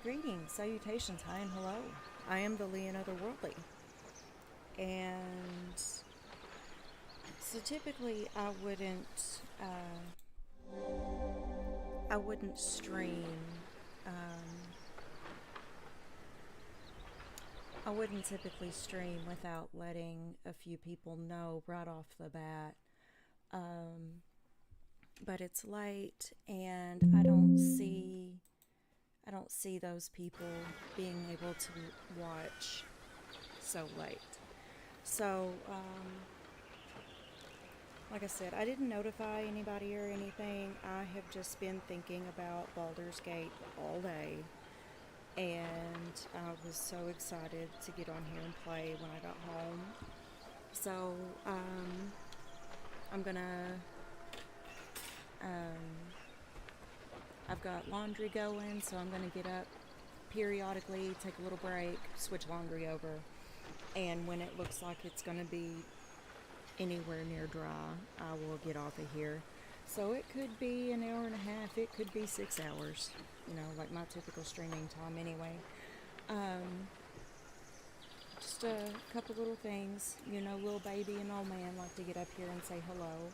Greetings, salutations, hi and hello. I am the Lee and Otherworldly. And so typically I wouldn't stream. I wouldn't typically stream without letting a few people know right off the bat. But it's late and I don't see those people being able to watch so late. So, like I said, I didn't notify anybody or anything. I have just been thinking about Baldur's Gate all day, and I was so excited to get on here and play when I got home. So, I'm gonna, I've got laundry going, so I'm gonna get up periodically, take a little break, switch laundry over, and when it looks like it's gonna be anywhere near dry, I will get off of here. So it could be an hour and a half, it could be 6 hours, like my typical streaming time anyway. Just a couple little things, little baby and old man like to get up here and say hello.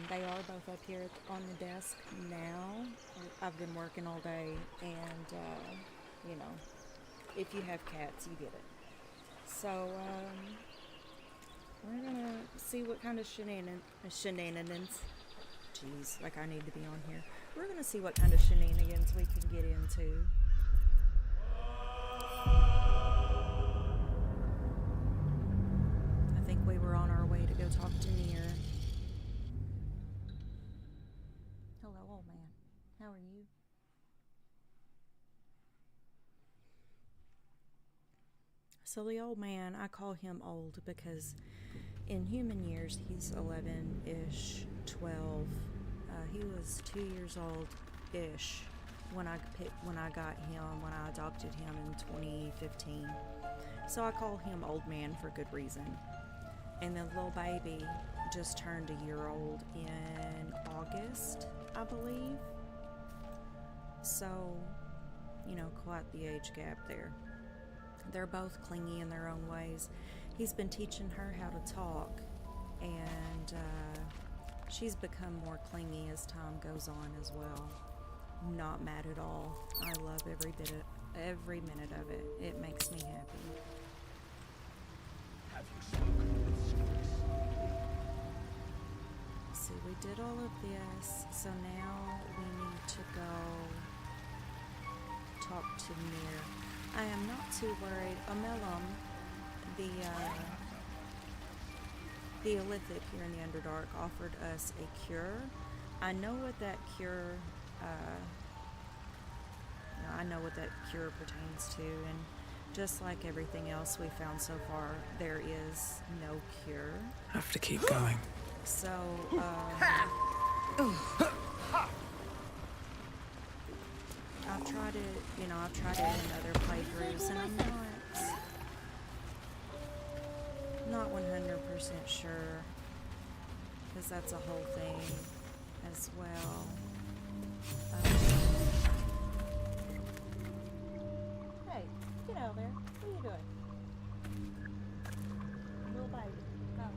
They are both up here on the desk now. I've been working all day, and if you have cats, you get it. So, we're gonna see what kind of shenanigans. Jeez, like I need to be on here. We're gonna see what kind of shenanigans we can get into. I think we were on our way to go talk to Nier. Hello, old man. How are you? So the old man, I call him old because in human years, he's 11-ish, 12. He was 2 years old-ish when I adopted him in 2015. So I call him old man for good reason. And the little baby just turned a year old in August, I believe. So, quite the age gap there. They're both clingy in their own ways. He's been teaching her how to talk, and she's become more clingy as time goes on as well. Not mad at all. I love every minute of it. It makes me happy. Have you spoken with Strix? See, we did all of this, so now we need to go talk to Mir. I am not too worried. Amelum, the Illithid here in the Underdark, offered us a cure. I know what that cure pertains to, and just like everything else we found so far, there is no cure. Have to keep going. So, I've tried it, in other playthroughs, and I'm not 100% sure, because that's a whole thing as well. Hey, get out there. What are you doing? Little baby, come.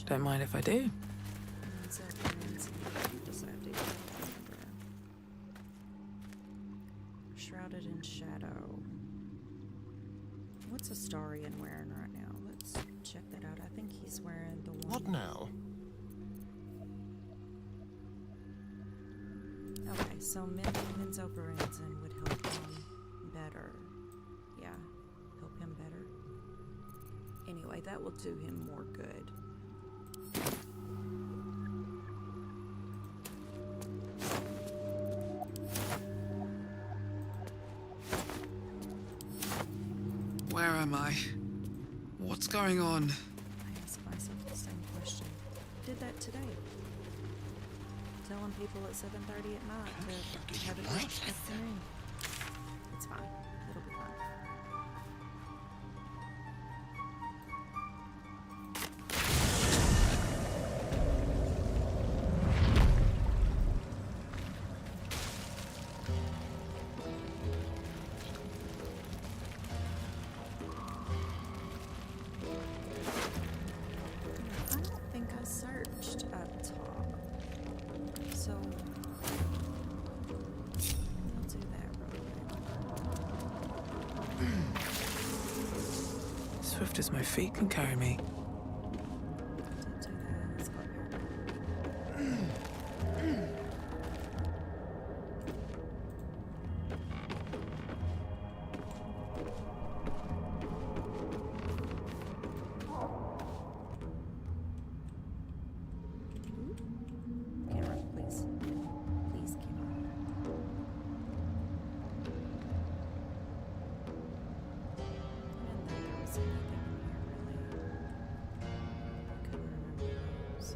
Don't mind if I do. Shrouded in shadow. What's Astarion wearing right now? Let's check that out. I think he's wearing the one. What now? Okay, so Menzoberranzan would help him better. Yeah, help him better. Anyway, that will do him more good. am I? What's going on? I ask myself the same question. Did that today. Telling people at 7:30 at night to have a good afternoon. It's fine. It'll be fine. I don't think I searched up top. So we'll do that real quick. Swift as my feet can carry me. Did do that. Let's go here. Camera, please. Please, camera. And then there was nothing in here really. I couldn't remember those.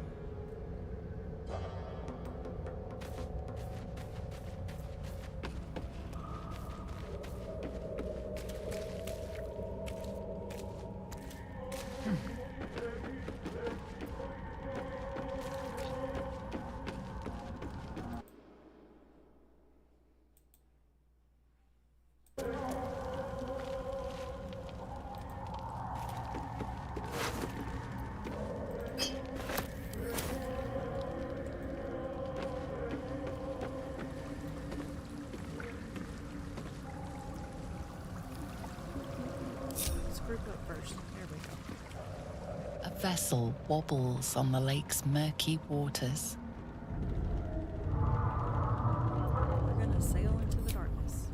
Let's group up first. There we go. A vessel wobbles on the lake's murky waters. We're gonna sail into the darkness.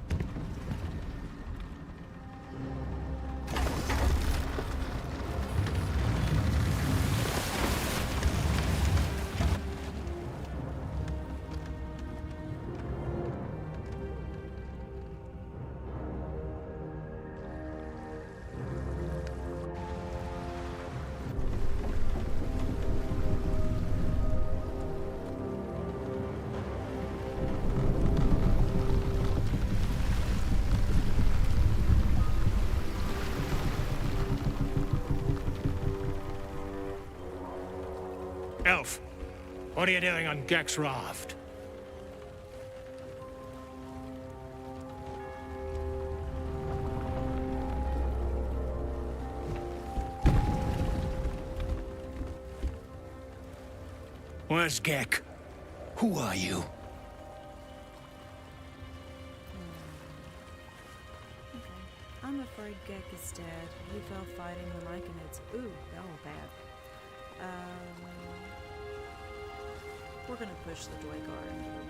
Elf, what are you doing on Gek's raft? Where's Gek? Who are you? Okay. I'm afraid Gek is dead. He fell fighting the Myconids. Ooh, they're all bad. We're gonna push the Dwaygar into the water.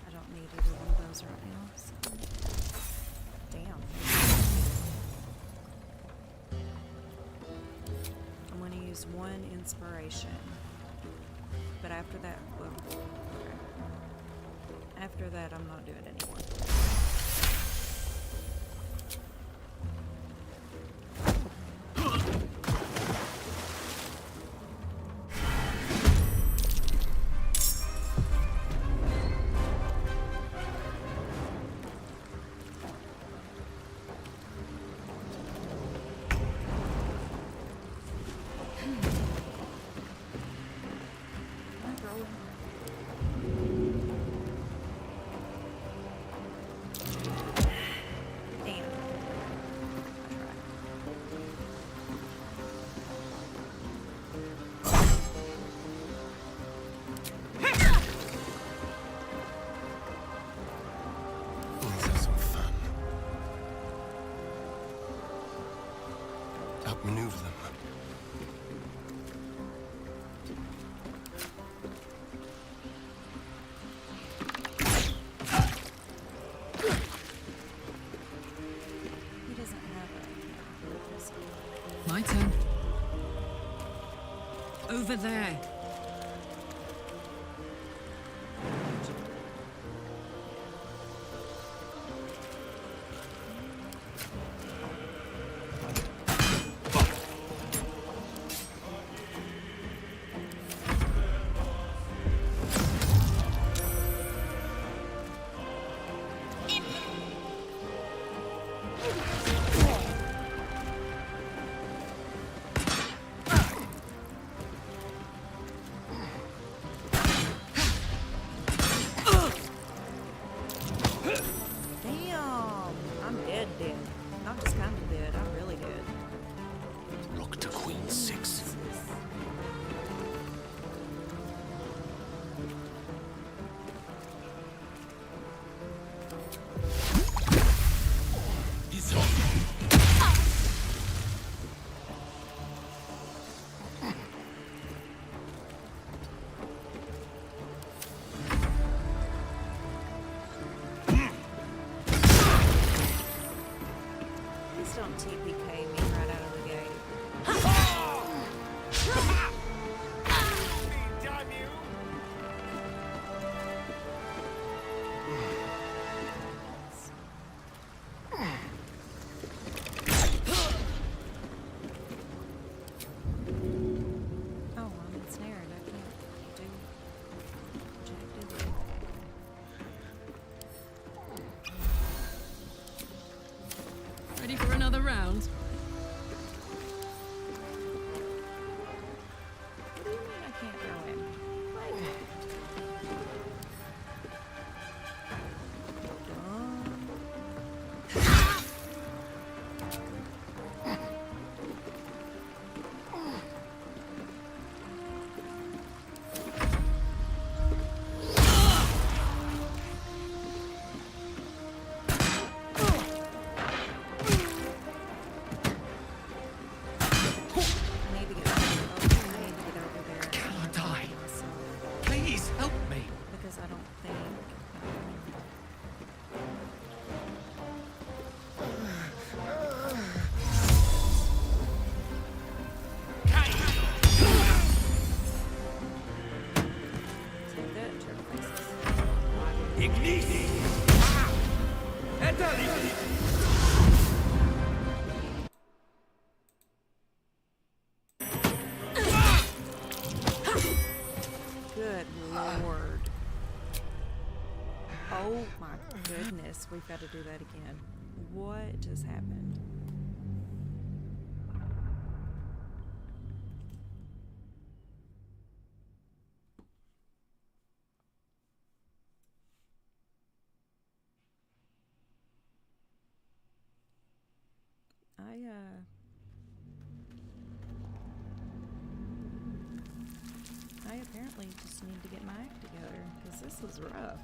I don't need either one of those right now. So. Damn. I'm gonna use one inspiration. But after that, well, okay. After that, I'm not doing it anymore. Outmaneuver them. He doesn't have a... My turn. Over there. not TPK me right out of the gate. Damn you! Oh, I'm ensnared. I can't do objective. Ready for another round? What do you mean I can't go in? Good Lord. Oh my goodness, we've got to do that again. What just happened? I apparently just need to get my act together, because this was rough.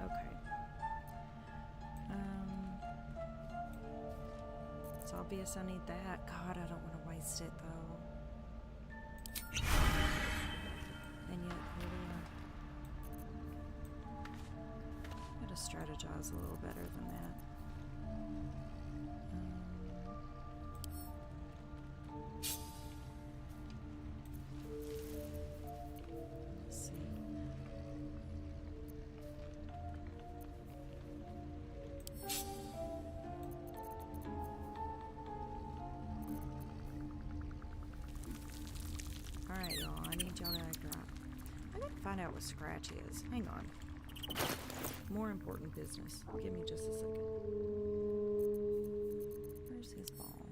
Okay. It's obvious I need that. God, I don't want to waste it, though. And yet, here we are. Gotta strategize a little better than that. Let's see. Alright, y'all. I need y'all to act right. I need to find out what Scratch is. Hang on. More important business. Give me just a second. Where's his ball?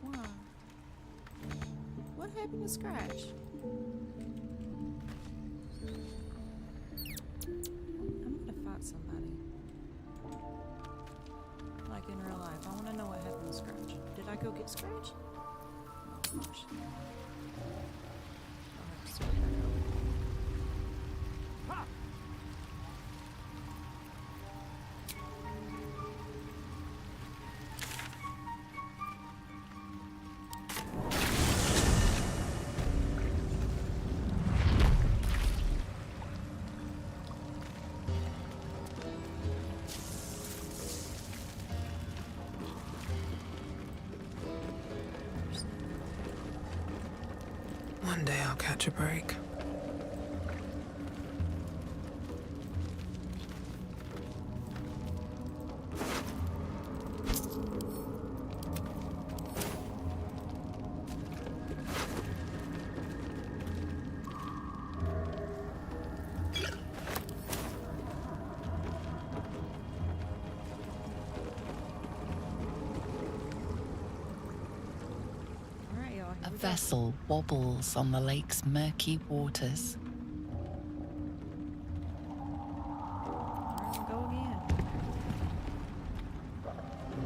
Why? What happened to Scratch? I'm gonna fight somebody. Like in real life. I wanna know what happened to Scratch. Did I go get Scratch? Oh gosh. I'll have to start back over. One day I'll catch a break. A vessel wobbles on the lake's murky waters. Alright, we'll go again.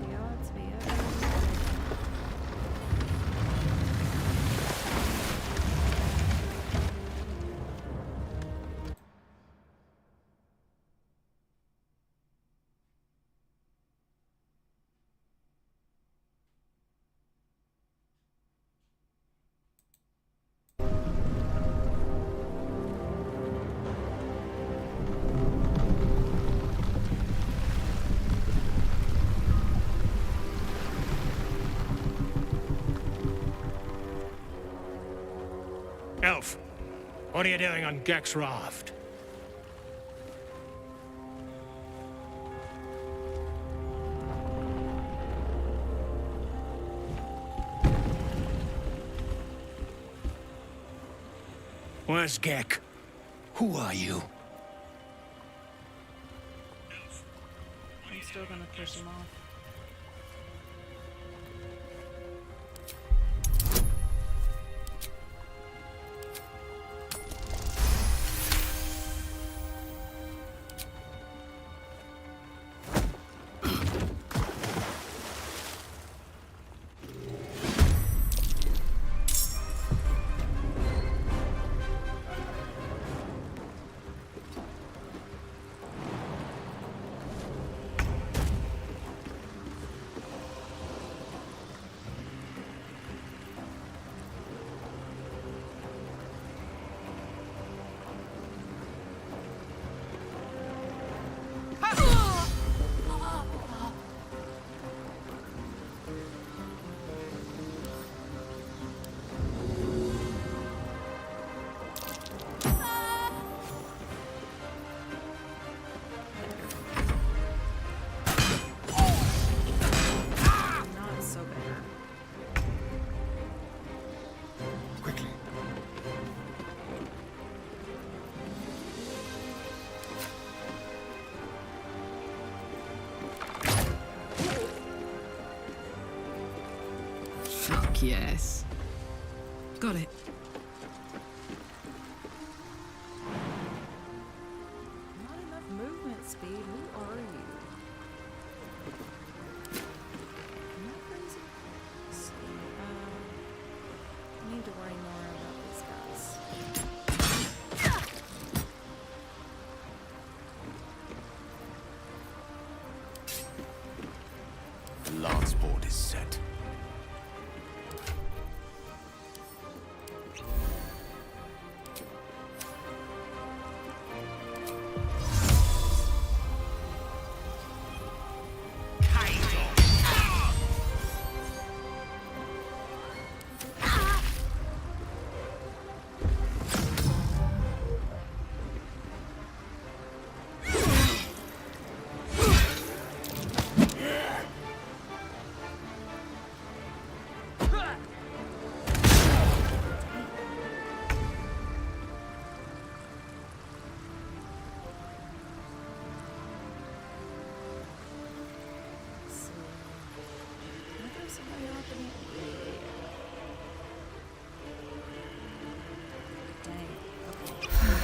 The odds be up. Elf, what are you doing on Gek's raft? Where's Gek? Who are you? I'm still gonna push him off. Not so bad. Quickly. Fuck yes. Got it. Not enough movement speed. Who are you? Am I crazy? Let's see. I need to worry more about these guys. The lance board is set. Let's see. Can I throw somebody off in here? Dang. Okay.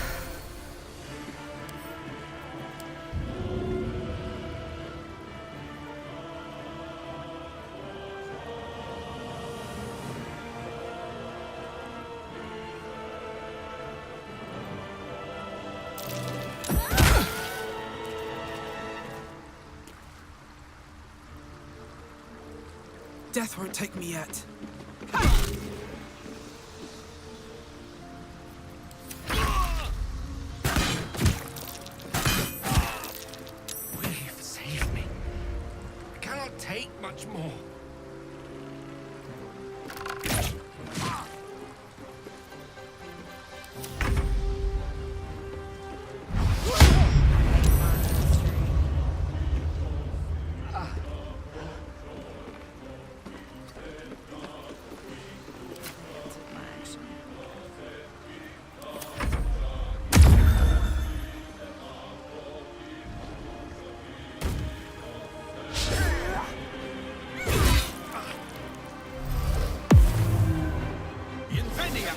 Death won't take me yet. Will you save me? I cannot take much more. Took my action. Incendia!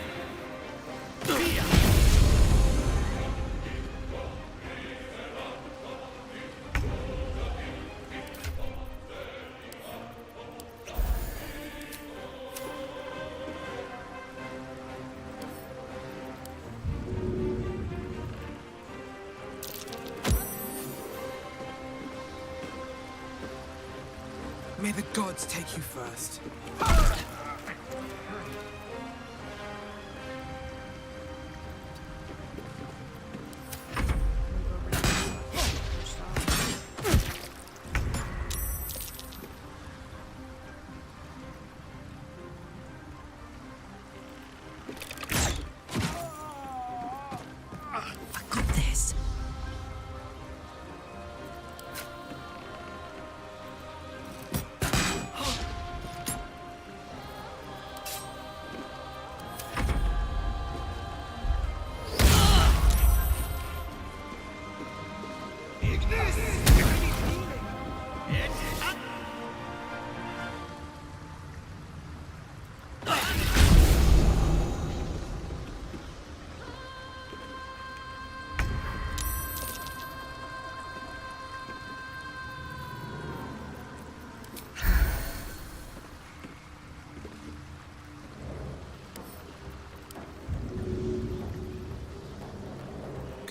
May the gods take you first. Move over here. Pushed off.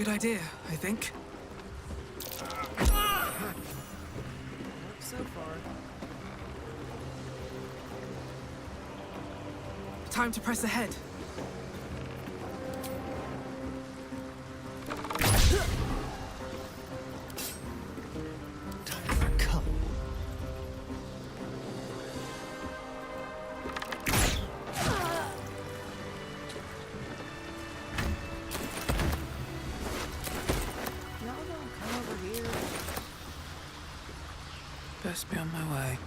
Good idea, I think. Works so far. Time to press ahead. Time for a cup. Y'all don't come over here. Best be on my way.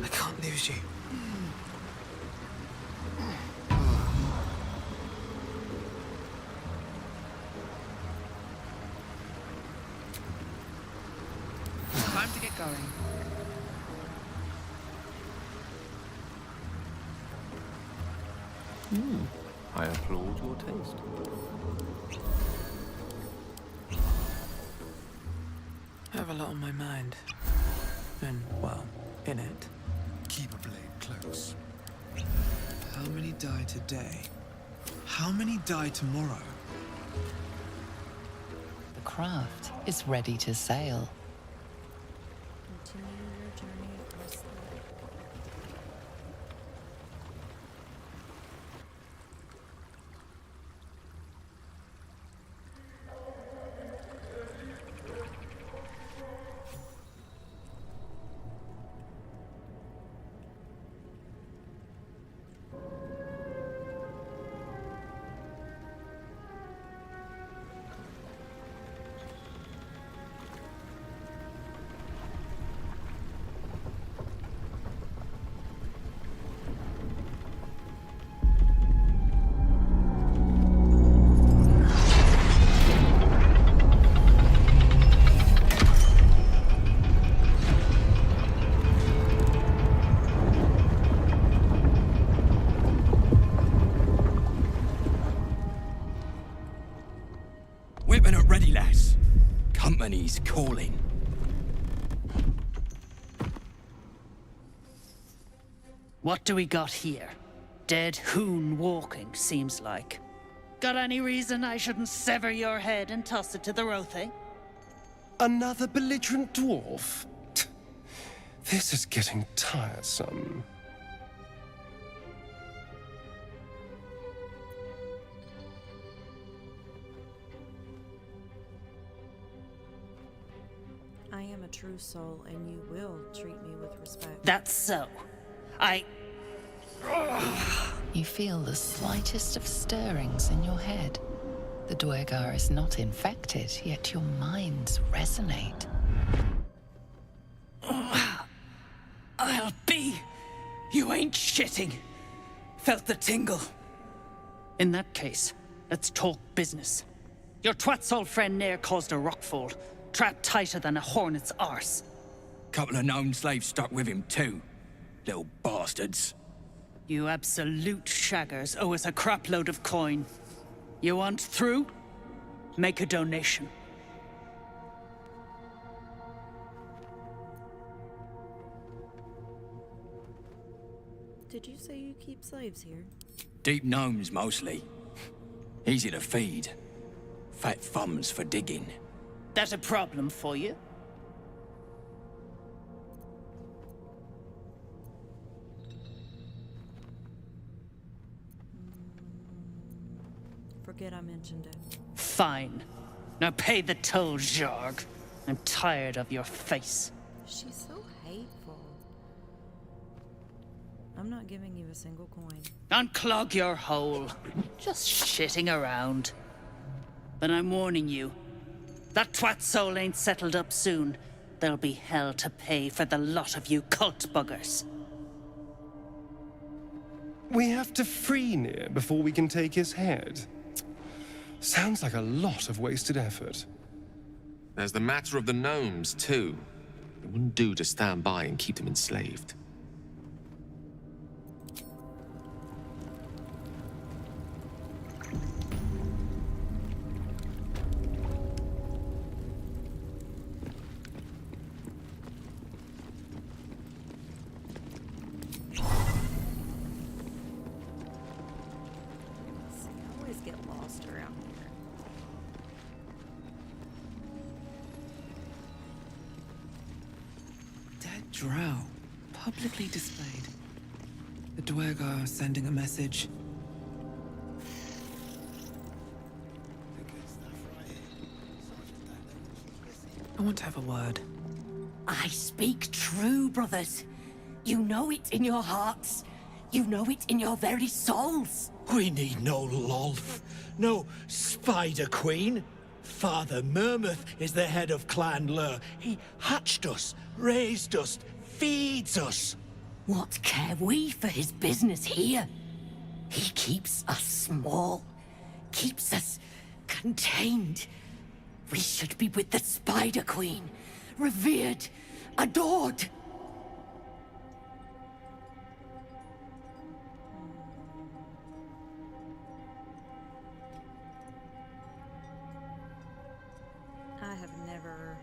I can't lose you. Time to get going. I applaud your taste. I have a lot on my mind. And, well, in it. Keep a blade close. How many die today? How many die tomorrow? The craft is ready to sail. Continue your journey across the lake. Whipping it ready, lass. Company's calling. What do we got here? Dead hoon walking, seems like. Got any reason I shouldn't sever your head and toss it to the Rothe? Another belligerent dwarf? This is getting tiresome. I am a true soul, and you will treat me with respect. That's so. You feel the slightest of stirrings in your head. The Dwergar is not infected, yet your minds resonate. I'll be. You ain't shitting. Felt the tingle. In that case, let's talk business. Your twat's old friend Nair caused a rockfall, trapped tighter than a hornet's arse. Couple of known slaves stuck with him too. Little bastards. You absolute shaggers owe us a crapload of coin. You want through? Make a donation. Did you say you keep slaves here? Deep gnomes mostly. Easy to feed. Fat thumbs for digging. That a problem for you? Forget I mentioned it. Fine. Now pay the toll, Jarg. I'm tired of your face. She's so hateful. I'm not giving you a single coin. Unclog your hole. Just shitting around. But I'm warning you. That twat soul ain't settled up soon. There'll be hell to pay for the lot of you cult buggers. We have to free Nier before we can take his head. Sounds like a lot of wasted effort. There's the matter of the gnomes, too. It wouldn't do to stand by and keep them enslaved. drow, publicly displayed. The Duergar sending a message. I want to have a word. I speak true, brothers. You know it in your hearts. You know it in your very souls. We need no Lolth, no Spider Queen. Father Mermouth is the head of Clan Lea. He hatched us, raised us, feeds us. What care we for his business here? He keeps us small, keeps us contained. We should be with the Spider Queen, revered, adored. I have never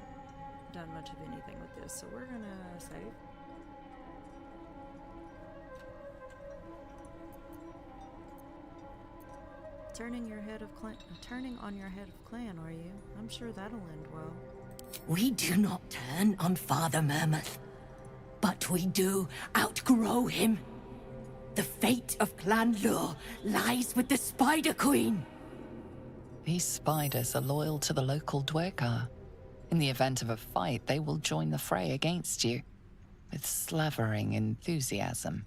done much of anything with this, so we're gonna save. Turning on your head of clan, are you? I'm sure that'll end well. We do not turn on Father Mermouth, but we do outgrow him. The fate of Clan Lea lies with the Spider Queen. These spiders are loyal to the local Duergar. In the event of a fight, they will join the fray against you, with slavering enthusiasm.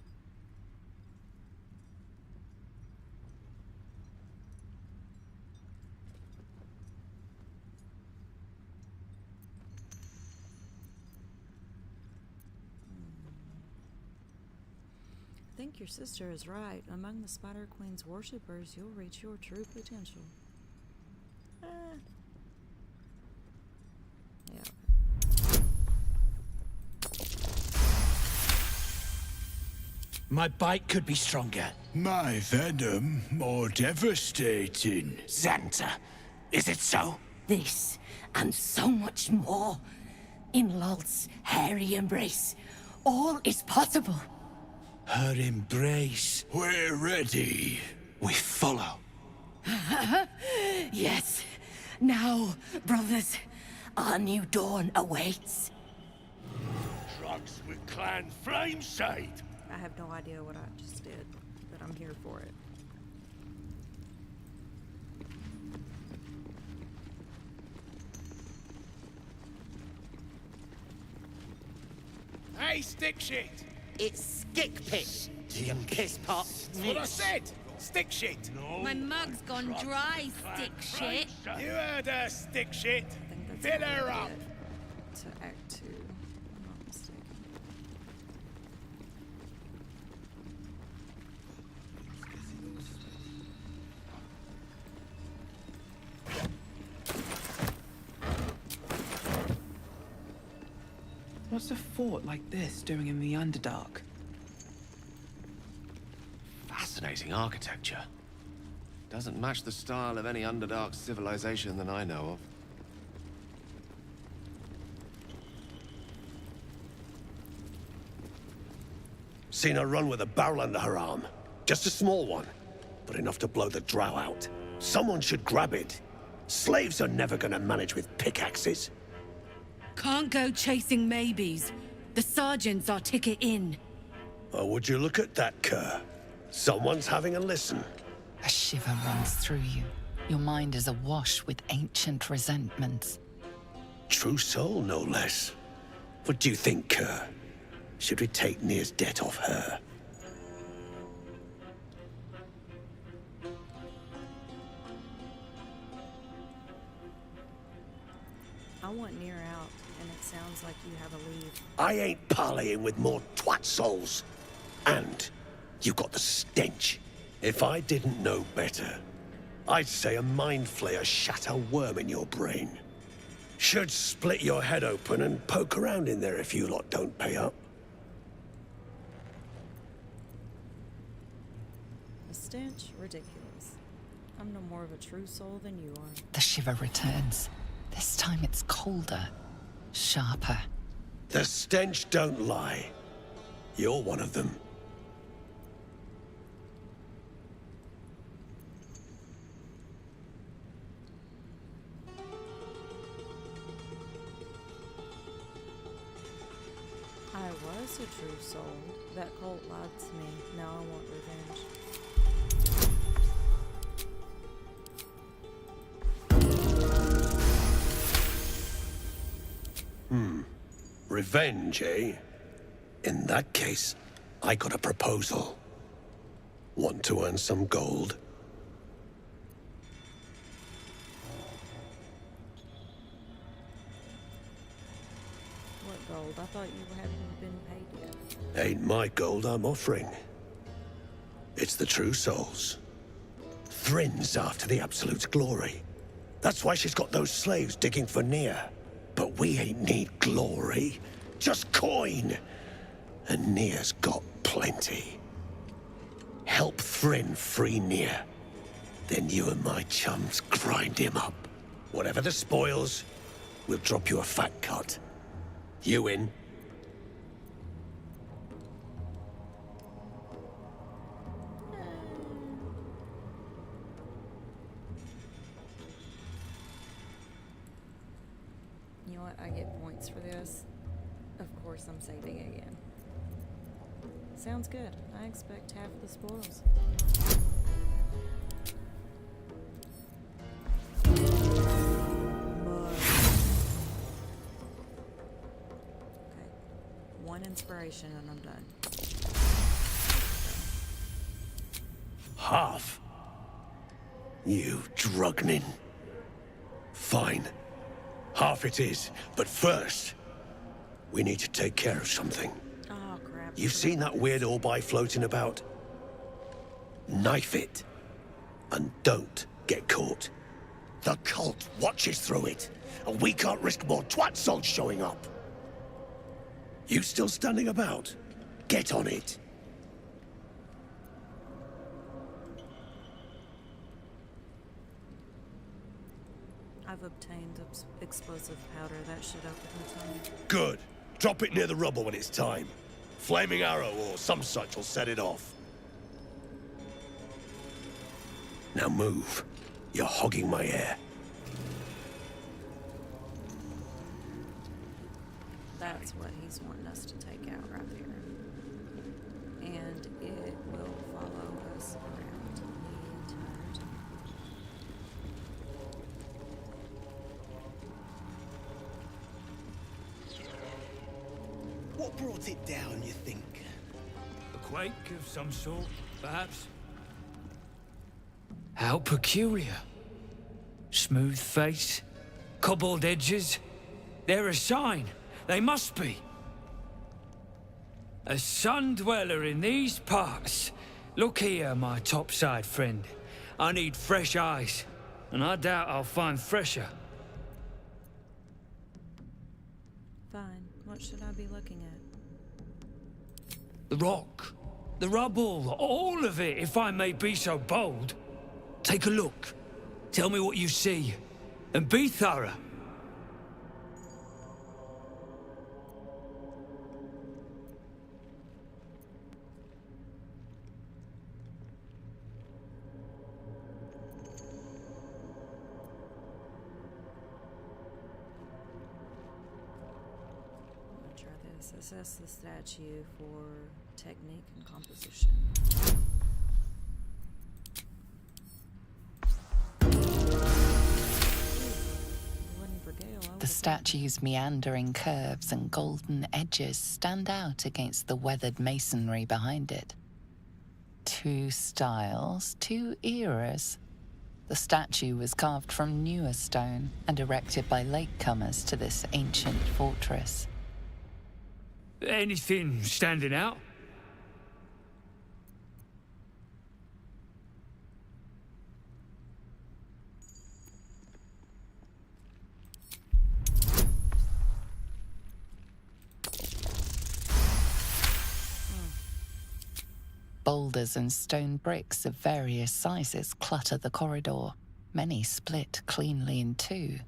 I think your sister is right. Among the Spider Queen's worshippers, you'll reach your true potential. Yeah. My bite could be stronger. My venom more devastating. Xanta, is it so? This, and so much more. In Lolth's hairy embrace, all is possible. Her embrace. We're ready. We follow. Yes. Now, brothers, our new dawn awaits. Drugs with Clan Flameshade. I have no idea what I just did, but I'm here for it. Hey, stick shit! It's Skick Pit, you piss pot. That's what I said! Stick shit! No. My mug's gone dry, stick shit. You heard her, stick shit! I think that's Fill how her we up! get to Act 2. I'm not mistaken. What's a fort like this doing in the Underdark? Fascinating architecture. Doesn't match the style of any Underdark civilization that I know of. Seen her run with a barrel under her arm. Just a small one, but enough to blow the drow out. Someone should grab it. Slaves are never gonna manage with pickaxes. Can't go chasing maybes. The sergeant's our ticket in. Oh, would you look at that, Kerr? Someone's having a listen. A shiver runs through you. Your mind is awash with ancient resentments. True soul, no less. What do you think, Kerr? Should we take Nir's debt off her? I want Nier out, and it sounds like you have a lead. I ain't parleying with more twat souls. And you got the stench. If I didn't know better, I'd say a mind flayer shat a worm in your brain. Should split your head open and poke around in there if you lot don't pay up. A stench? Ridiculous. I'm no more of a true soul than you are. The shiver returns. This time it's colder, sharper. The stench don't lie. You're one of them. I was a true soul. That cult lied to me. Now I want revenge. Revenge, eh? In that case, I got a proposal. Want to earn some gold? What gold? I thought you hadn't been paid yet. Ain't my gold I'm offering. It's the true souls. Thrin's after the Absolute's glory. That's why she's got those slaves digging for Nia. But we ain't need glory, just coin. And Nia's got plenty. Help Thrin free Nia. Then you and my chums grind him up. Whatever the spoils, we'll drop you a fat cut. You in? You know what? I get points for this. Of course, I'm saving again. Sounds good. I expect half the spoils. Okay. One inspiration and I'm done. Half? You drugnin. Fine. Half it is, but first, we need to take care of something. Oh, crap. You've seen that weird orbi floating about? Knife it. And don't get caught. The cult watches through it, and we can't risk more twat souls showing up. You still standing about? Get on it. I've obtained explosive powder. That should open the tunnel. Good. Drop it near the rubble when it's time. Flaming arrow or some such will set it off. Now move. You're hogging my air. That's what he's wanting us to take out right there. And it will follow us around the entire time. What brought it down, you think? A quake of some sort, perhaps? How peculiar. Smooth face, cobbled edges. They're a sign. They must be. A sun dweller in these parts. Look here, my topside friend. I need fresh eyes, and I doubt I'll find fresher. Fine. What should I be looking at? The rock, the rubble, all of it, if I may be so bold. Take a look. Tell me what you see, and be thorough. Try this. Assess the statue for technique and composition. For Gale, The statue's meandering curves and golden edges stand out against the weathered masonry behind it. Two styles, two eras. The statue was carved from newer stone and erected by latecomers to this ancient fortress. Anything standing out? Boulders and stone bricks of various sizes clutter the corridor, many split cleanly in two.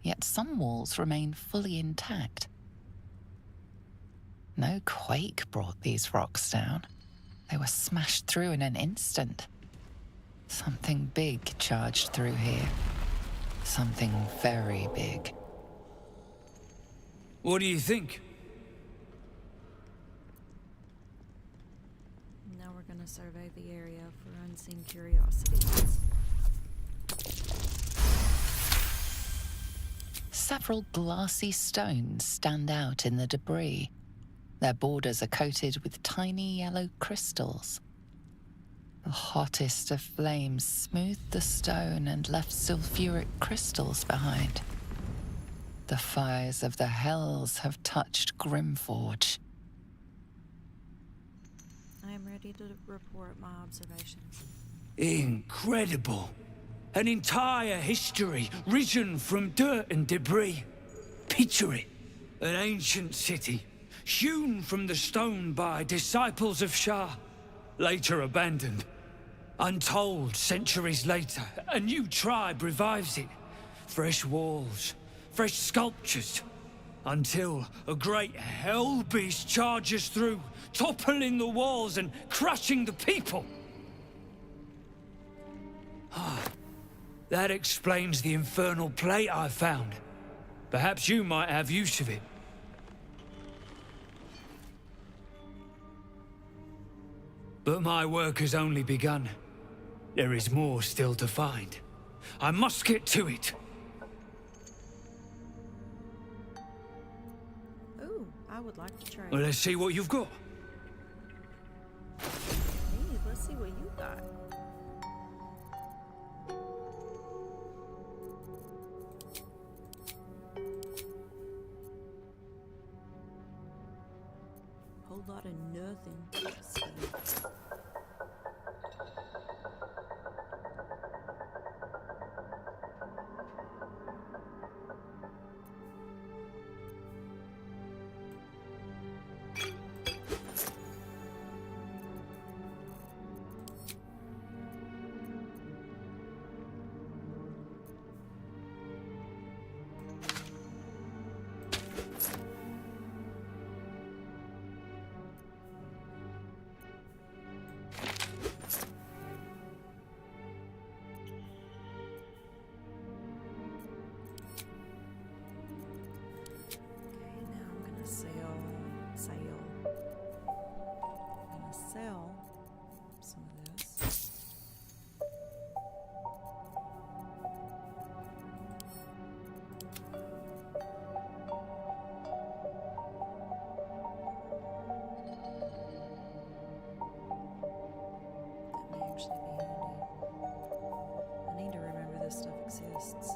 Yet some walls remain fully intact. No quake brought these rocks down. They were smashed through in an instant. Something big charged through here. Something very big. What do you think? to survey the area for unseen curiosities. Several glassy stones stand out in the debris. Their borders are coated with tiny yellow crystals. The hottest of flames smoothed the stone and left sulfuric crystals behind. The fires of the hells have touched Grimforge. I am ready to report my observations. Incredible. An entire history risen from dirt and debris. Picture it. An ancient city, hewn from the stone by disciples of Shah, later abandoned. Untold centuries later, a new tribe revives it. Fresh walls, fresh sculptures, until a great hell beast charges through, toppling the walls and crushing the people. That explains the infernal plate I found. Perhaps you might have use of it. But my work has only begun. There is more still to find. I must get to it. Ooh, I would like to trade. Well, let's see what you've got. Hey, let's see what you got. Whole lot of nothing. Sell some of this. That may actually be handy. I need to remember this stuff exists.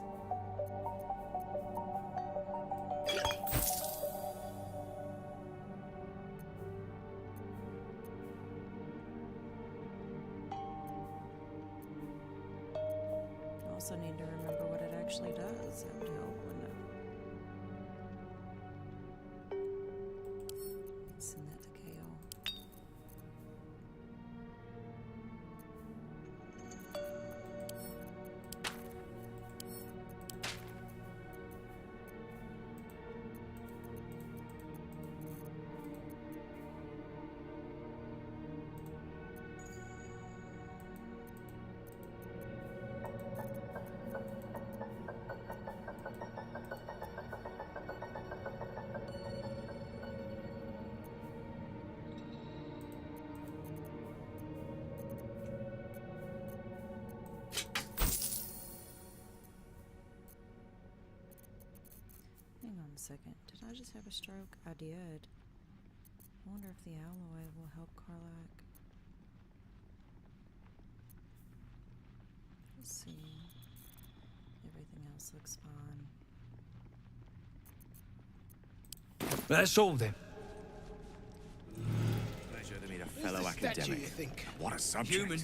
Also need to remember what it actually does. That would help, wouldn't it? Let's send that to Gale. Hang on a second. Did I just have a stroke? I did. I wonder if the alloy will help Karlach. Let's see. Everything else looks fine. That's all then. Pleasure to meet a fellow academic. You think? What a subject. Human.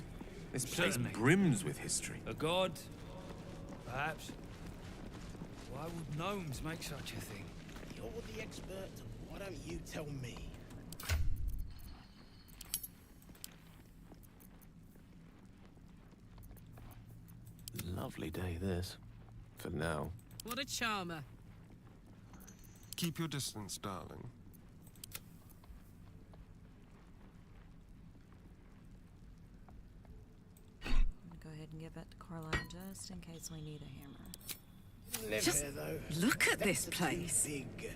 This place Certainly. brims with history. A god? Perhaps. Why would gnomes make such a thing? You're the expert. Why don't you tell me? Lovely day, this. For now. What a charmer. Keep your distance, darling. I'm gonna go ahead and give that to Karlach just in case we need a hammer. Live Just here, though. look at this That's place. Big.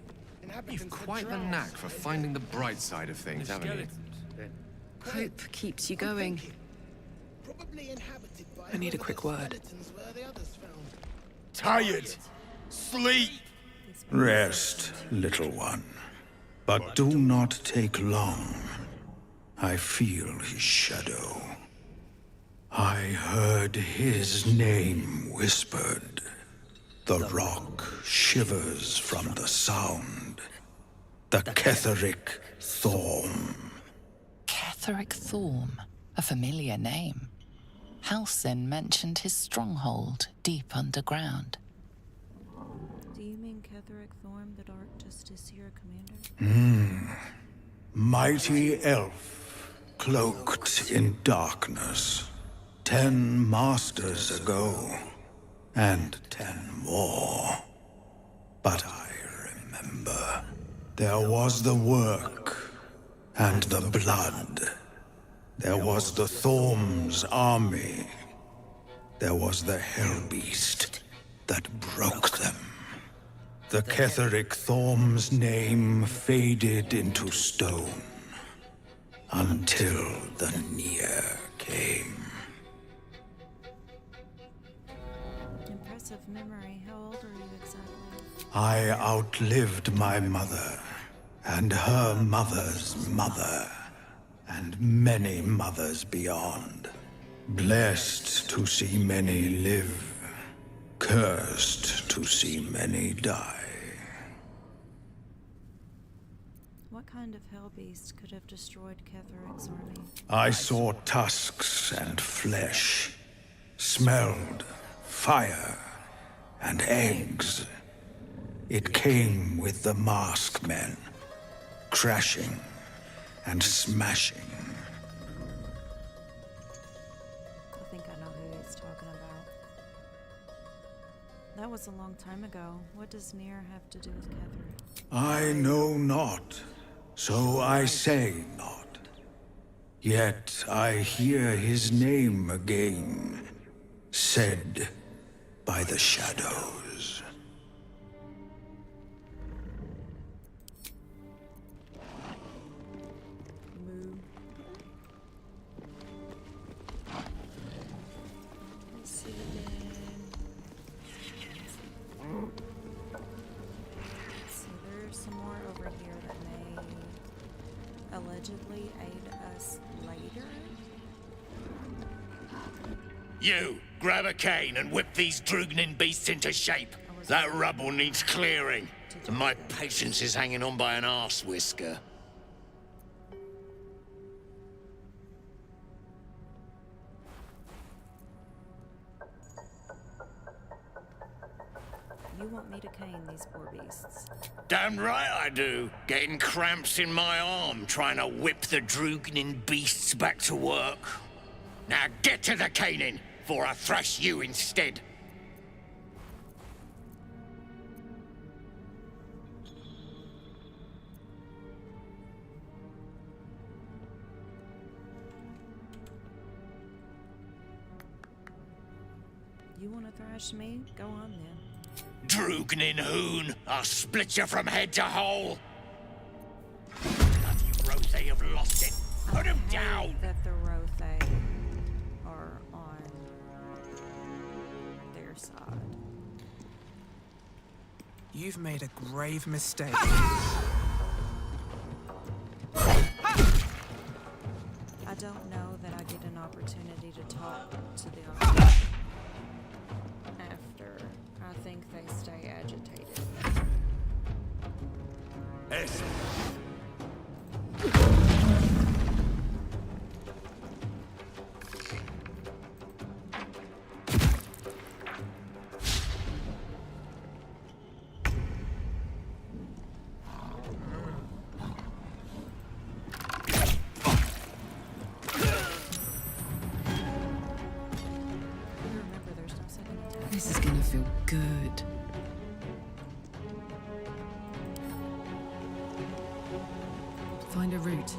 You've quite the knack for finding the bright side of things, haven't you? Skeletons, then. Hope keeps you going. I need a quick word. Tired. Sleep. Rest, little one. But do not take long. I feel his shadow. I heard his name whispered. The rock shivers from the sound. The Ketheric Thorm. Ketheric Thorm, a familiar name. Halsin mentioned his stronghold deep underground. Do you mean Ketheric Thorm, the Dark Justiciar commander? Mighty elf, cloaked in darkness. 10 masters ago, and 10 more. But I remember. There was the work, and the blood. There was the Thorm's army. There was the Hellbeast that broke them. The Ketheric Thorm's name faded into stone. Until the Near came. Impressive memory. How old are you exactly? I outlived my mother, and her mother's mother, and many mothers beyond. Blessed to see many live, cursed to see many die. What kind of hellbeast could have destroyed Ketheric's army? I saw tusks and flesh, smelled fire and eggs. It came with the mask men, crashing and smashing. I think I know who he's talking about. That was a long time ago. What does Near have to do with Ketheric? I know not, so I say not. Yet I hear his name again, said by the shadows. Moo. Let's see again. So there's some more over here that may allegedly aid us later. You, grab a cane and whip these Drugnin beasts into shape. That rubble needs clearing, and my patience is hanging on by an arse whisker. You want me to cane these poor beasts? Damn right I do. Getting cramps in my arm trying to whip the Drugnin beasts back to work. Now get to the caning, before I thrash you instead. You want to thrash me? Go on then. Drugnin hoon, I'll split you from head to hole. Bloody Rothe have lost it. Put him down! That the Rothe are on their side. You've made a grave mistake. I don't know that I get an opportunity to talk to the officer after. I think they stay agitated. Yes. This is gonna feel good. Find a route.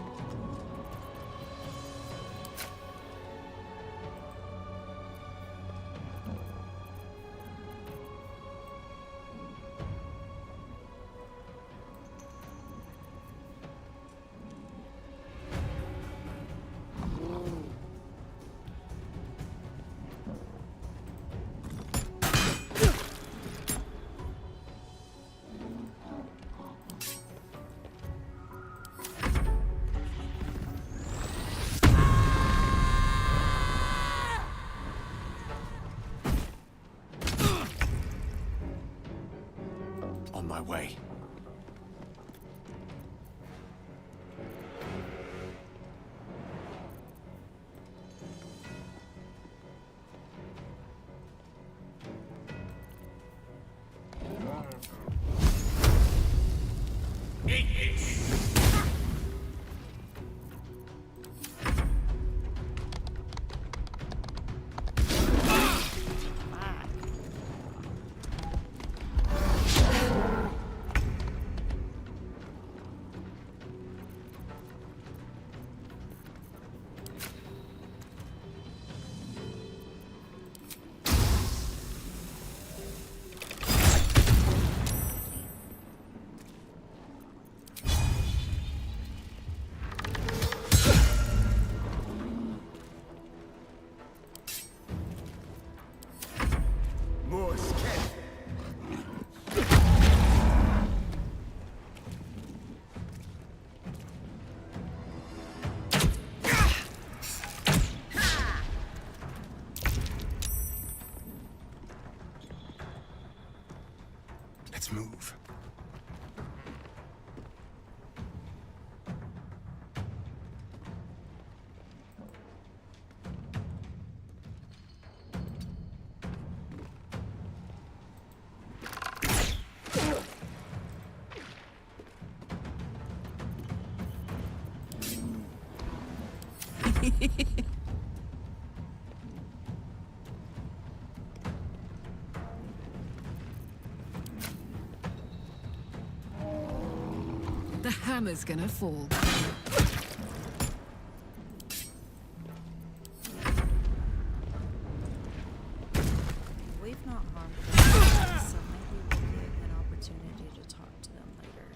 On my way. Let's move. The hammer's gonna fall. We've not harmed them, so maybe we'll get an opportunity to talk to them later.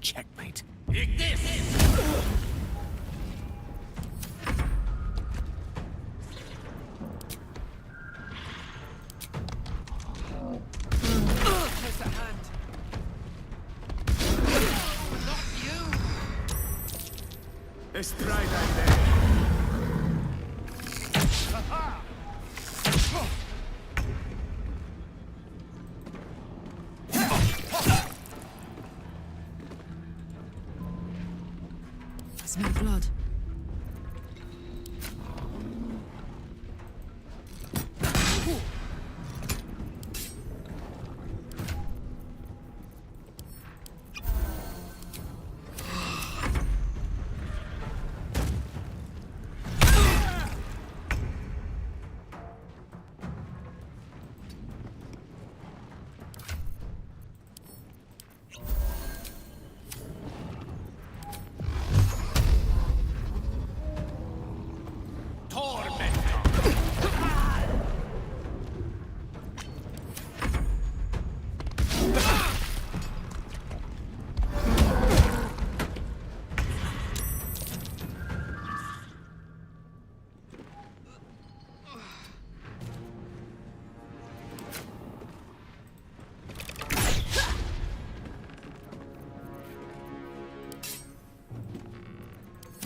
Checkmate. Take this! There's a hand. Not you! Astarion. I smell blood.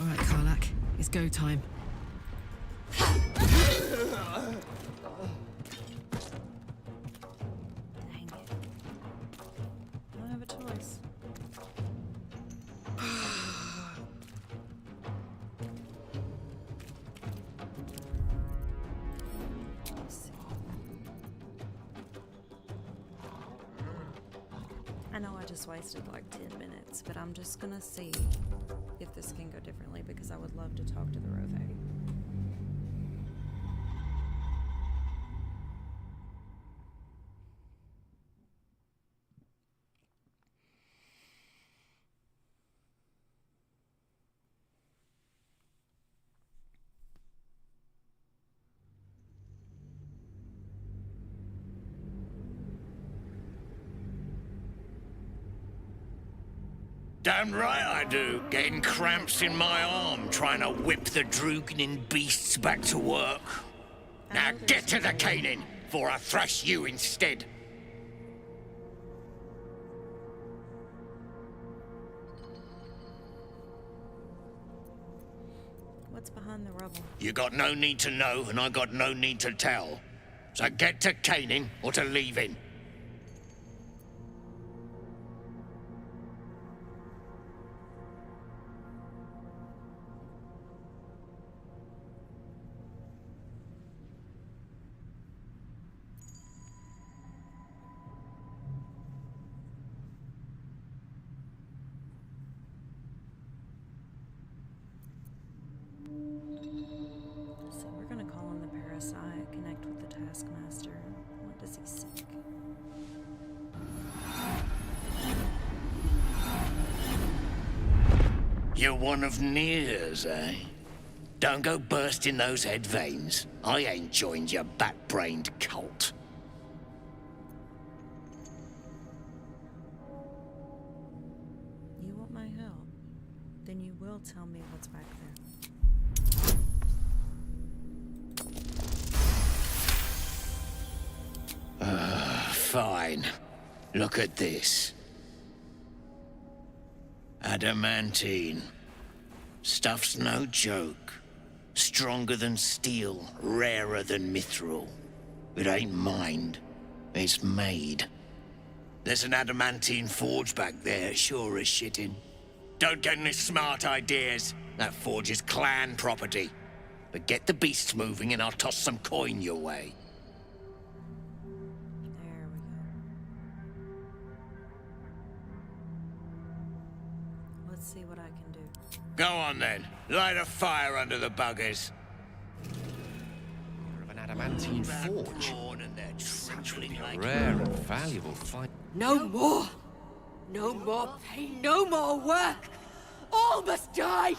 All right, Karlach, it's go time. I know I just wasted like 10 minutes, but I'm just gonna see if this can go differently because I would love to talk to the Rouge. Damn right I do. Getting cramps in my arm trying to whip the Drugnin beasts back to work. Now get to the caning, for I thrash you instead. What's behind the rubble? You got no need to know, and I got no need to tell. So get to caning or to leaving. Connect with the Taskmaster. What does he seek? You're one of Near's, eh? Don't go bursting those head veins. I ain't joined your bat-brained cult. You want my help? Then you will tell me what's back there. Fine. Look at this. Adamantine. Stuff's no joke. Stronger than steel, rarer than mithril. It ain't mined, it's made. There's an adamantine forge back there, sure as shitting. Don't get any smart ideas. That forge is clan property. But get the beasts moving and I'll toss some coin your way. See what I can do. Go on then. Light a fire under the buggers. Of an adamantine forge. Such a rare and valuable find. No more! No more pain, no more work! All must die!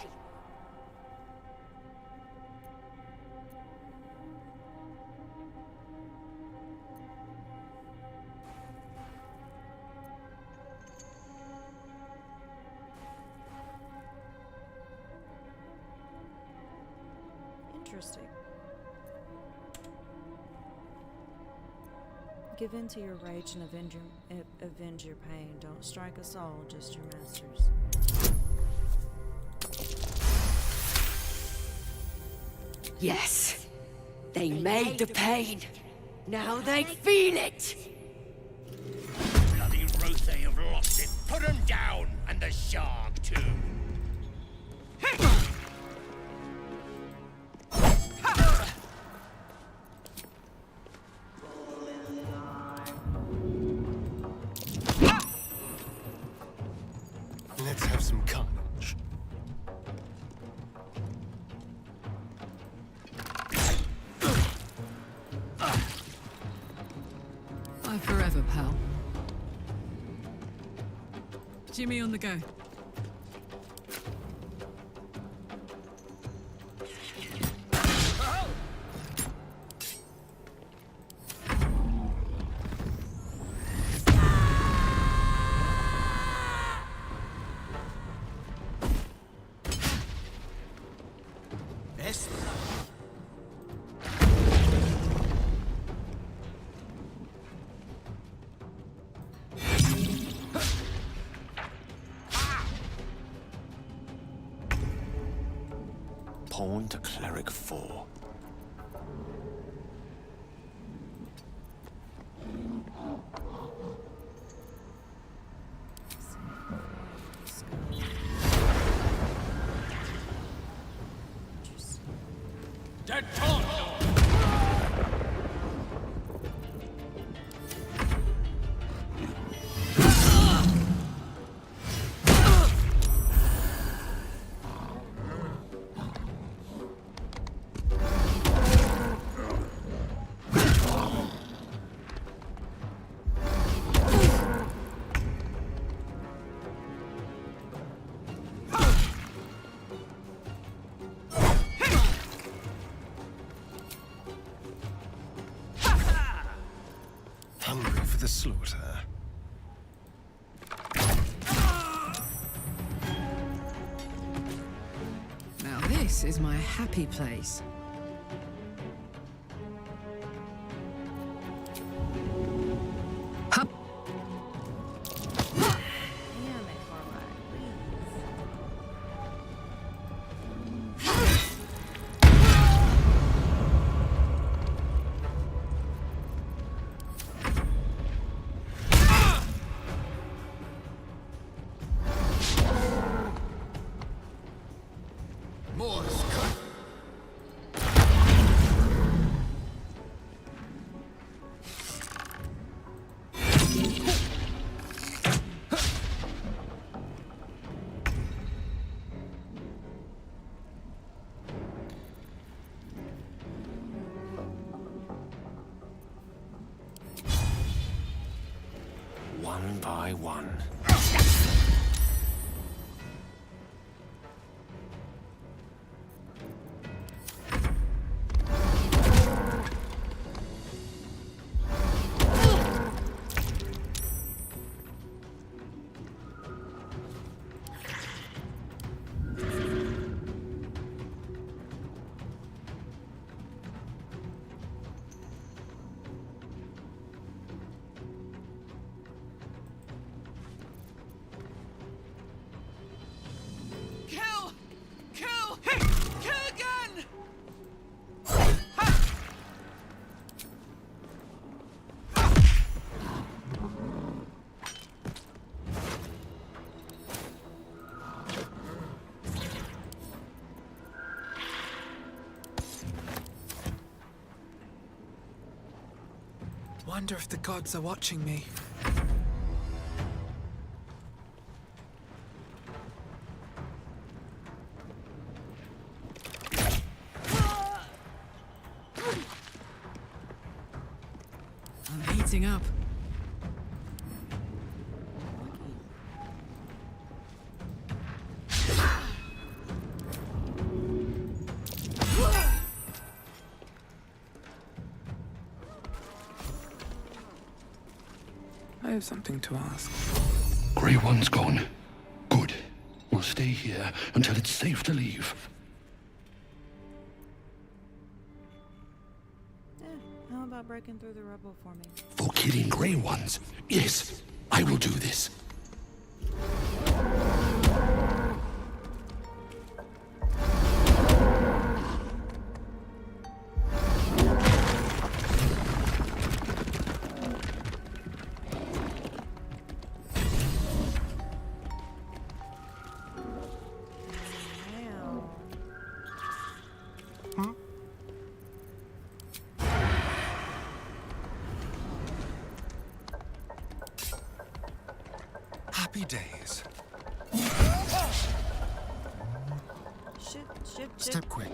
Interesting. Give in to your rage and avenge your pain. Don't strike us all, just your masters. Yes. They made the pain. Now they feel it! Bloody Rouge have lost it. Put them down! And the shark, too. Let's have some carnage. Bye forever, pal. Jimmy on the go. Pawn to Cleric 4. Dead torn! hungry for the slaughter. Now this is my happy place. Hup. Damn it, Karlach, More's cut. One by one. Kill! Kill! Hey! Kill again! Wonder if the gods are watching me. I'm heating up. I have something to ask. Grey One's gone. Good. We'll stay here until it's safe to leave. how about breaking through the rubble for me? For killing Grey Ones? Yes, I will do this. Happy days. Shit. Step quick.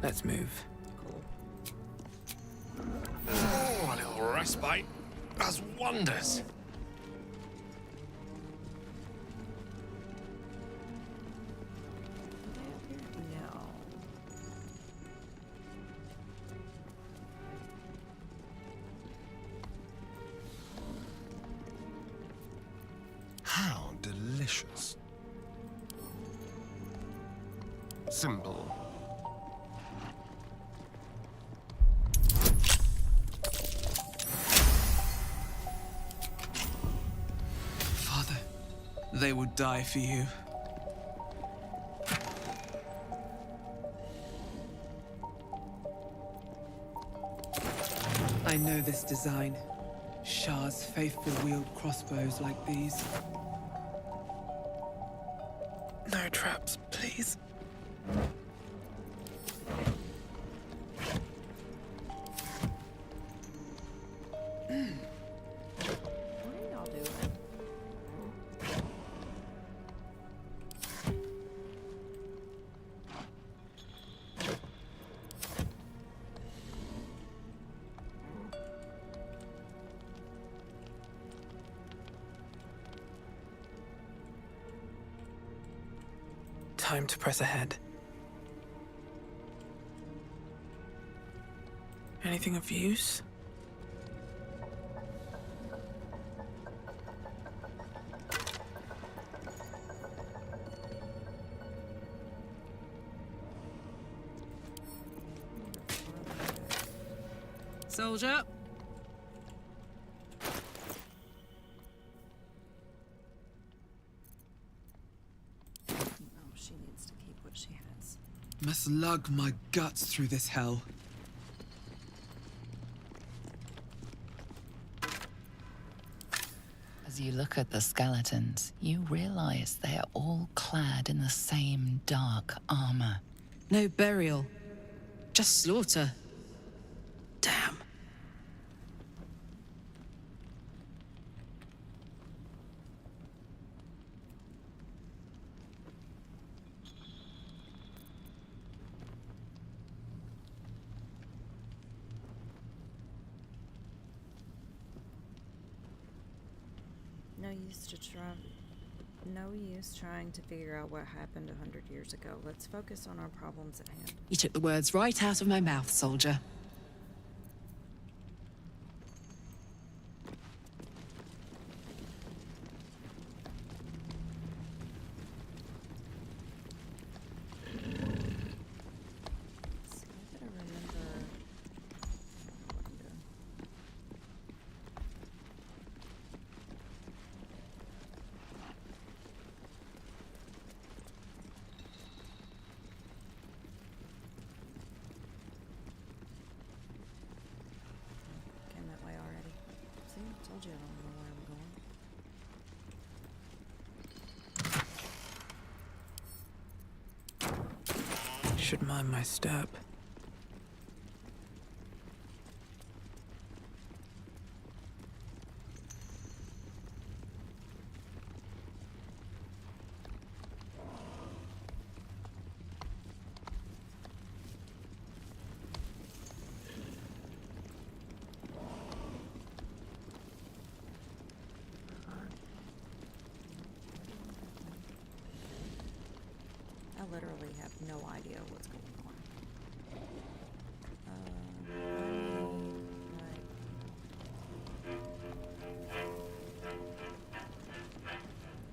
Let's move. Oh, a little respite does wonders. No. How delicious. Symbol. Father, they would die for you. I know this design. Shah's faithful wield crossbows like these. No traps, please. What are y'all doing? Time to press ahead. Anything of use? Soldier. No, she needs to keep what she has. Must lug my guts through this hell. As you look at the skeletons, you realize they are all clad in the same dark armor. No burial. Just slaughter. Damn. No use trying to figure out what happened 100 years ago. Let's focus on our problems at hand. You took the words right out of my mouth, soldier. See, I gotta remember what I'm doing. Came that way already. See, I told you I don't know where I'm going. Should mind my step. I literally have no idea what's going on.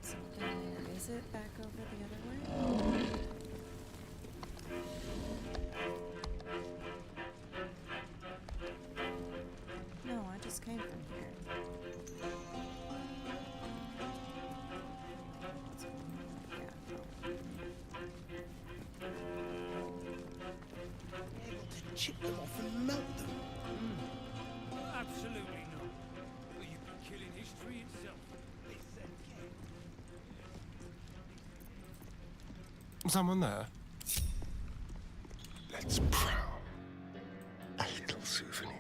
Something there. Is it back over the other way? No, I just came from here. What's going on? Yeah. Chip them off and melt them. Absolutely not. Well, you'd be killing history itself. Someone there? Let's prowl. A little souvenir.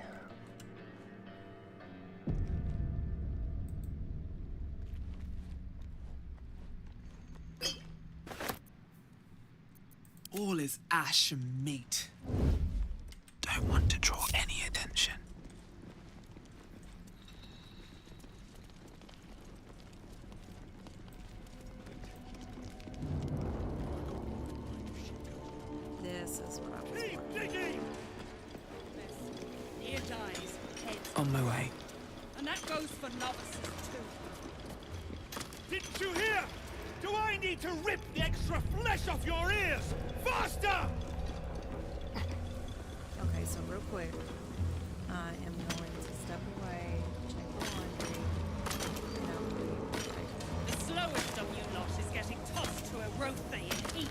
All is ash and meat. Don't want to draw any attention. This is what I was digging! Near dies, heads. On my way. And that goes for novices too. Didn't you hear? Do I need to rip the extra flesh off your ears? Faster! Okay, so real quick, I am going to step away, check the laundry, and I'll be right back. The slowest of you lot is getting tossed to a rothe in heat.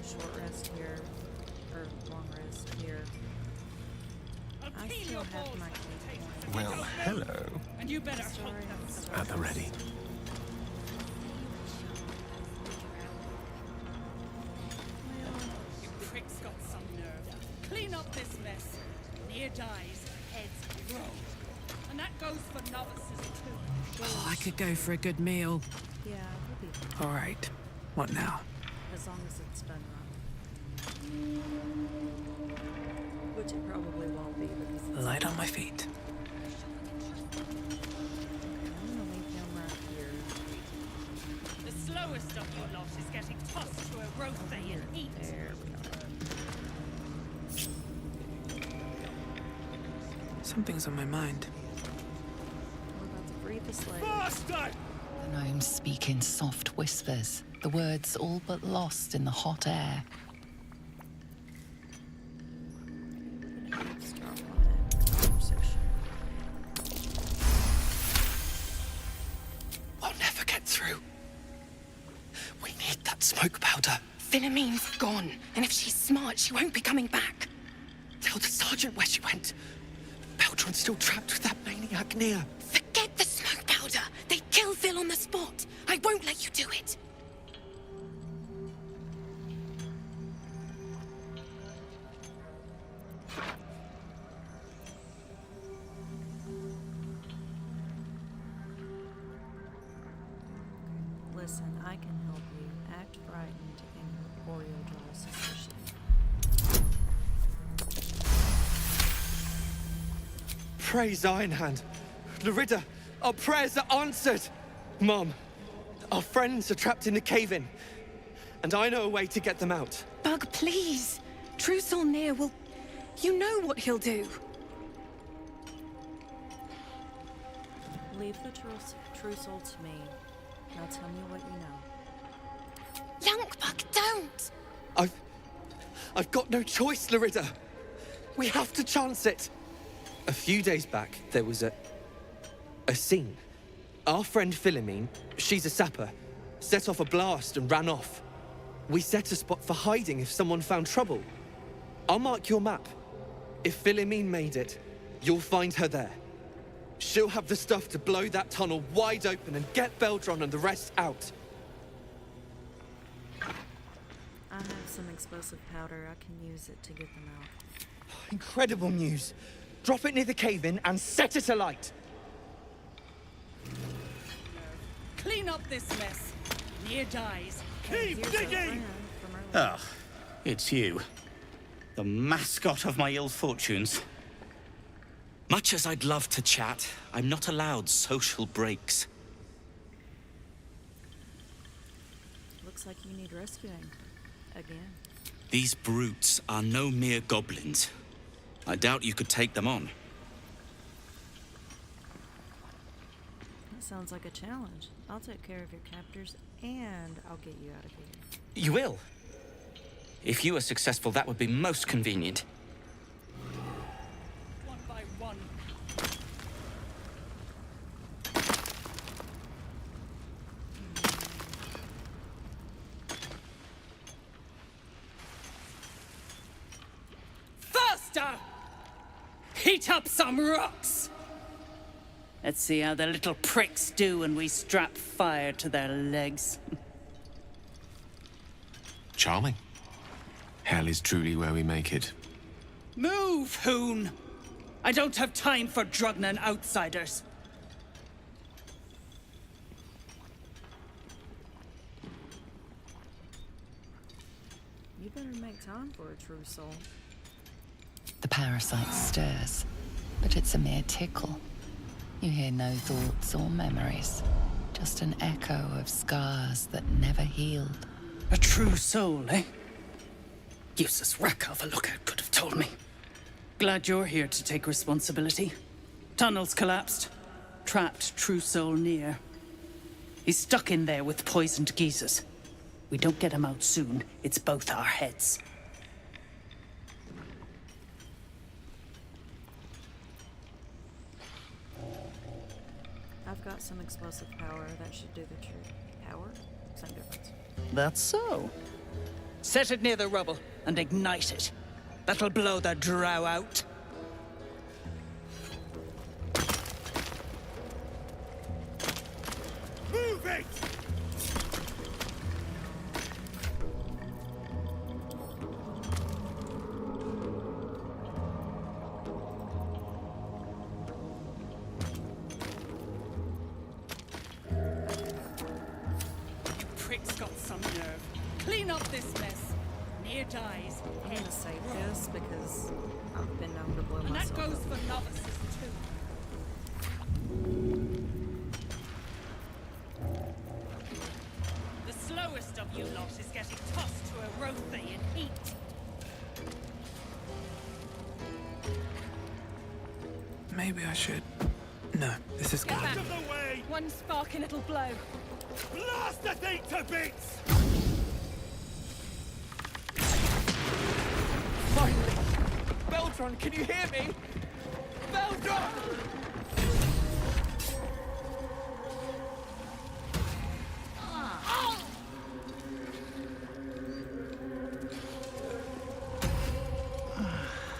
short rest here, or long rest here. I still have my key point. Well, hello. And you better At the ready. You prick's got some nerve. Clean up this mess. Near dies, heads grow. And that goes for novices too. Oh, I could go for a good meal. Yeah, we'll be fine. All right. What now? As long as it's done right. Which it probably won't be because it's Light on my feet. Okay, I'm gonna leave him right here. The slowest of your lot is getting tossed to a rothe and eat. There we are. Something's on my mind. We're about to free the slave. Faster! The gnomes speak in soft whispers, the words all but lost in the hot air. Let's drop on that conversation. We'll never get through. We need that smoke powder. Philommene's gone, and if she's smart, she won't be coming back. Tell the sergeant where she went. Baldur still trapped with that maniac near. Forget the smoke powder. They'd kill Phil on the spot. I won't let you do it. Listen, I can help you. Act frightened or you'll draw suspicion. Praise Ironhand. Larida, our prayers are answered. Mom, our friends are trapped in the cave-in. And I know a way to get them out. Bug, please. s-ual will... You know what he'll do. Leave the true soul to me. Now tell me what you know. Youngbug, don't! I've got no choice, Larida. We have to chance it. A few days back, there was a scene. Our friend Philomene, she's a sapper, set off a blast and ran off. We set a spot for hiding if someone found trouble. I'll mark your map. If Philomene made it, you'll find her there. She'll have the stuff to blow that tunnel wide open and get Baldur and the rest out. I have some explosive powder. I can use it to get them out. Incredible news. Drop it near the cave-in and set it alight. Clean up this mess. Near dies. Keep digging! Ah, it's you. The mascot of my ill fortunes. Much as I'd love to chat, I'm not allowed social breaks. Looks like you need rescuing. Again. These brutes are no mere goblins. I doubt you could take them on. That sounds like a challenge. I'll take care of your captors, and I'll get you out of here. You will? If you are successful, that would be most convenient. One by one. Faster! Heat up some rocks! Let's see how the little pricks do when we strap fire to their legs. Charming. Hell is truly where we make it. Move, Hoon! I don't have time for Drugnan outsiders. You better make time for a true soul. The parasite stirs, but it's a mere tickle. You hear no thoughts or memories, just an echo of scars that never healed. A true soul, eh? Useless wreck of a lookout could have told me. Glad you're here to take responsibility. Tunnels collapsed. Trapped true soul near. He's stuck in there with poisoned geezers. We don't get him out soon, it's both our heads. I've got some explosive power. That should do the trick. Power? Same difference. That's so. Set it near the rubble and ignite it. That'll blow the drow out. Move it! Prick's got some nerve. Clean up this mess. Near dies. I'm gonna save this because I've been known to blow And that myself goes up. for novices too. The slowest of you lot is getting tossed to a rothe in heat. Maybe I should. No, this is good. Get out of the way! One spark and it'll blow. Blast the thing to bits! Finally! Baldur, can you hear me? Baldur!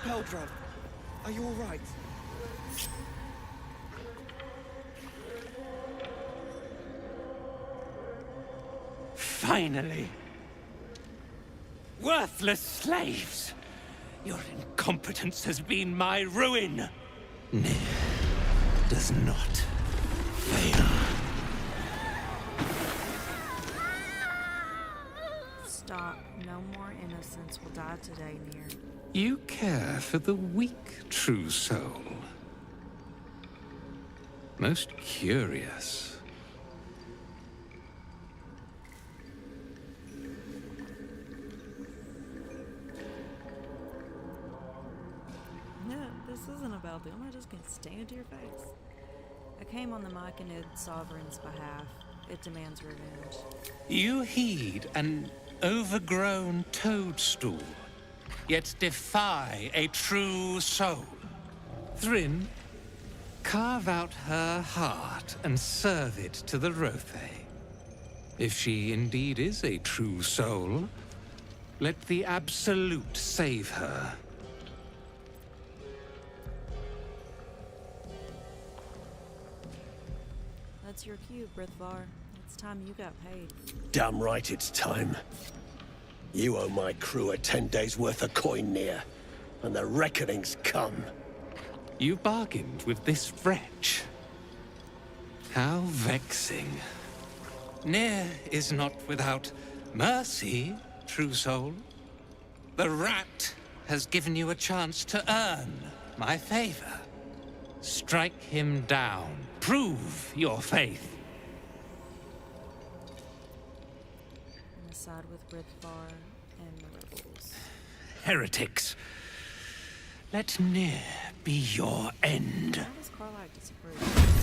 Baldur, are you all right? Finally! Worthless slaves! Your incompetence has been my ruin! Near does not fail. Stop. No more innocents will die today, Near. You care for the weak, true soul. Most curious. No, this isn't about them. I'm just gonna stand to your face. I came on the Myconid Sovereign's behalf. It demands revenge. You heed an overgrown toadstool, yet defy a true soul. Thryn, carve out her heart and serve it to the Rothe. If she indeed is a true soul, let the Absolute save her. That's your cue, Brithvar. It's time you got paid. Damn right it's time. You owe my crew a 10 days' worth of coin near, and the reckoning's come. You bargained with this wretch. How vexing. Near is not without mercy, true soul. The rat has given you a chance to earn my favor. Strike him down. Prove your faith. I'm gonna side with Brithvar and the rebels. Heretics. Let Near be your end. How does Karlach disapprove?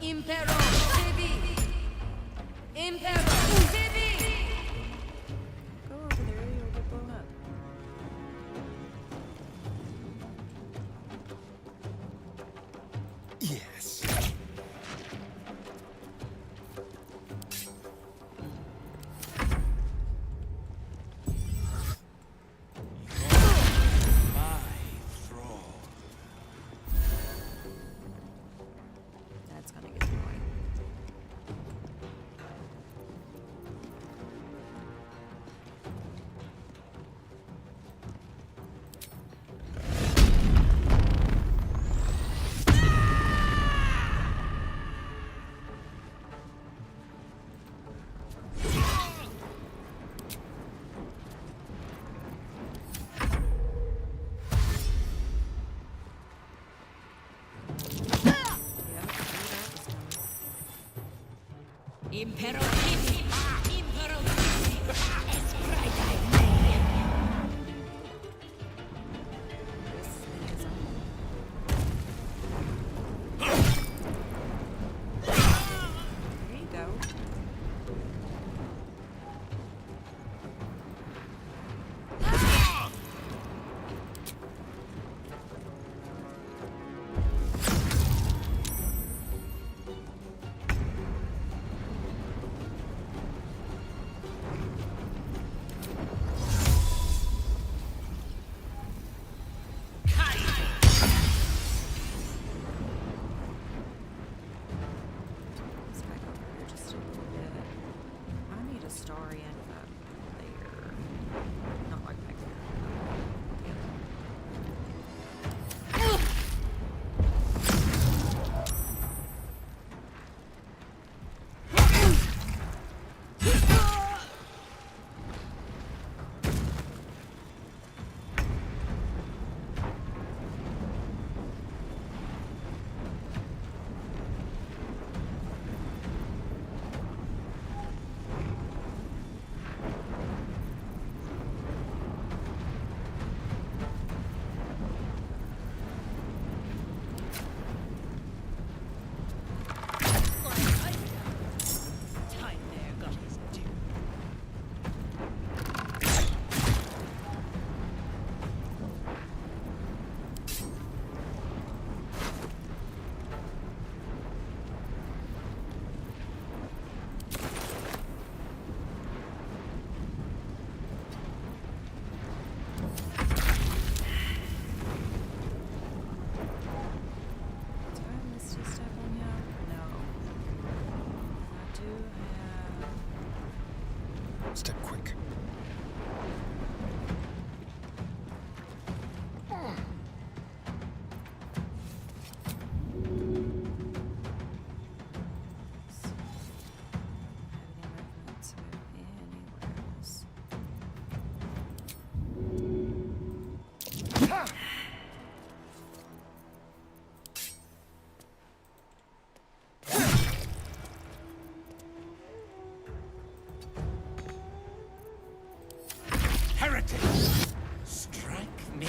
Impero Civi! Impero Civi! Go over there, you'll get blown up. Yes. That's gonna get annoying. Impero Civi! Impero Civi! Es Friday There you Astarion up there. Not like back there. Step quick. Strike me.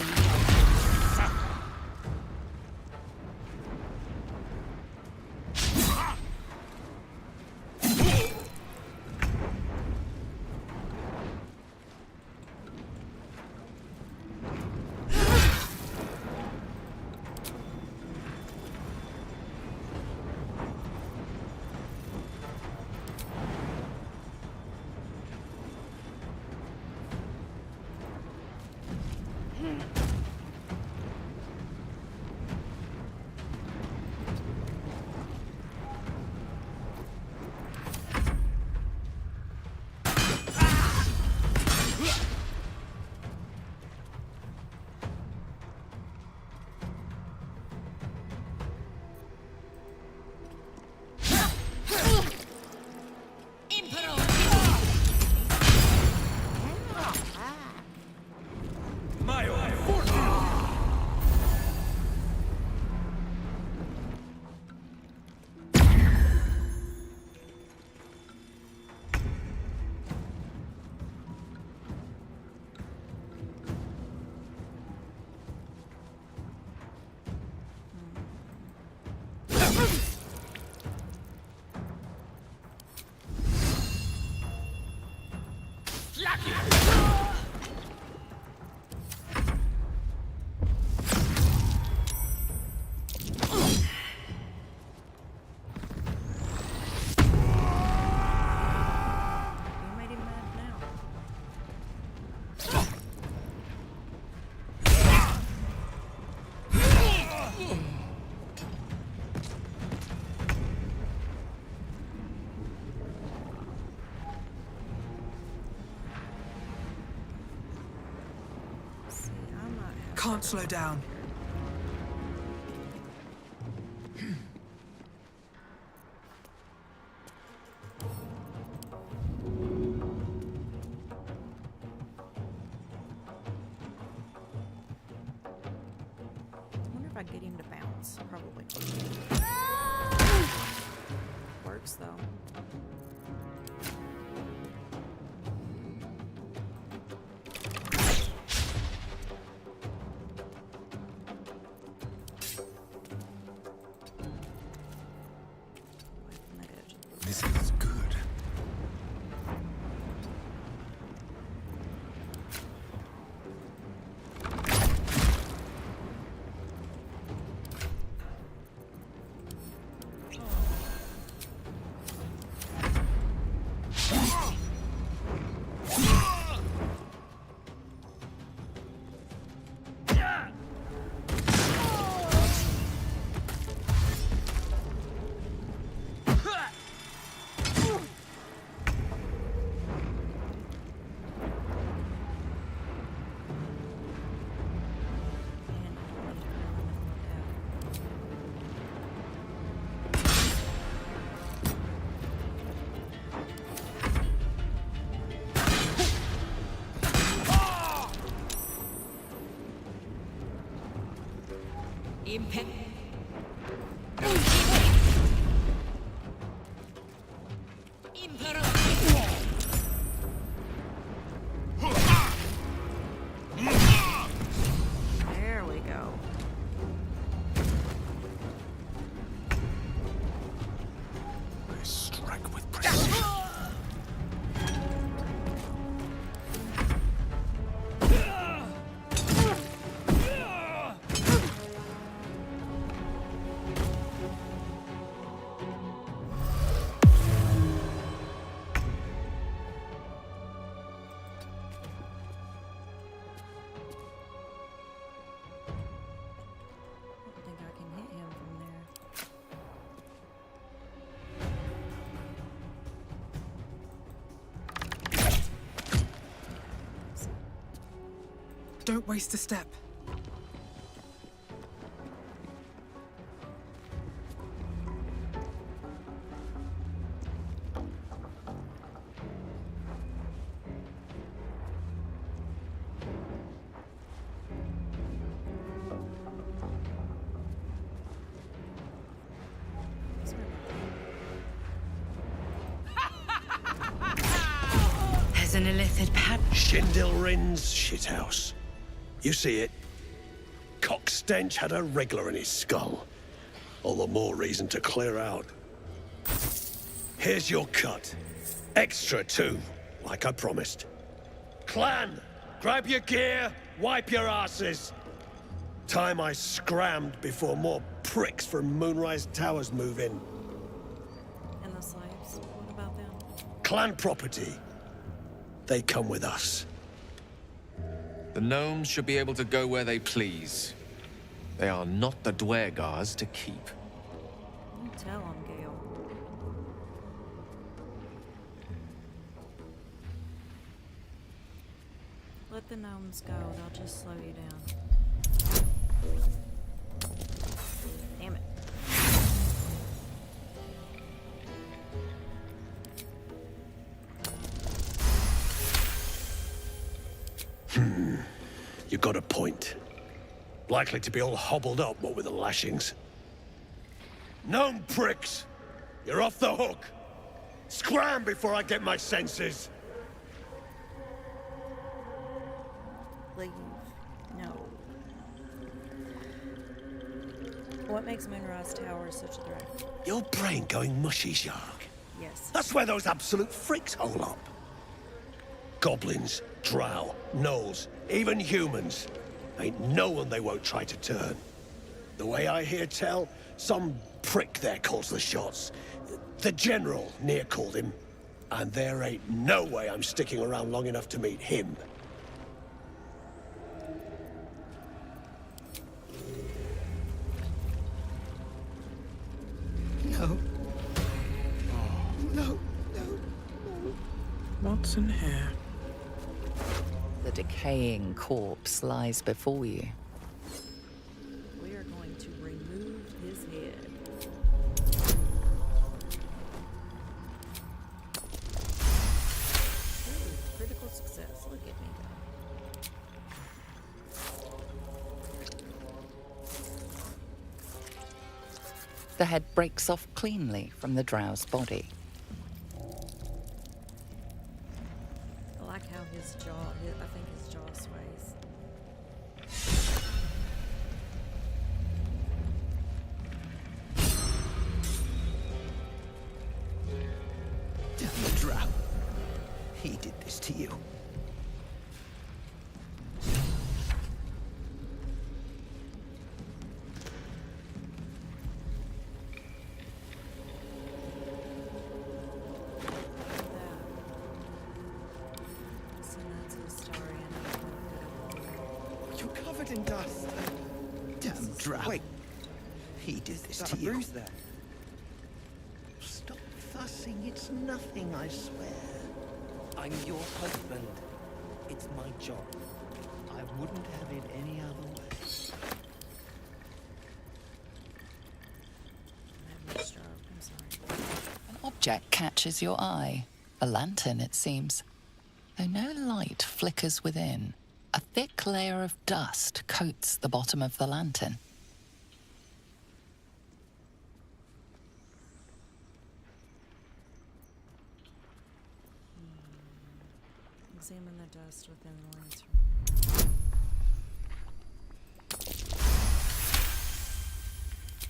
Can't slow down. I wonder if I get him to bounce. Probably. Works though. This is good. There we go. I strike with precision. I don't think I can hit him from there. Don't waste a step. There's an illithid pat. Shindilrin's shithouse. You see it? Cock stench had a wriggler in his skull. All the more reason to clear out. Here's your cut. Extra too, like I promised. Clan, grab your gear, wipe your asses. Time I scrammed before more pricks from Moonrise Towers move in. And the slaves? What about them? Clan property. They come with us. The gnomes should be able to go where they please. They are not the Dwergars to keep. You tell them, Gale. Let the gnomes go. They'll just slow you down. Damn it. You got a point. Likely to be all hobbled up, what with the lashings. Gnome pricks! You're off the hook! Scram before I get my senses! Leave. No. What makes Moonrise Towers such a threat? Your brain going mushy, Shark. Yes. That's where those absolute freaks hole up. Goblins, drow, gnolls, even humans. Ain't no one they won't try to turn. The way I hear tell, some prick there calls the shots. The general near called him. And there ain't no way I'm sticking around long enough to meet him. No. No. What's in here? The decaying corpse lies before you. We are going to remove his head. Ooh, critical success. Look at me go. The head breaks off cleanly from the drow's body. I like how his jaw, I think his jaw sways. Damn the drow. He did this to you. So that's Astarion. You're covered in dust. Damn drow. Wait. He did this to you. Bruise there. Stop fussing. It's nothing, I swear. I'm your husband. It's my job. I wouldn't have it any other way. I'm having a stroke. I'm sorry. An object catches your eye. A lantern, it seems. Though no light flickers within, a thick layer of dust coats the bottom of the lantern. Examine the dust within the lantern.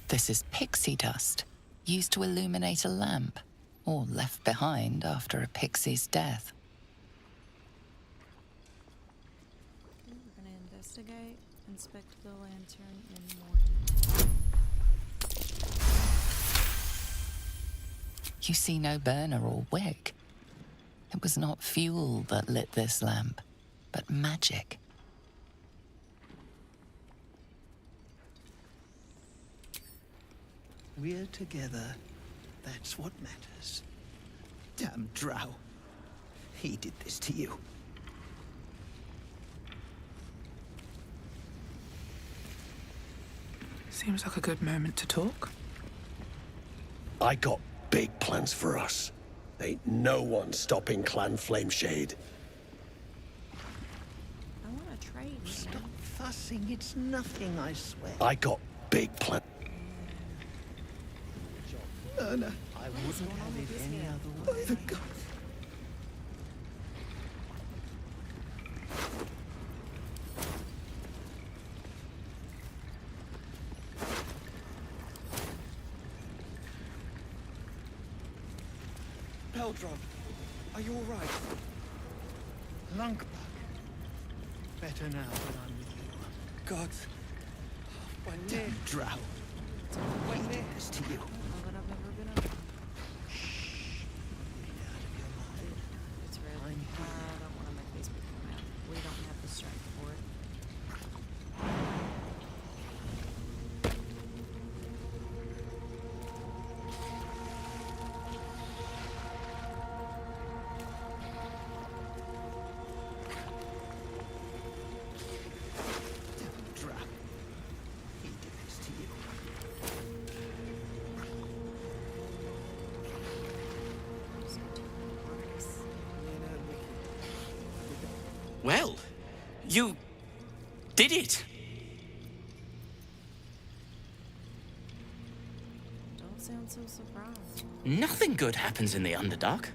This is pixie dust, used to illuminate a lamp, or left behind after a pixie's death. Okay, we're going to investigate, inspect the lantern in more detail. You see no burner or wick. It was not fuel that lit this lamp, but magic. We're together. That's what matters. Damn drow. He did this to you. Seems like a good moment to talk. I got big plans for us. Ain't no one stopping Clan Flameshade. I want to trade. Stop fussing. It's nothing, I swear. I got big plans. Erna, I wouldn't have it any other way. For God. Baldur, are you all right? Lunkbug. Better now that I'm with you. God. When Damn drow. He did this to you. Oh, but I've never been up. It's red. I don't want to make these people mad. We don't have the strength for it. Damn drow. He did this to you. Well, you did it. Don't sound so surprised. Nothing good happens in the Underdark.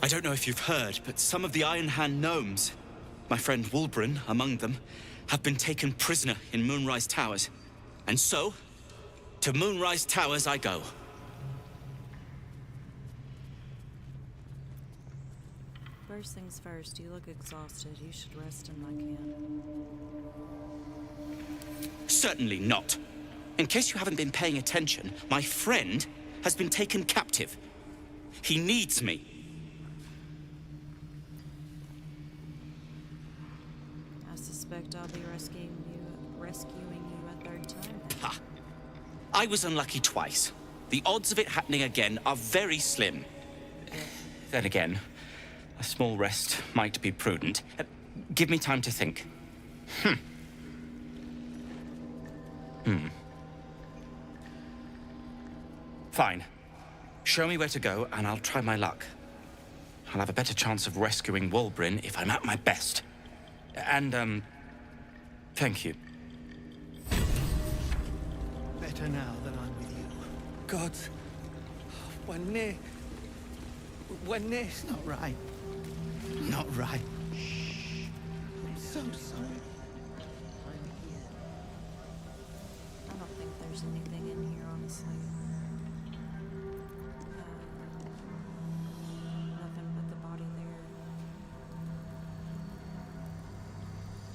I don't know if you've heard, but some of the Iron Hand gnomes, my friend Wulbren among them, have been taken prisoner in Moonrise Towers. And so, to Moonrise Towers I go. First things first, you look exhausted. You should rest in my camp. Certainly not. In case you haven't been paying attention, my friend has been taken captive. He needs me. I suspect I'll be rescuing you a third time. Ha! I was unlucky twice. The odds of it happening again are very slim. Then again, a small rest might be prudent. Give me time to think. Fine. Show me where to go, and I'll try my luck. I'll have a better chance of rescuing Wulbren if I'm at my best. And, thank you. Better now that I'm with you. God. When near. It's not right. Not right. I'm so sorry. I'm here. I don't think there's anything in here, honestly. Nothing but the body there.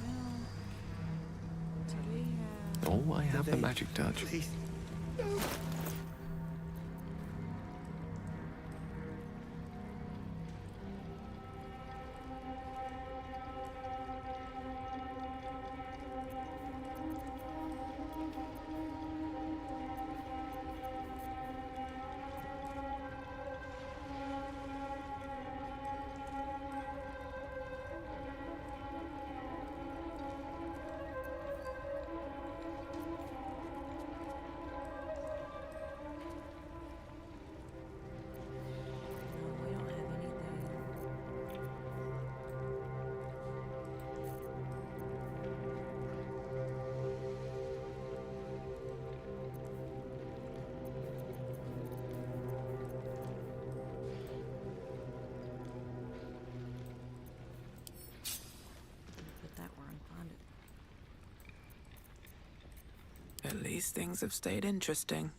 Well, so we have... Oh, I have the magic touch. Please. No. least things have stayed interesting.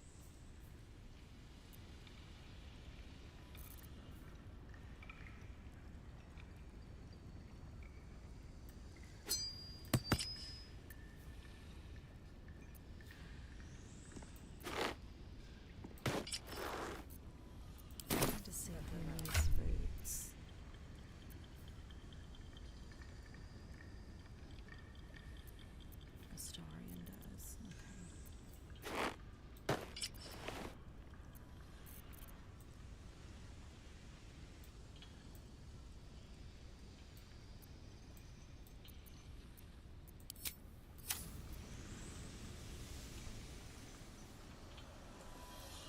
To see who needs boots. Astarion does. Okay.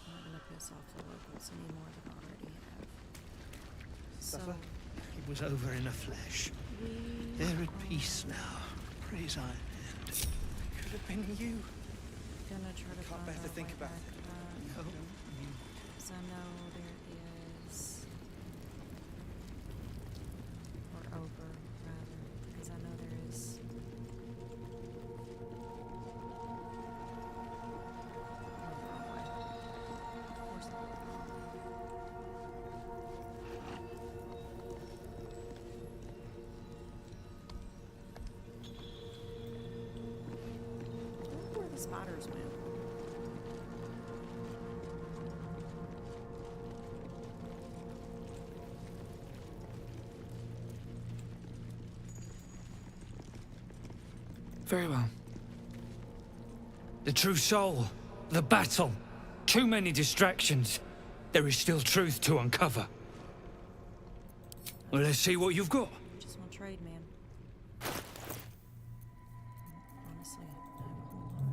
I'm not gonna piss off the locals any more than I already have. Suffer? It was over in a flash. They're at peace now. Praise Iron Hand. It could have been you. Gonna try to Can't bear to think about it. No. Because I know there is, or over rather, because I know there is. Where the spiders went. Very well. The true soul, the battle, too many distractions. There is still truth to uncover. Well, let's see what you've got. Just want to trade, man. Honestly, I have a whole lot.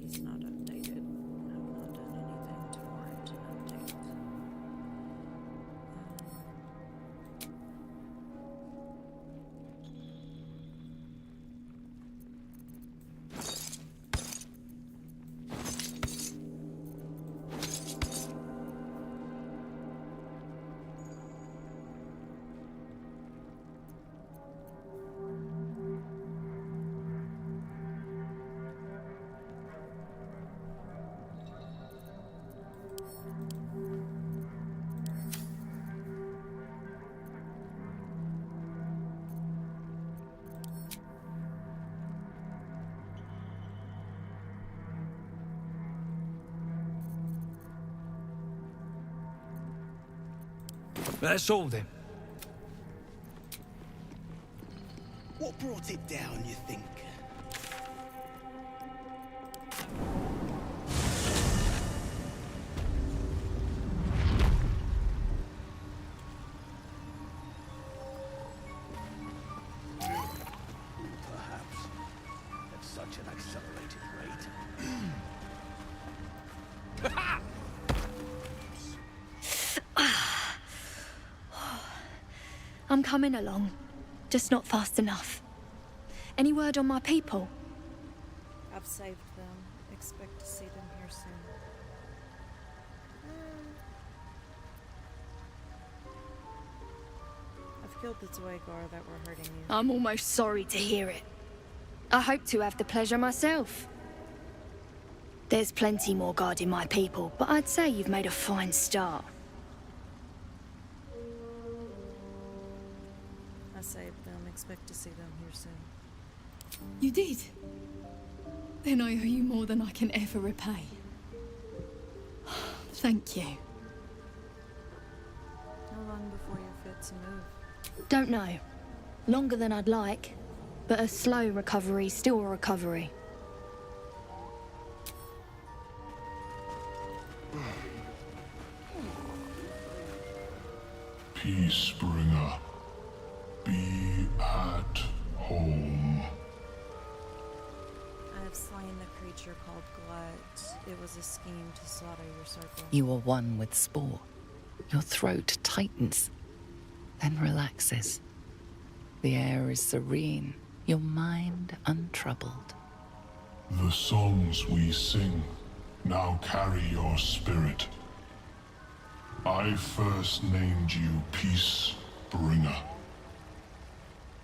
He's not updated. I've not done anything to warrant an update. That's all then. What brought it down, you think? Perhaps. At such an accelerated rate. I'm coming along, just not fast enough. Any word on my people? I've saved them. Expect to see them here soon. I've killed the Dwegar that were hurting you. I'm almost sorry to hear it. I hope to have the pleasure myself. There's plenty more guarding my people, but I'd say you've made a fine start. I saved them. Expect to see them here soon. You did? Then I owe you more than I can ever repay. Thank you. How long before you're fit to move? Don't know. Longer than I'd like, but a slow recovery's still a recovery. Peacebringer, be at home. I have slain the creature called Glut. It was a scheme to slaughter your circle. You are one with spore. Your throat tightens, then relaxes. The air is serene, your mind untroubled. The songs we sing now carry your spirit. I first named you Peacebringer.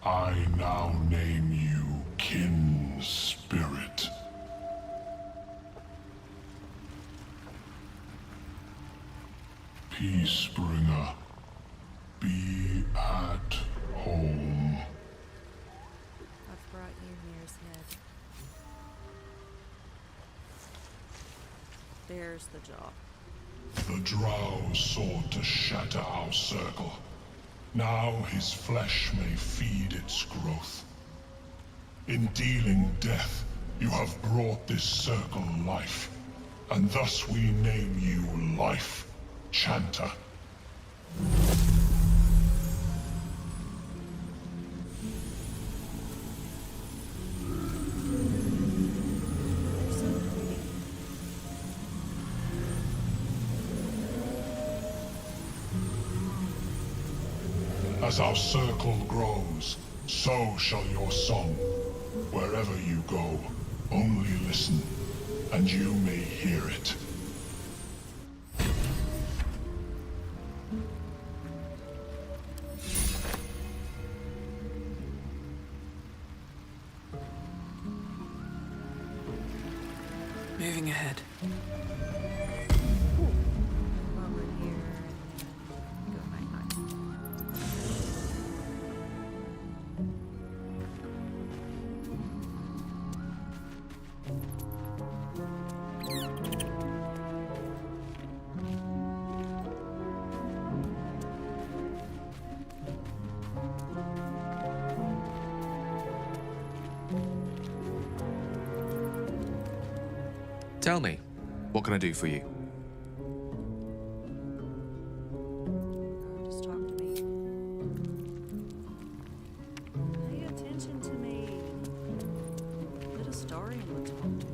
I now name you Kin Spirit. Peacebringer, be at home. I've brought you Mir's head. There's the jaw. The Drow sought to shatter our circle. Now his flesh may feed its growth. In dealing death, you have brought this circle life, and thus we name you Life Chanter. As our circle grows, so shall your song. Wherever you go, only listen, and you may hear it. Moving ahead. Tell me, what can I do for you? Just talk to me. Pay attention to me. Let Astarion would talk to me.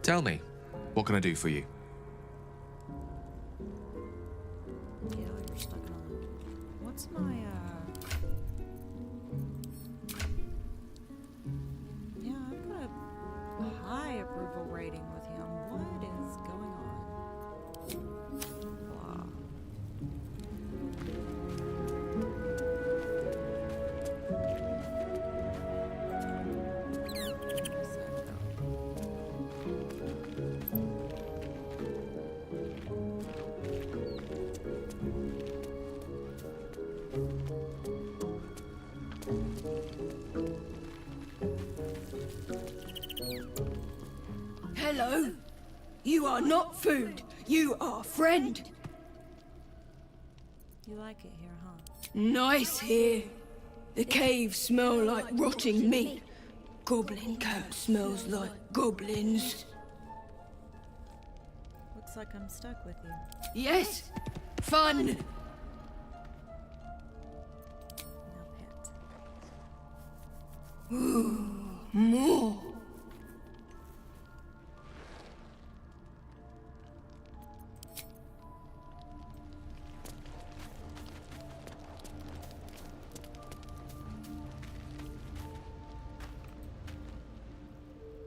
Tell me, what can I do for you? Gale, you're stuck on. What's my, Yeah, I've got a high approval rating with him. What is going on? Blah. Hello? You are not food. You are friend. You like it here, huh? Nice here. The caves smell like rotting meat. Goblin camp smells like goblins. Looks like I'm stuck with you. Yes. Fun. No pet. Ooh, more.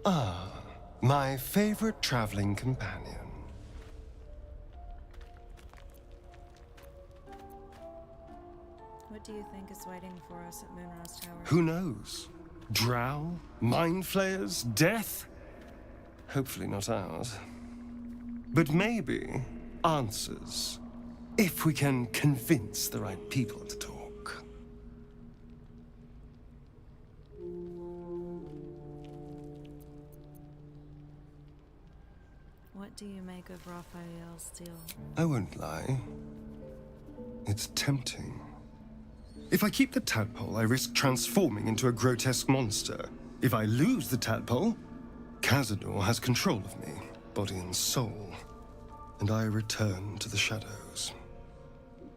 Ah, my favorite traveling companion. What do you think is waiting for us at Moonrise Tower? Who knows? Drow? Mind flayers? Death? Hopefully not ours. But maybe answers. If we can convince the right people to talk. What What do you make of Raphael's deal? I won't lie. It's tempting. If I keep the tadpole, I risk transforming into a grotesque monster. If I lose the tadpole, Cazador has control of me, body and soul, and I return to the shadows.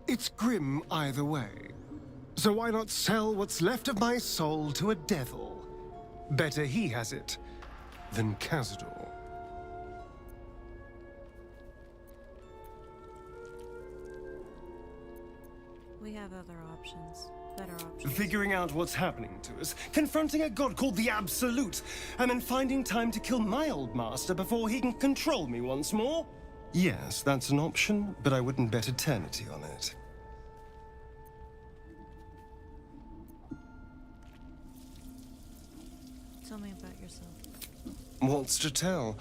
It's grim either way. So why not sell what's left of my soul to a devil? Better he has it than Cazador. We have other options. Better options. Figuring out what's happening to us, confronting a god called the Absolute, and then finding time to kill my old master before he can control me once more? Yes, that's an option, but I wouldn't bet eternity on it. Tell me about yourself. What's to tell?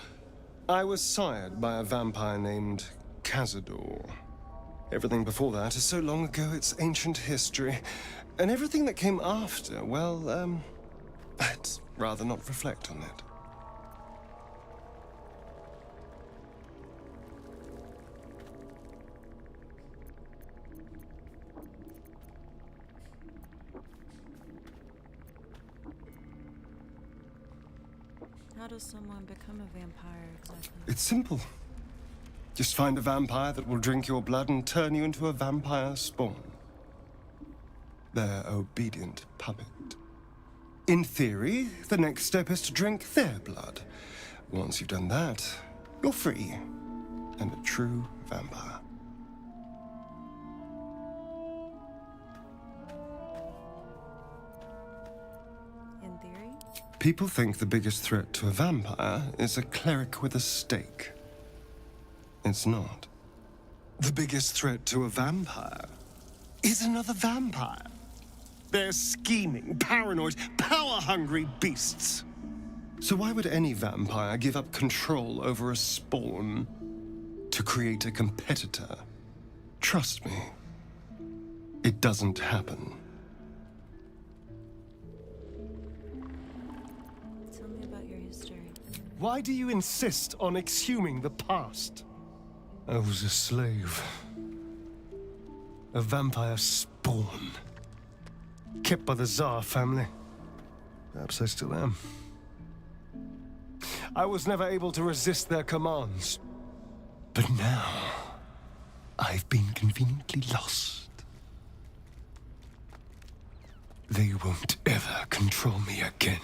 I was sired by a vampire named Cazador. Everything before that is so long ago it's ancient history. And everything that came after, well, I'd rather not reflect on it. How does someone become a vampire exactly? It's simple. Just find a vampire that will drink your blood and turn you into a vampire spawn. Their obedient puppet. In theory, the next step is to drink their blood. Once you've done that, you're free and a true vampire. In theory? People think the biggest threat to a vampire is a cleric with a stake. It's not. The biggest threat to a vampire is another vampire. They're scheming, paranoid, power-hungry beasts. So why would any vampire give up control over a spawn to create a competitor? Trust me, it doesn't happen. Tell me about your history. Why do you insist on exhuming the past? I was a slave. A vampire spawn. Kept by the Tsar family. Perhaps I still am. I was never able to resist their commands. But now, I've been conveniently lost. They won't ever control me again.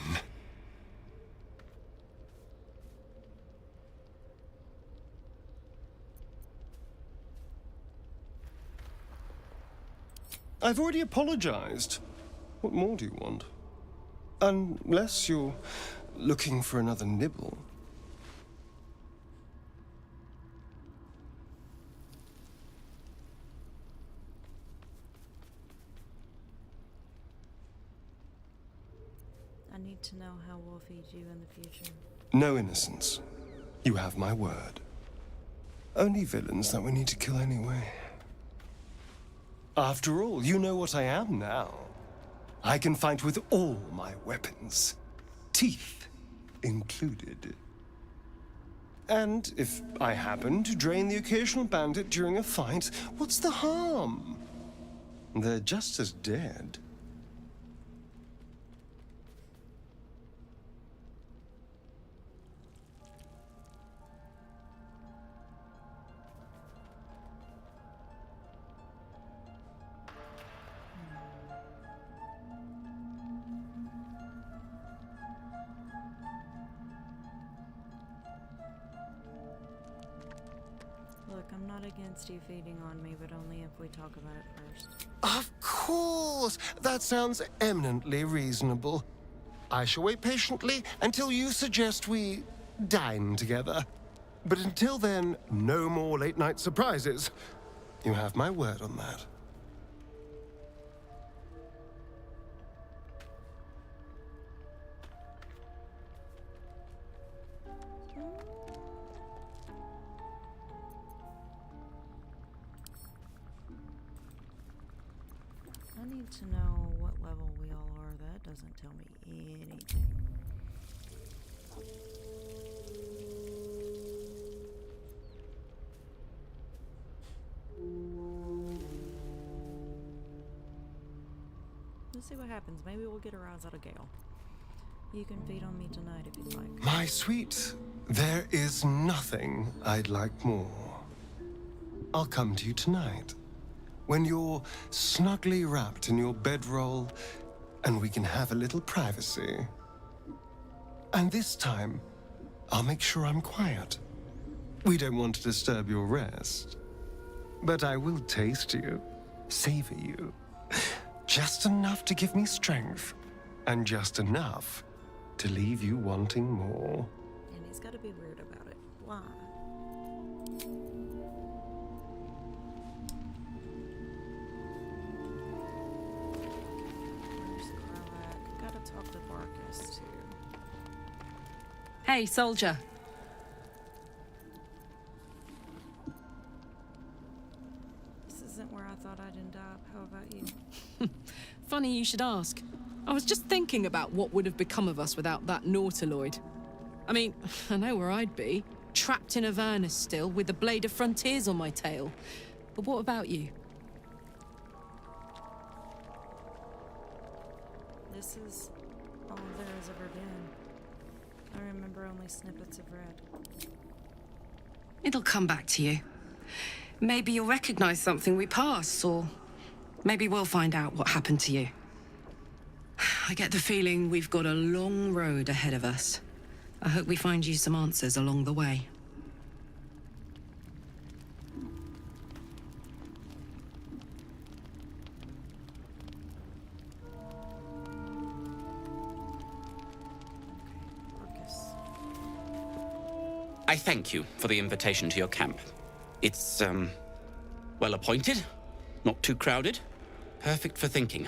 I've already apologized. What more do you want? Unless you're looking for another nibble. I need to know how we'll feed you in the future. No innocence. You have my word. Only villains that we need to kill anyway. After all, you know what I am now. I can fight with all my weapons, teeth included. And if I happen to drain the occasional bandit during a fight, what's the harm? They're just as dead. Look, I'm not against you feeding on me, but only if we talk about it first. Of course! That sounds eminently reasonable. I shall wait patiently until you suggest we dine together. But until then, no more late-night surprises. You have my word on that. I need to know what level we all are. That doesn't tell me anything. see what happens. Maybe we'll get a rise out of Gale. You can feed on me tonight if you'd like. My sweet, there is nothing I'd like more. I'll come to you tonight, when you're snugly wrapped in your bedroll, and we can have a little privacy. And this time, I'll make sure I'm quiet. We don't want to disturb your rest. But I will taste you, savor you. Just enough to give me strength, and just enough to leave you wanting more. And he's got to be weird about it. Why? Where's Karlach? Gotta talk to Barkus, too. Hey, soldier. This isn't where I thought I'd end up. How about you? Funny you should ask. I was just thinking about what would have become of us without that nautiloid. I mean, I know where I'd be. Trapped in Avernus still, with the Blade of Frontiers on my tail. But what about you? This is all there has ever been. I remember only snippets of red. It'll come back to you. Maybe you'll recognize something we pass, or maybe we'll find out what happened to you. I get the feeling we've got a long road ahead of us. I hope we find you some answers along the way. I thank you for the invitation to your camp. It's, well appointed, not too crowded, perfect for thinking.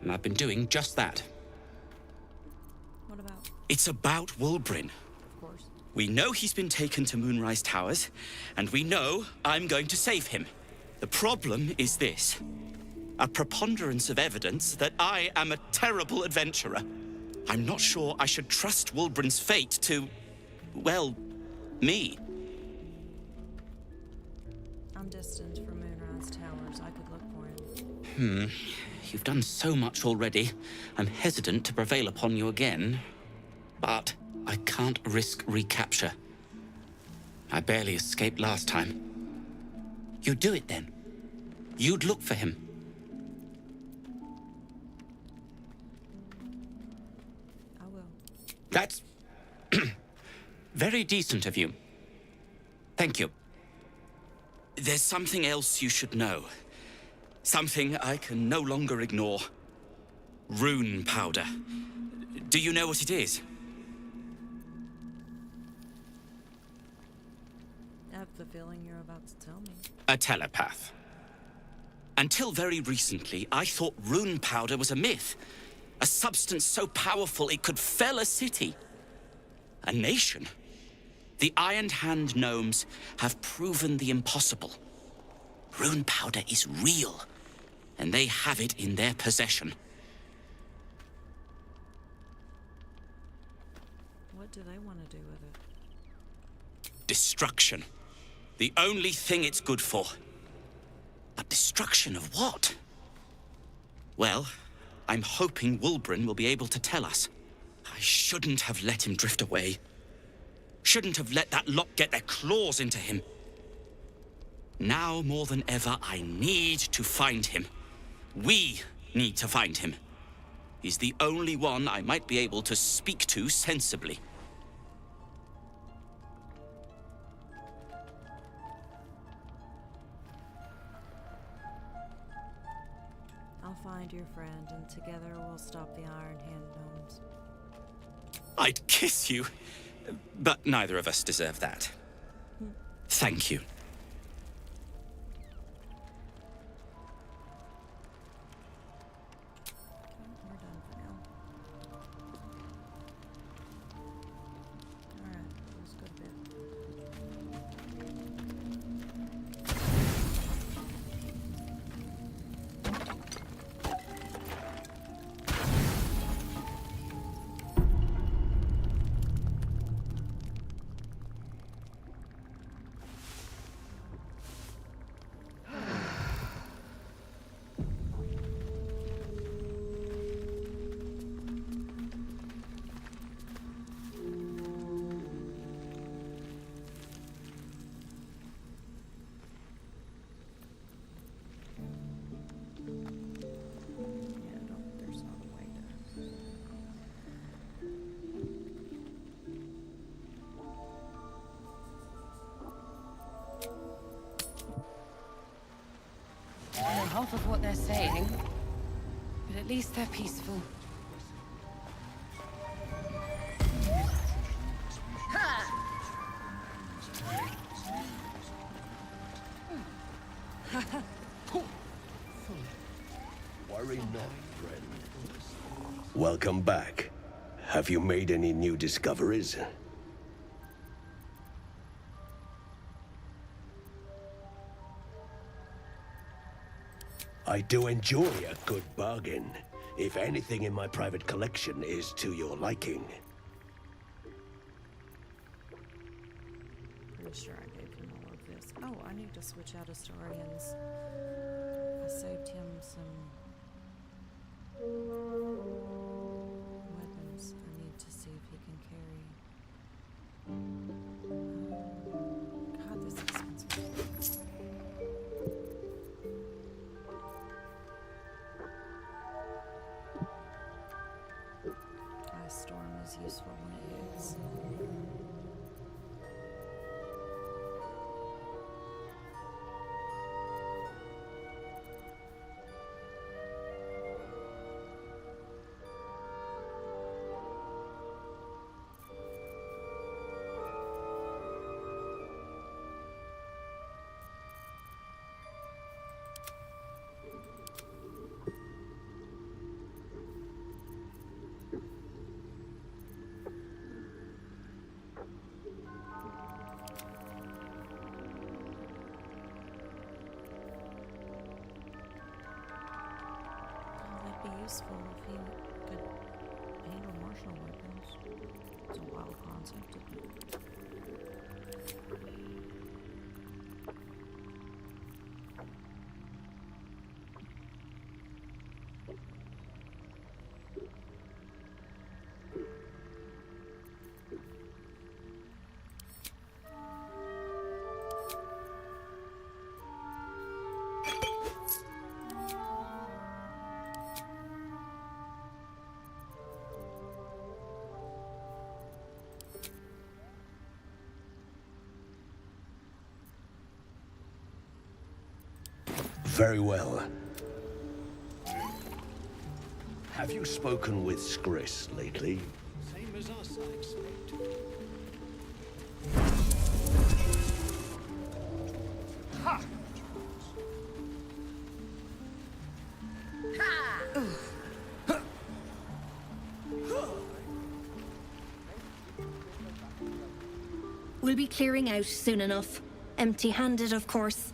And I've been doing just that. What about? It's about Wulbren. Of course. We know he's been taken to Moonrise Towers, and we know I'm going to save him. The problem is this: a preponderance of evidence that I am a terrible adventurer. I'm not sure I should trust Wulbren's fate to, well, me. I'm distant from Moonrise Towers. I could look for him. You've done so much already. I'm hesitant to prevail upon you again. But I can't risk recapture. I barely escaped last time. You'd do it then. You'd look for him. I will. That's very decent of you. Thank you. There's something else you should know. Something I can no longer ignore. Rune powder. Do you know what it is? I have the feeling you're about to tell me. A telepath. Until very recently, I thought rune powder was a myth. A substance so powerful it could fell a city. A nation. The Iron Hand gnomes have proven the impossible. Rune powder is real, and they have it in their possession. What do they want to do with it? Destruction. The only thing it's good for. But destruction of what? Well, I'm hoping Wulbren will be able to tell us. I shouldn't have let him drift away. Shouldn't have let that lot get their claws into him. Now more than ever, I need to find him. We need to find him. He's the only one I might be able to speak to sensibly. I'll find your friend, and together we'll stop the Iron Hand gnomes. I'd kiss you, but neither of us deserve that. Thank you. We're done for now. Alright, let's go to bed. At least they're peaceful. Worry not, friend. Welcome back. Have you made any new discoveries? I do enjoy a good bargain, if anything in my private collection is to your liking. Pretty sure I gave him all of this. Oh, I need to switch out Astarion's. I saved him some weapons. I need to see if he can carry. God, this is expensive. Storm is useful when it hits. Useful if he could handle martial weapons. It's a wild concept, isn't it? Very well. Have you spoken with Skris lately? Same as us, I expect. Ha! We'll be clearing out soon enough. Empty-handed, of course.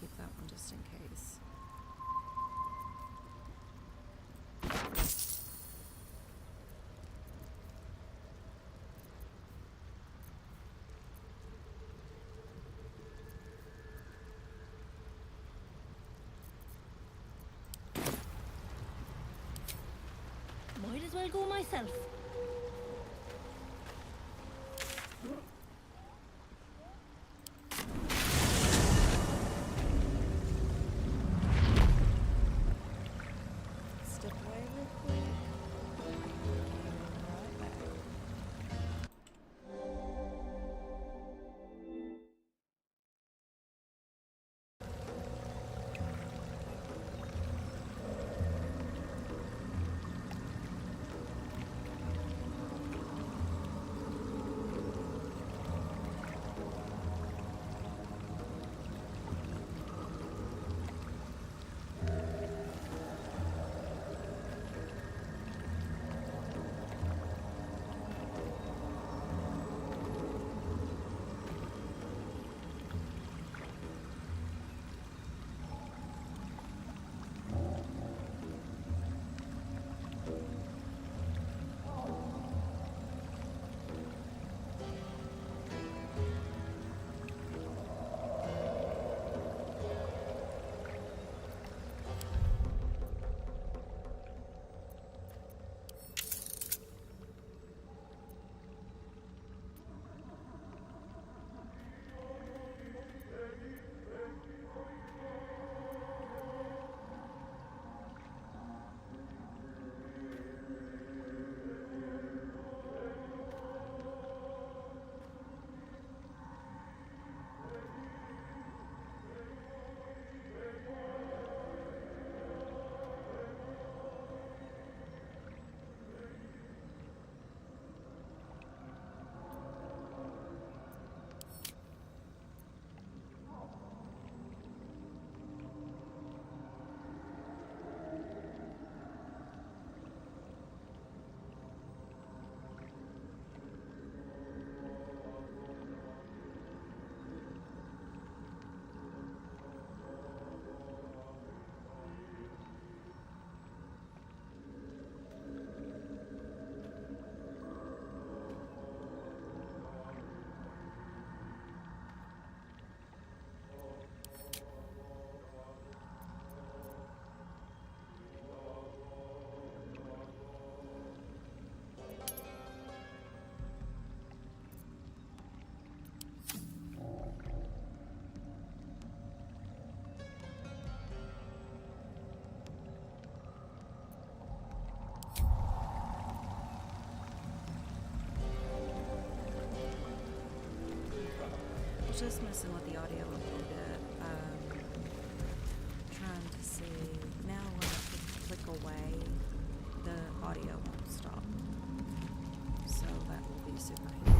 Keep that one just in case. Might as well go myself. was just messing with the audio a little bit. Trying to see. Now when I click away, the audio won't stop. So that will be super handy.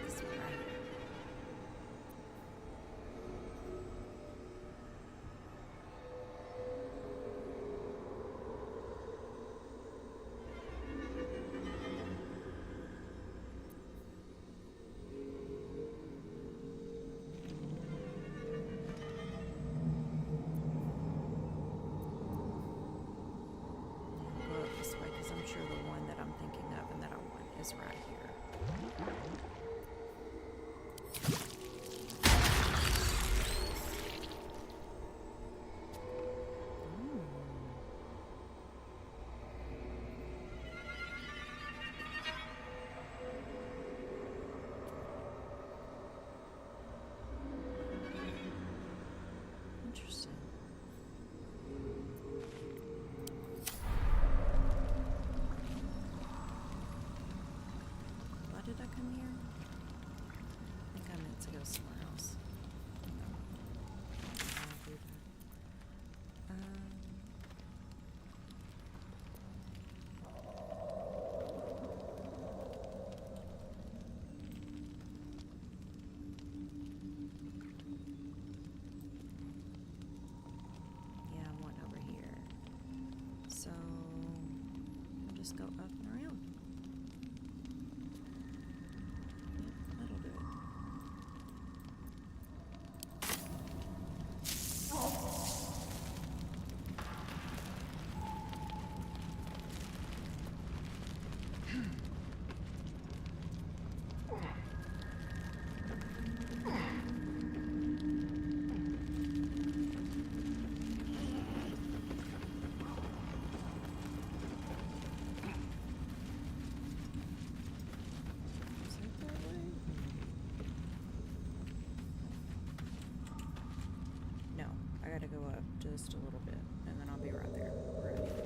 This one right here. This way, because I'm sure the one that I'm thinking of and that I want is right here. Interesting. Why did I come here? I think I meant to go somewhere else. I'll do that. Yeah, I want over here. So I'll just go up and around. Yep, that'll do it. Is it that way? No, I gotta go up just a little bit, and then I'll be right there. Where I need to be.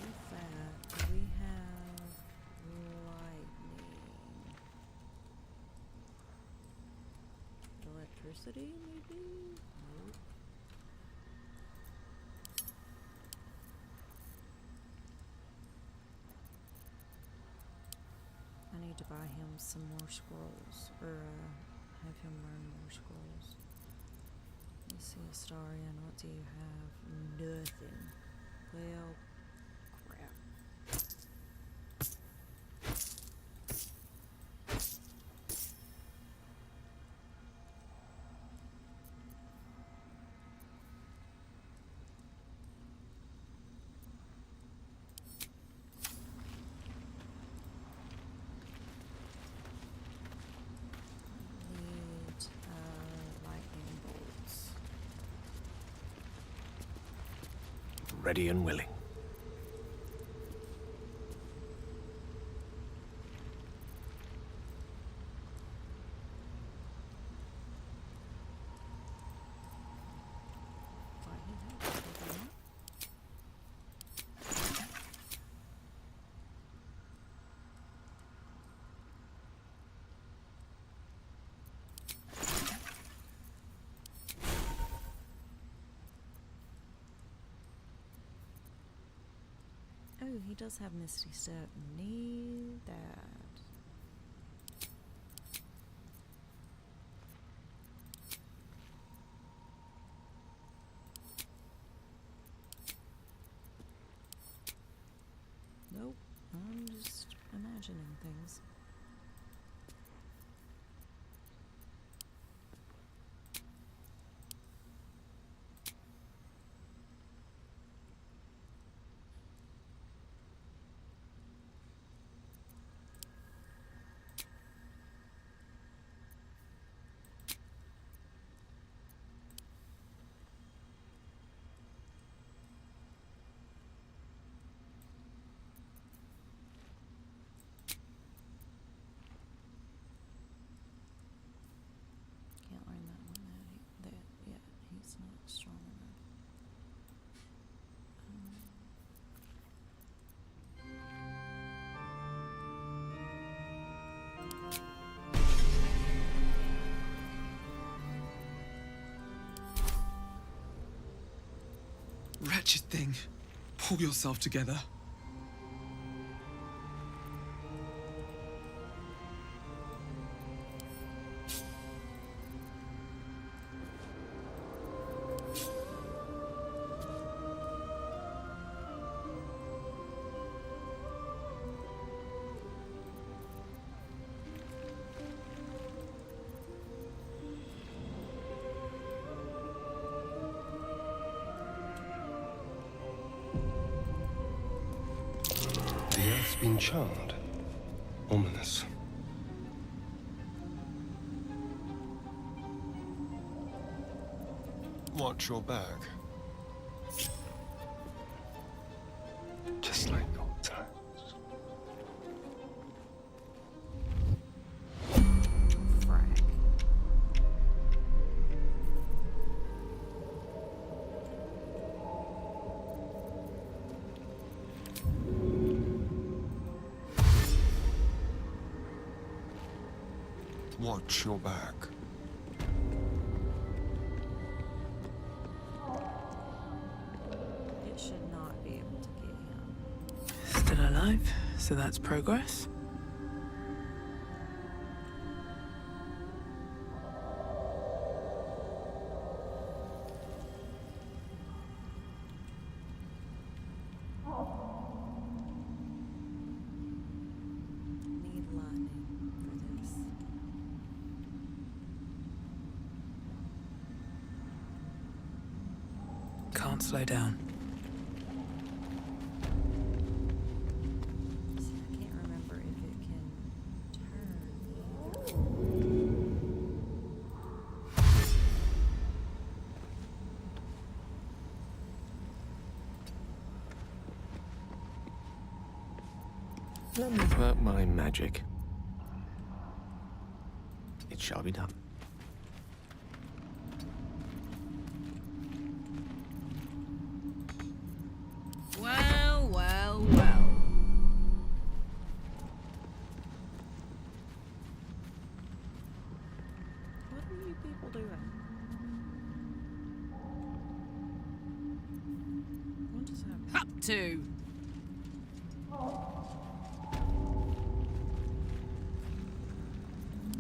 With that, we have lightning. Electricity, maybe? Nope. I need to buy him some more scrolls, or have him learn more scrolls. Let's see, Astarion, what do you have? Nothing. Well, crap. Need lightning bolts. Ready and willing. Oh, he does have Misty Step. Need that. Nope, I'm just imagining things. Wretched thing. Pull yourself together. The earth's been charred. Ominous. Watch your back. Just like old times. Watch your back. It should not be able to get him. Still alive, so that's progress. Need lightning for this. Can't slow down. See, I can't remember if it can turn either. Let me work my magic. It shall be done. Well, well, well. What are you people doing? What just happened? Up to.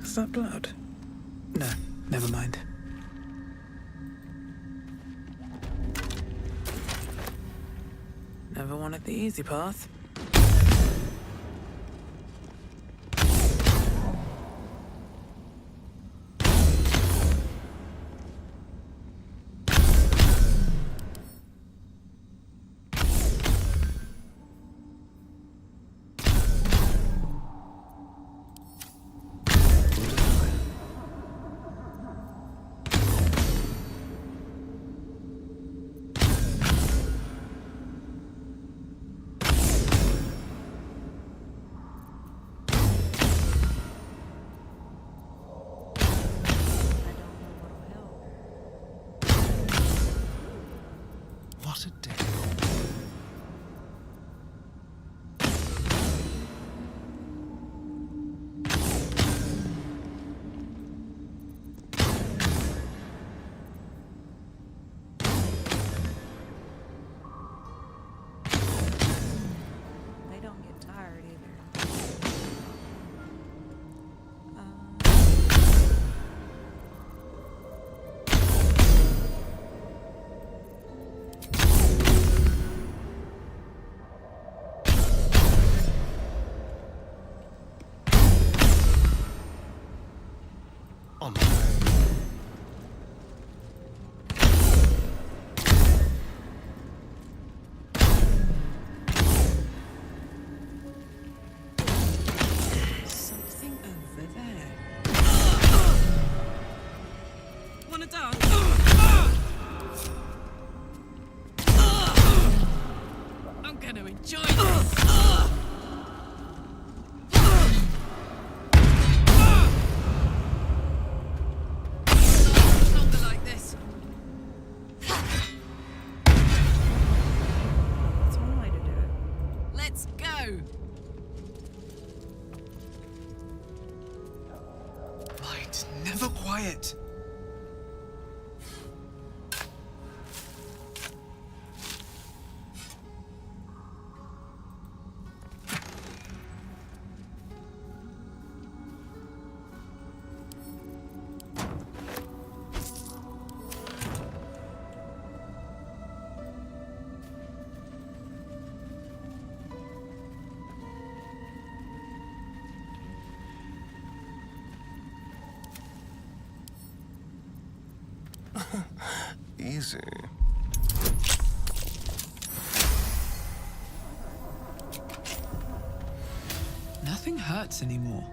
Is that blood? No, never mind. Never wanted the easy path. What a day. They don't get tired either. On my way. Something over there. Wanna dance? I'm gonna enjoy this. Longer like this. That's one way to do it. Let's go. Light, never quiet. easy. Nothing hurts anymore.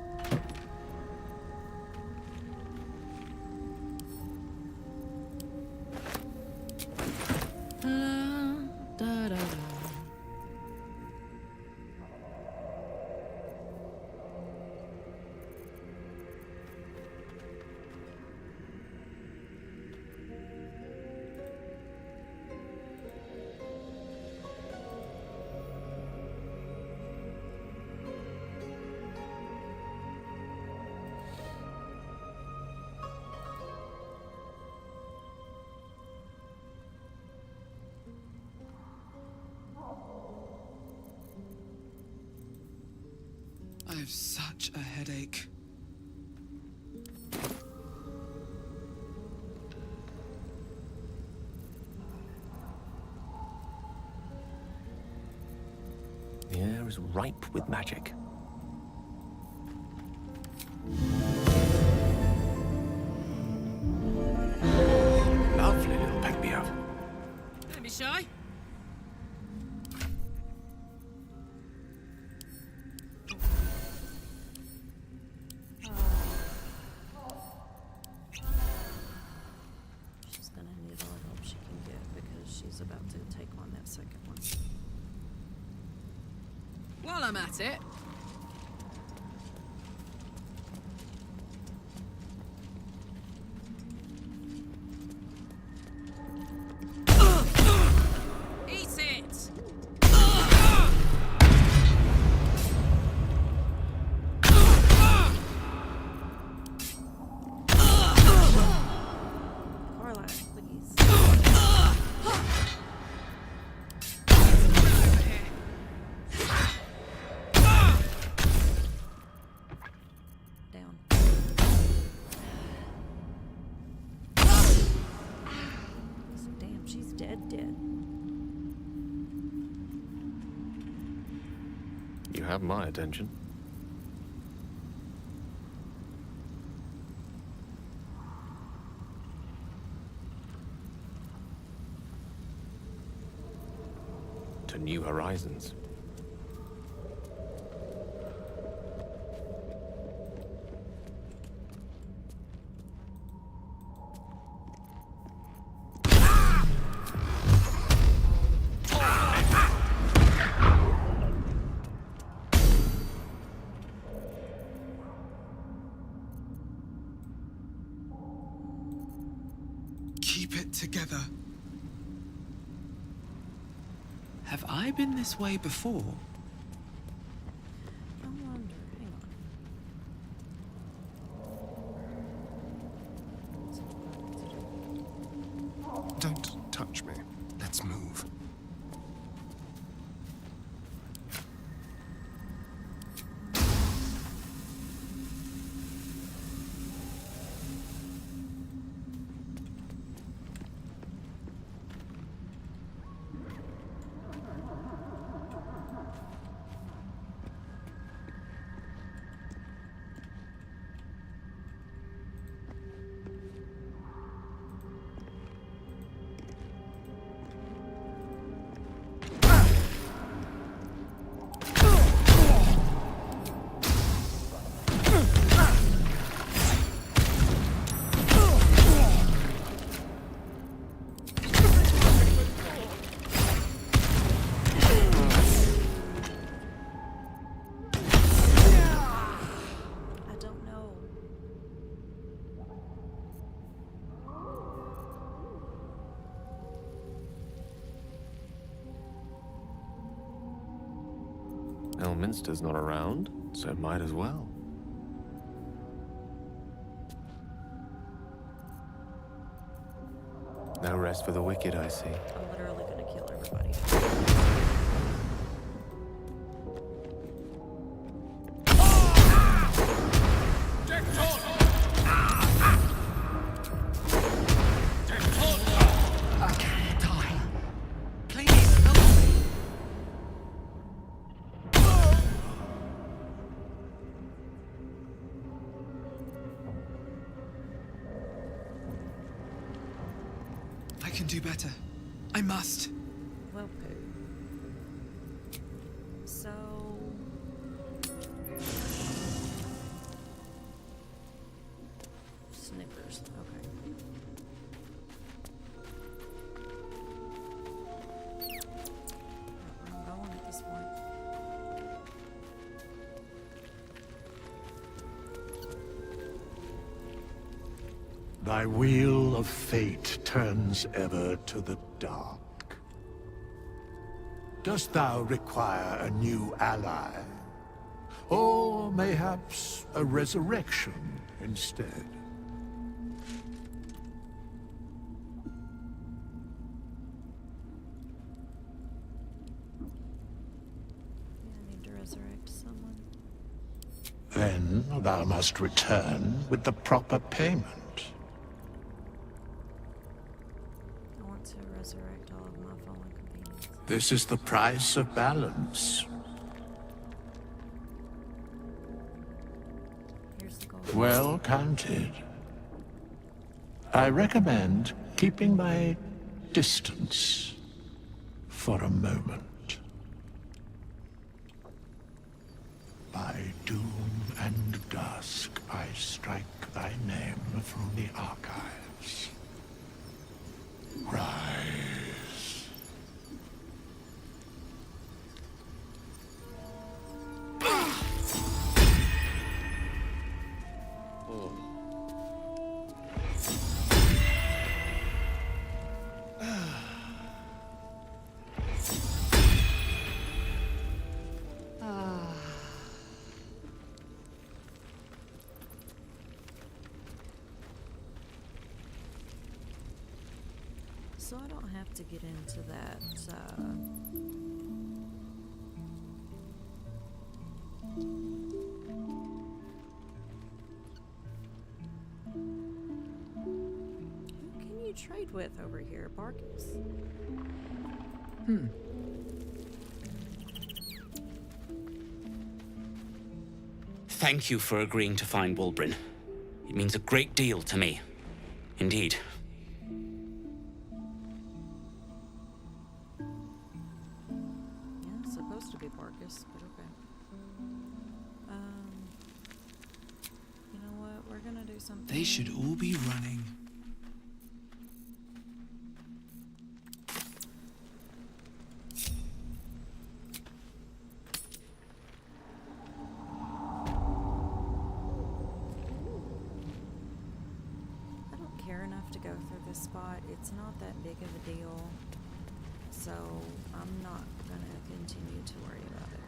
I have such a headache. The air is ripe with magic. Lovely little pet me up. Don't be shy. She's gonna need all the help she can get because she's about to take on that second one. While I'm at it, eat it! Karlach, please. Down. Damn, she's dead. You have my attention. To new horizons. Keep it together. Have I been this way before? I wonder. Hang on. Don't touch me. Let's move. I don't know. Elminster's not around, so might as well. No rest for the wicked, I see. I'm literally gonna kill everybody. I can't die. Please help me. I can do better. I must. Well, poo. So... Snippers, okay. I'm going at this point. Thy wheel of fate turns ever to the dark. Dost thou require a new ally? Or mayhaps a resurrection instead? I need to resurrect someone. Then thou must return with the proper payment. I want to resurrect all of my fallen companions. This is the price of balance. Here's the goal. Well counted. I recommend keeping my distance for a moment. By doom and dusk, I strike thy name from the archives. Rise. So I don't have to get into that, Who can you trade with over here, Barkus? Thank you for agreeing to find Wulbren. It means a great deal to me. Indeed. Yeah, it's supposed to be Barkus, but okay. You know what? We're gonna do something. They should all be running. I don't care enough to go through this spot. It's not that big of a deal. So I'm not gonna continue to worry about it.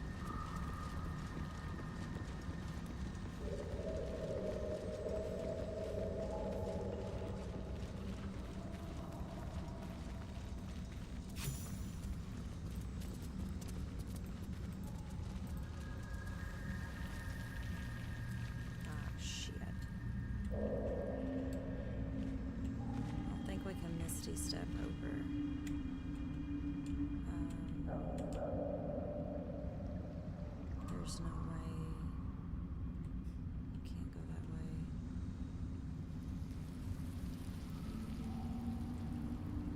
Ah, shit. I don't think we can Misty Step over. There's no way. You can't go that way.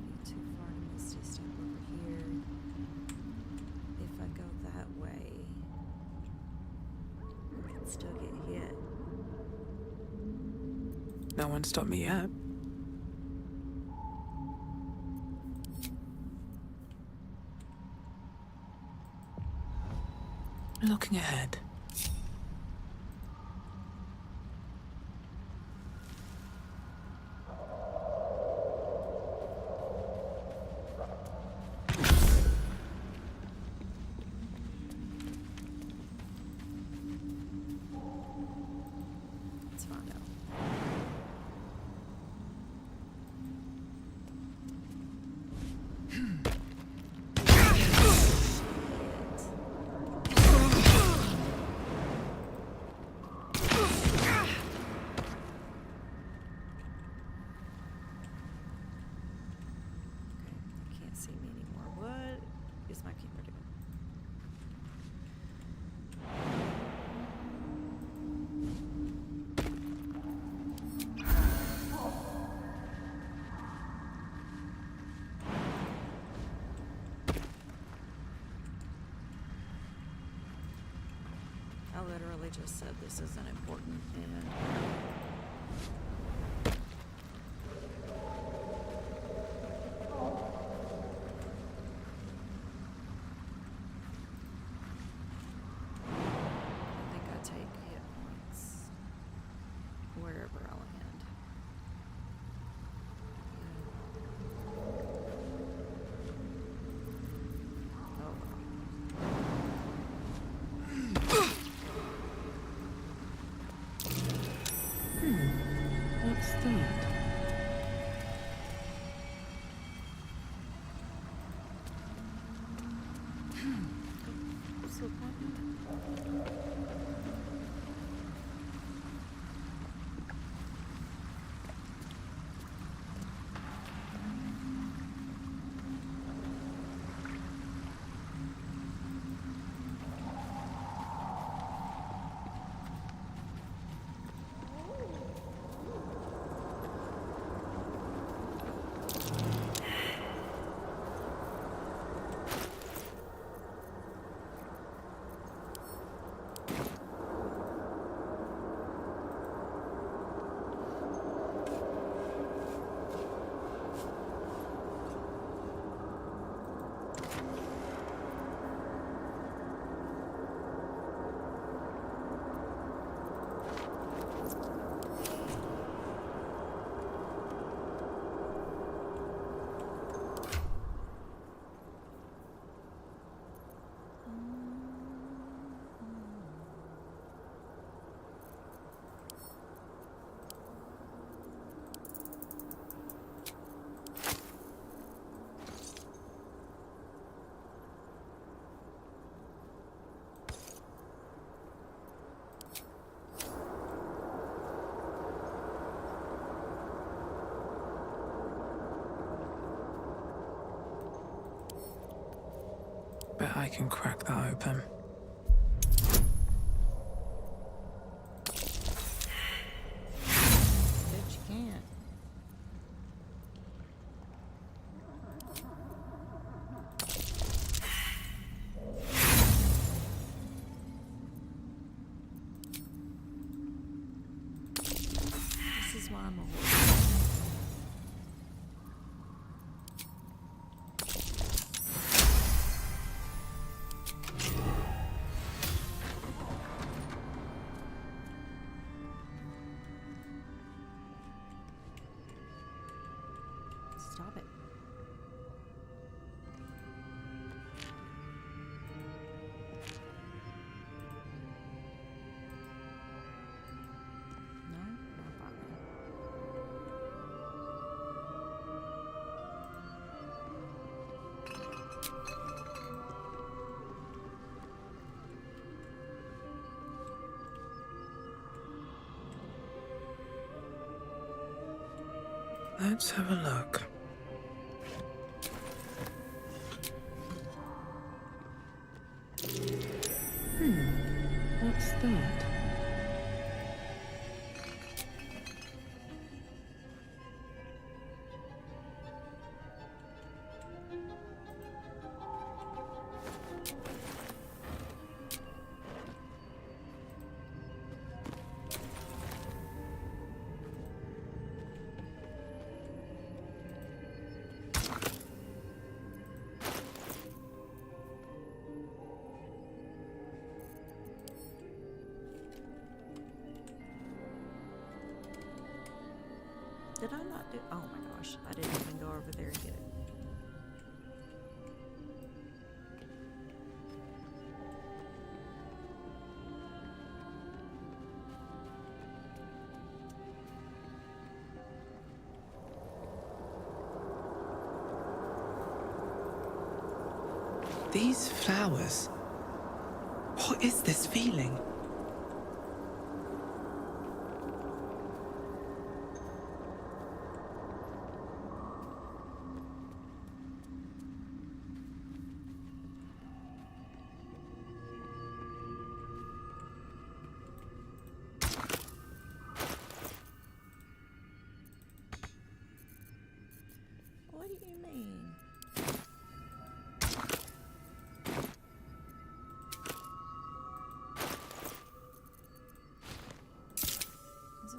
Be too far to Misty Step over here. If I go that way, I can still get hit. No one stopped me yet. Looking ahead. Let's find out. literally just said this isn't important, and I think I take hit points wherever I land. What's that? Bet I can crack that open. Bet you can't. This is why I'm a horse. Stop it. No, not bothering. Let's have a look. What's that? Did I not do? Oh my gosh, I didn't even go over there and get it. These flowers. What is this feeling? What do you mean?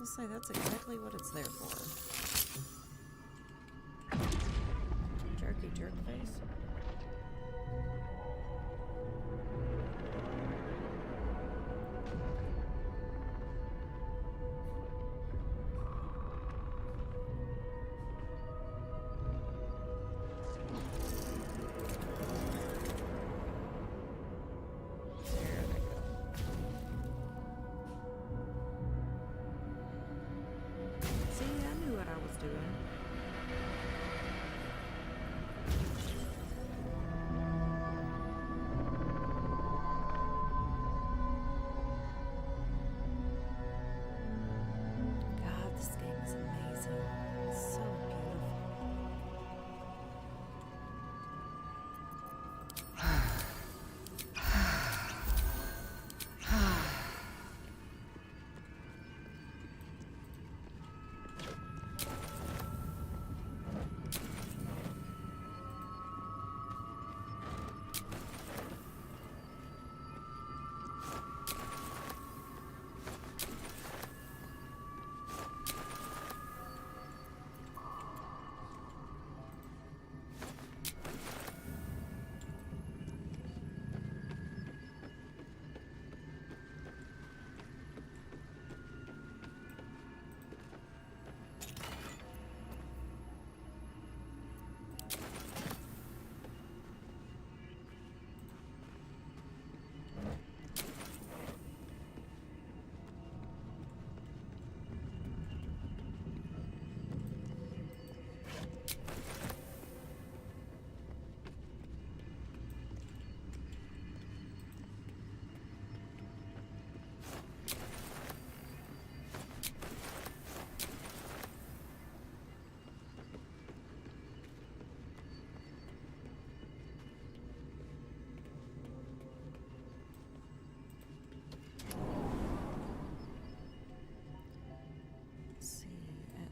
gonna say that's exactly what it's there for. Jerky jerk face.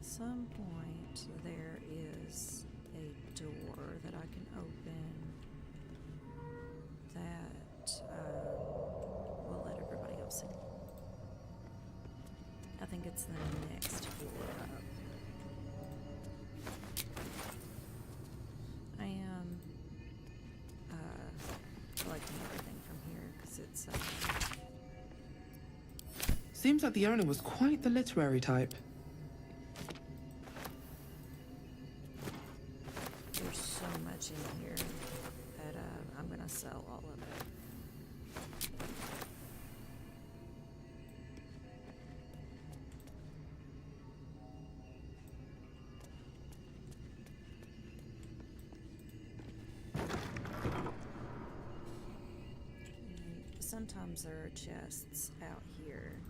Some point there is a door that I can open that will let everybody else in. I think it's the next floor up. I am collecting everything from here because it's Seems like the owner was quite the literary type. in here that I'm gonna sell all of it. And sometimes there are chests out here.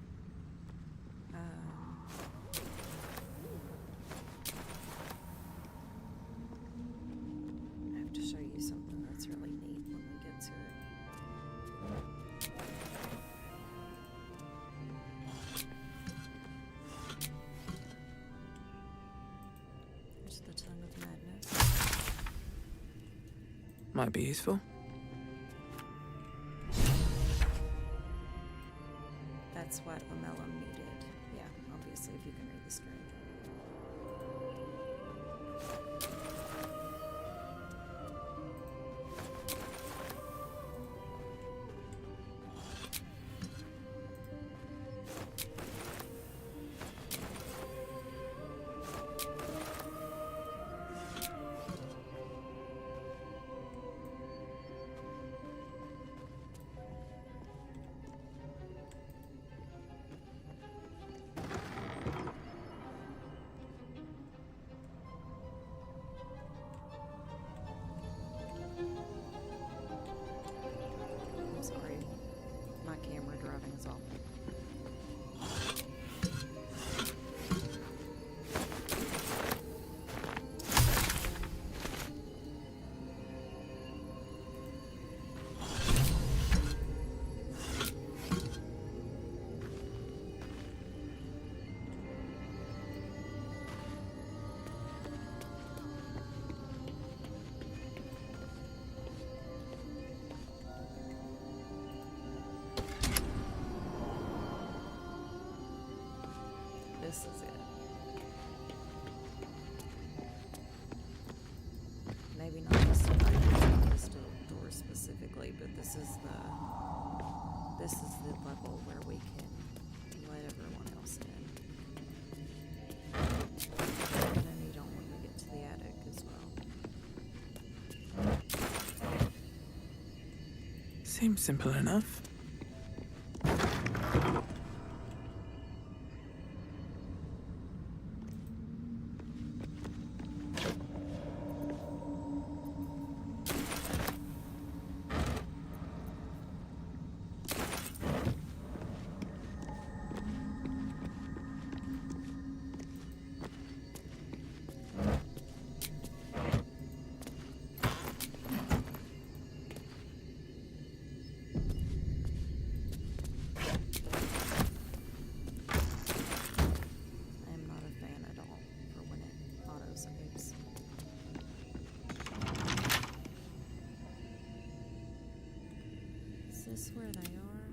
Might be useful. That's what Lamellam needed. Yeah, obviously, if you can read the screen. this is it. Maybe not this door specifically, but this is the level where we can let everyone else in. I'm gonna need on when we get to the attic as well. Seems simple enough. Is this where they are?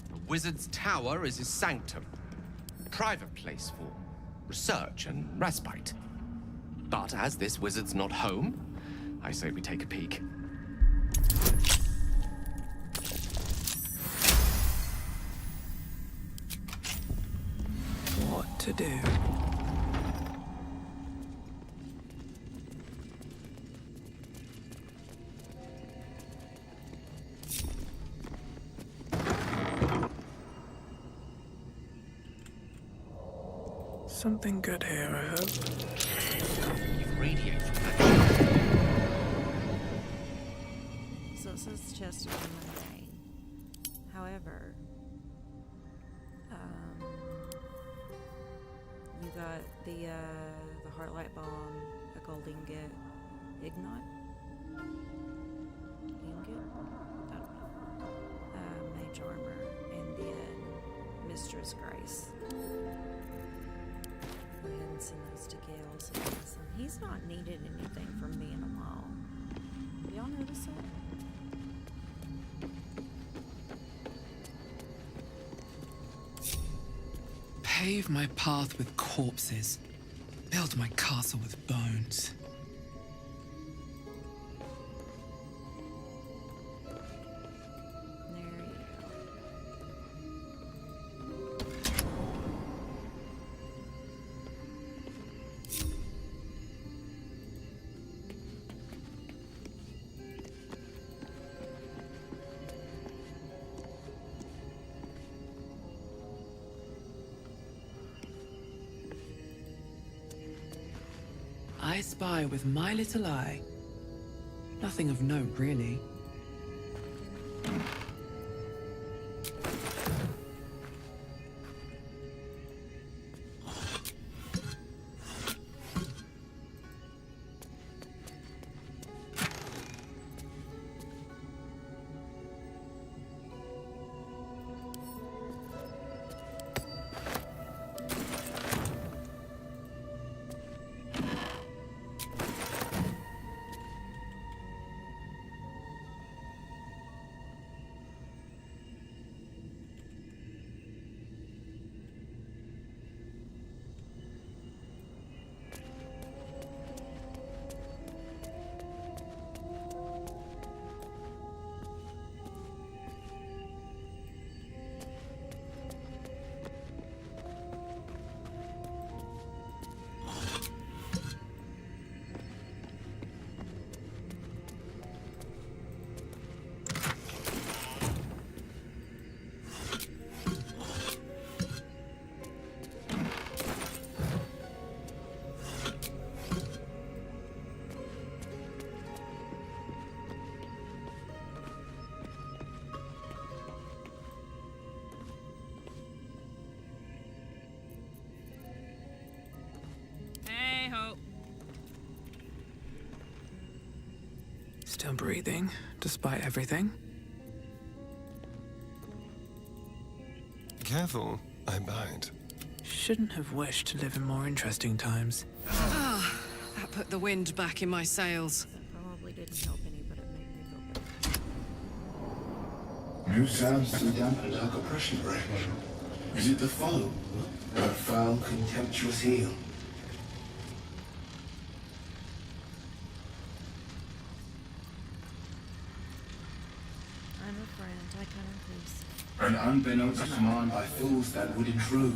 The wizard's tower is his sanctum, a private place for research and respite. But as this wizard's not home, I say we take a peek. What to do? Something good here, I hope. You radiate from that. So it says chest of mundane. However, you got the heartlight bomb, a gold ingot, ignite? Ingot? I don't know. Mage armor, and then Mistress Grace. Go ahead and send those to Gale. So he's not needed anything from me in a while. Y'all notice that? Pave my path with corpses. Build my castle with bones. There you go. I spy with my little eye. Nothing of note, really. Still breathing, despite everything. Careful, I bite. Shouldn't have wished to live in more interesting times. Ah, that put the wind back in my sails. Probably didn't help any, but it made me feel better. New sounds to dampen dark oppression, Ray. Is it the foe? That foul, contemptuous heel? I'm a friend. I come in peace. An unbeknownst command by fools that would intrude.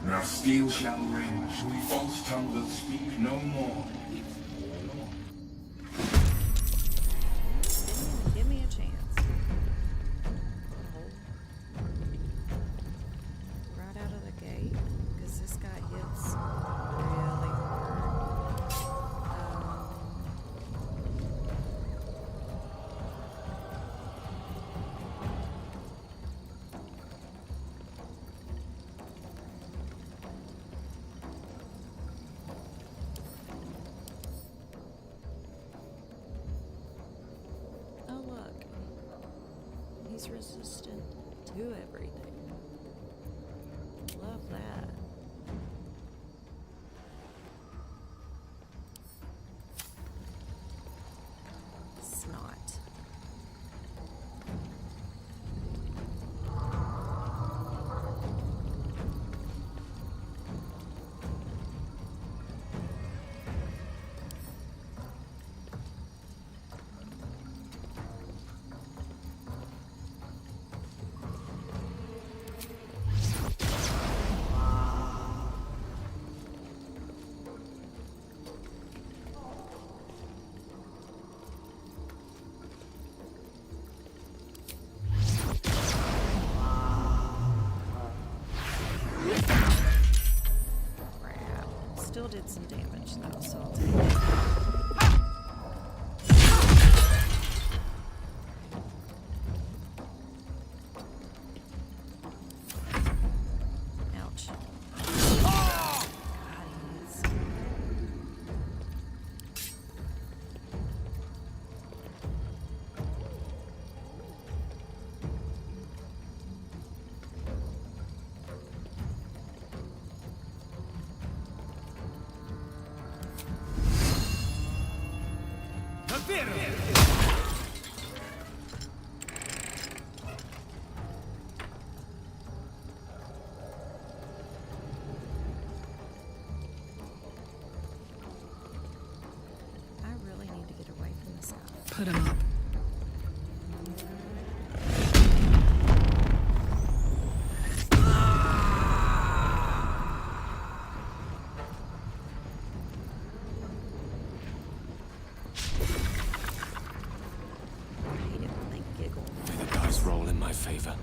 Now steel shall ring, false tongue will speak no more. Give me a chance. Right out of the gate, because this guy hits really hard. Oh look, he's resistant to everything. Love that. Snot. Still did some damage though, so I'll take it. Ouch. God, he is. I really need to get away from this guy. Put him up. I hate it when they giggle. May the dice roll in my favor.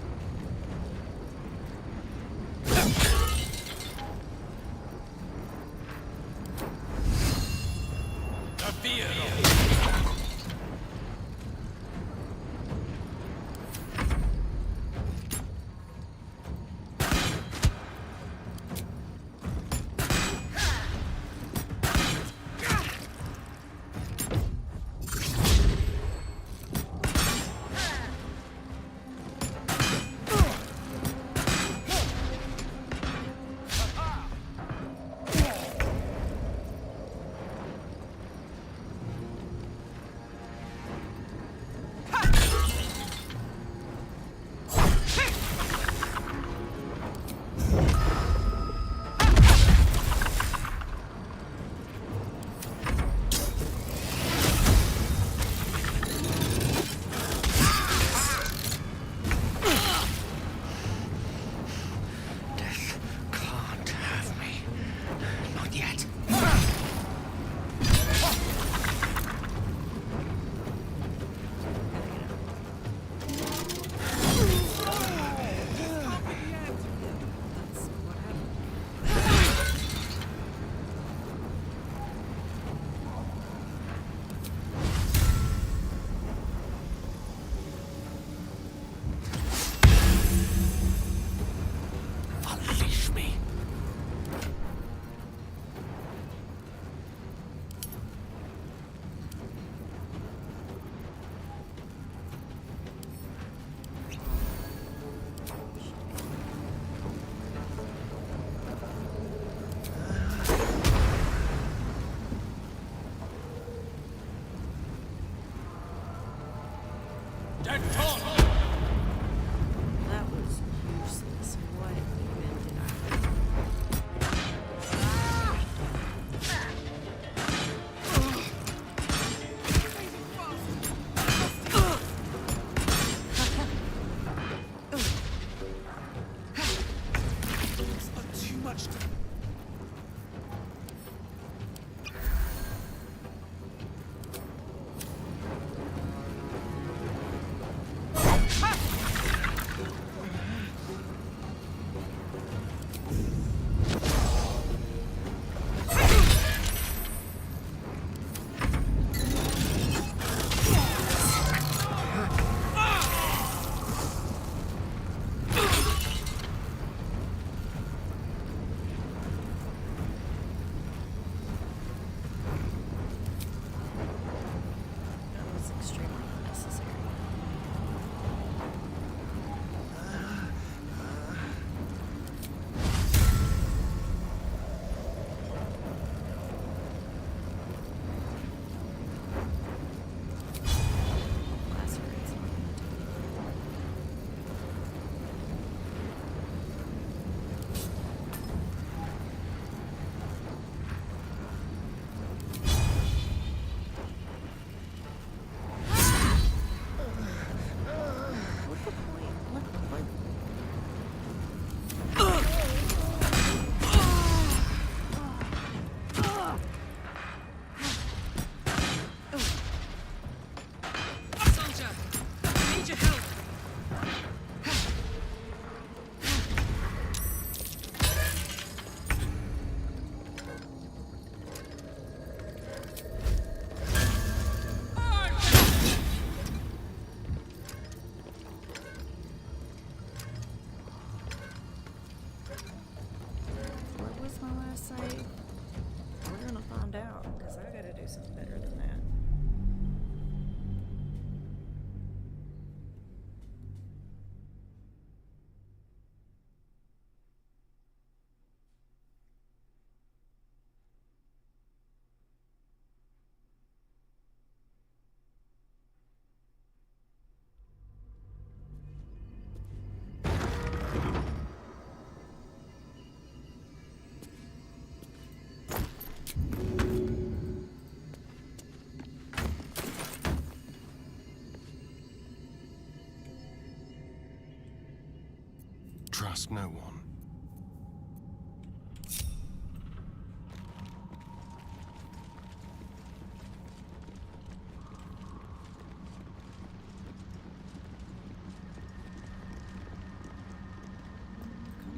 trust no one.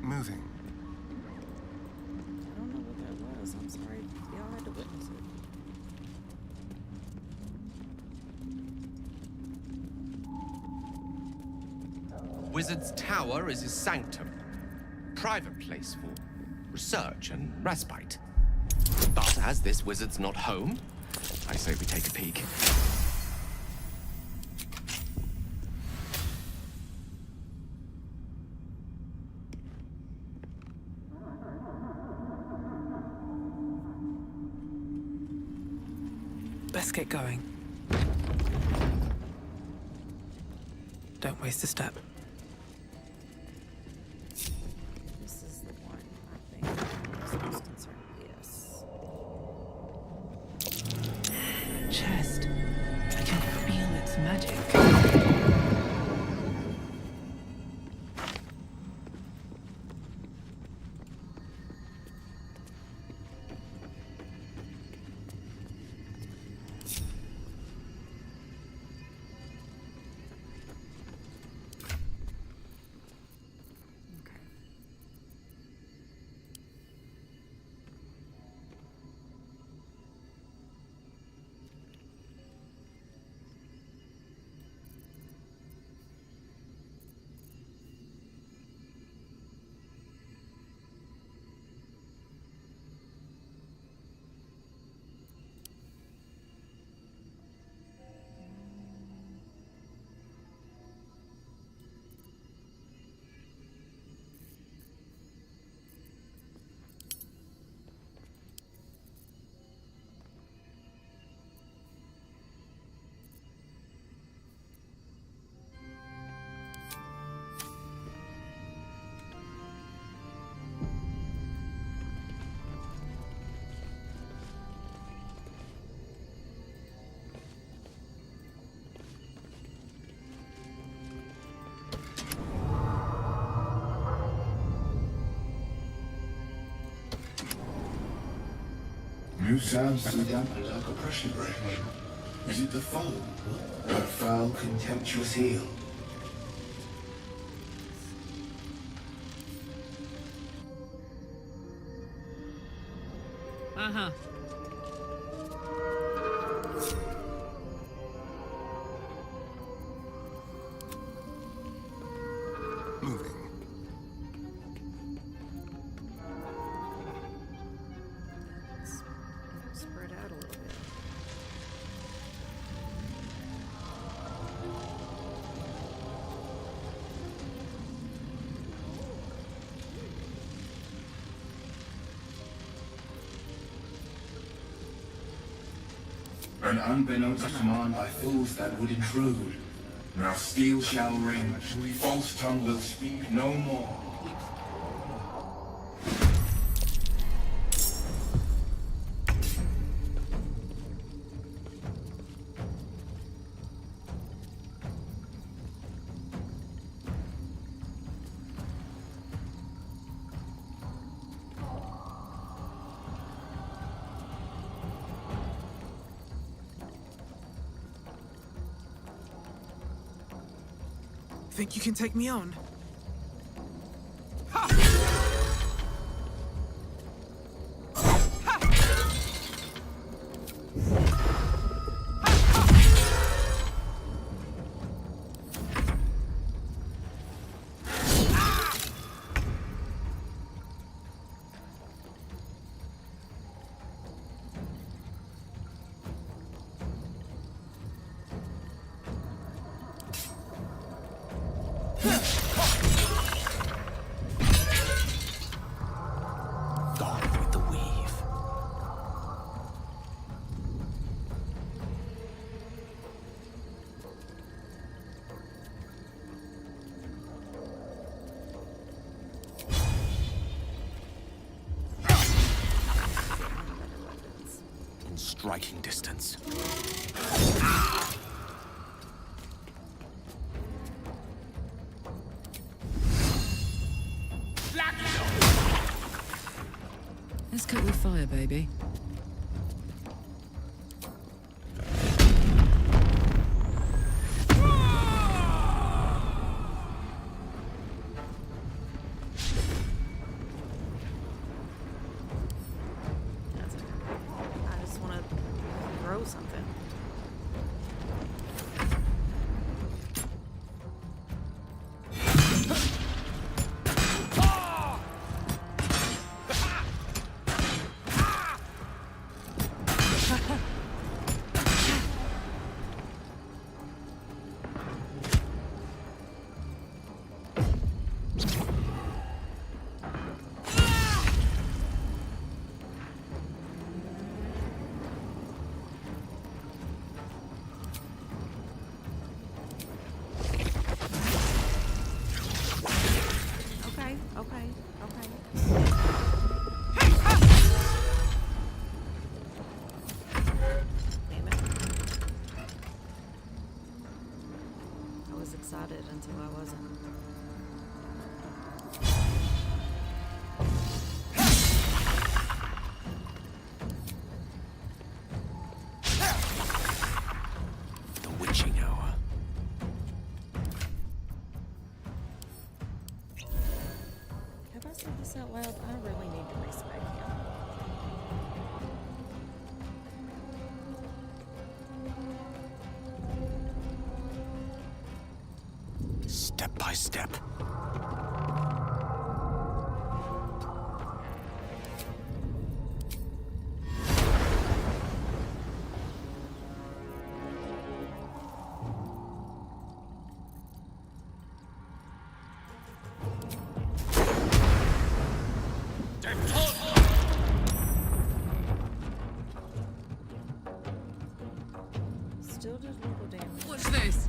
Moving. I don't know what that was. I'm sorry. Y'all had to witness it. Wizard's Tower is his sanctum. Private place for research and respite. But as this wizard's not home, I say we take a peek. Best get going. Don't waste a step. This is the one, I think. I'm most concerned. Yes. Chest. I can feel its magic. New sounds to dampen like a pressure break. Is it the foe? That foul, contemptuous heel? Uh-huh. Moving. Spread out a little bit. An unbeknownst command by fools that would intrude. Now steel shall ring, false tongue will speak no more. Think you can take me on? Striking distance. Let's cook with fire, baby. I just want to throw something. Excited until I wasn't. The witching hour. Have I said this out loud? I really need to respect him. Step by step. Still did little damage. What's this?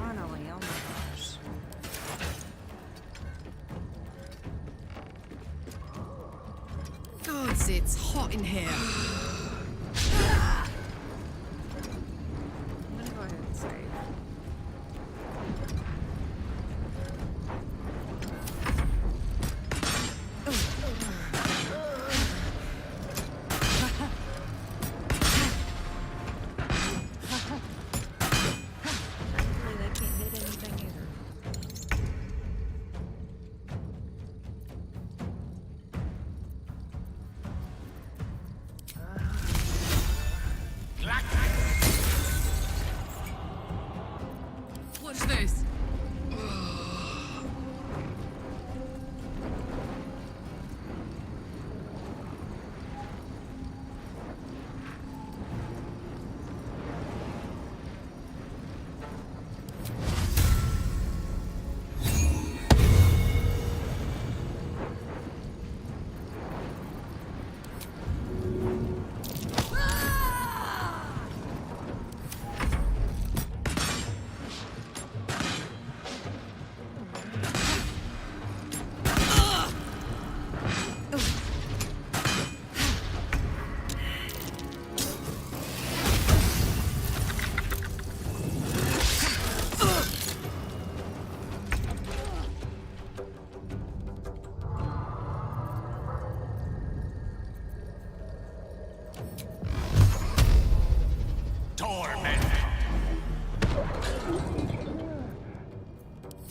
Finally, oh my gosh. Gods, it's hot in here. I'm gonna go ahead and save. Hopefully they can't hit anything either. Watch this.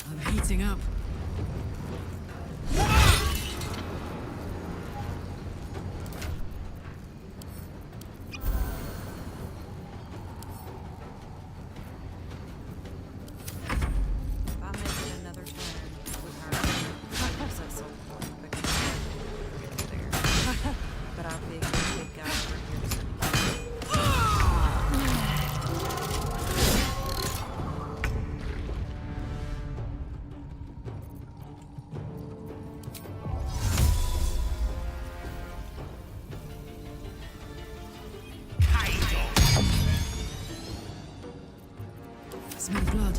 I'm heating up. If I make it another turn with her, I'll use that soul point because I'm there. But I figured the big guy over here is gonna kill me. Smell blood.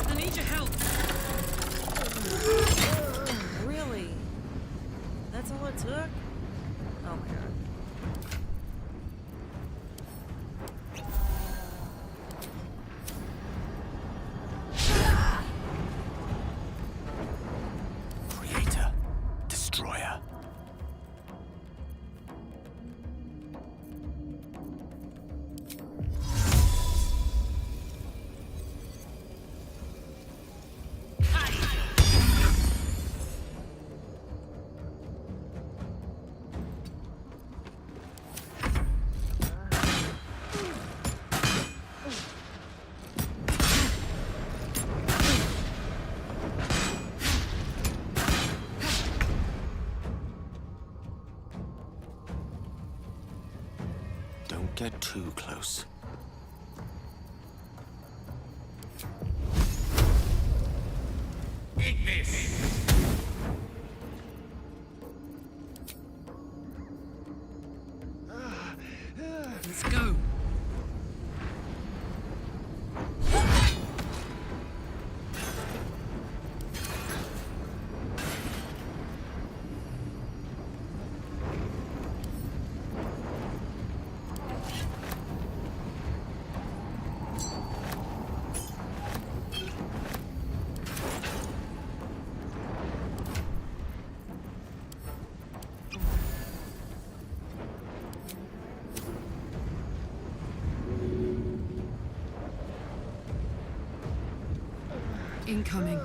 I need your help. Really? That's all it took? Oh my god. Creator, destroyer. Don't get too close. Eat this! Let's go. Incoming.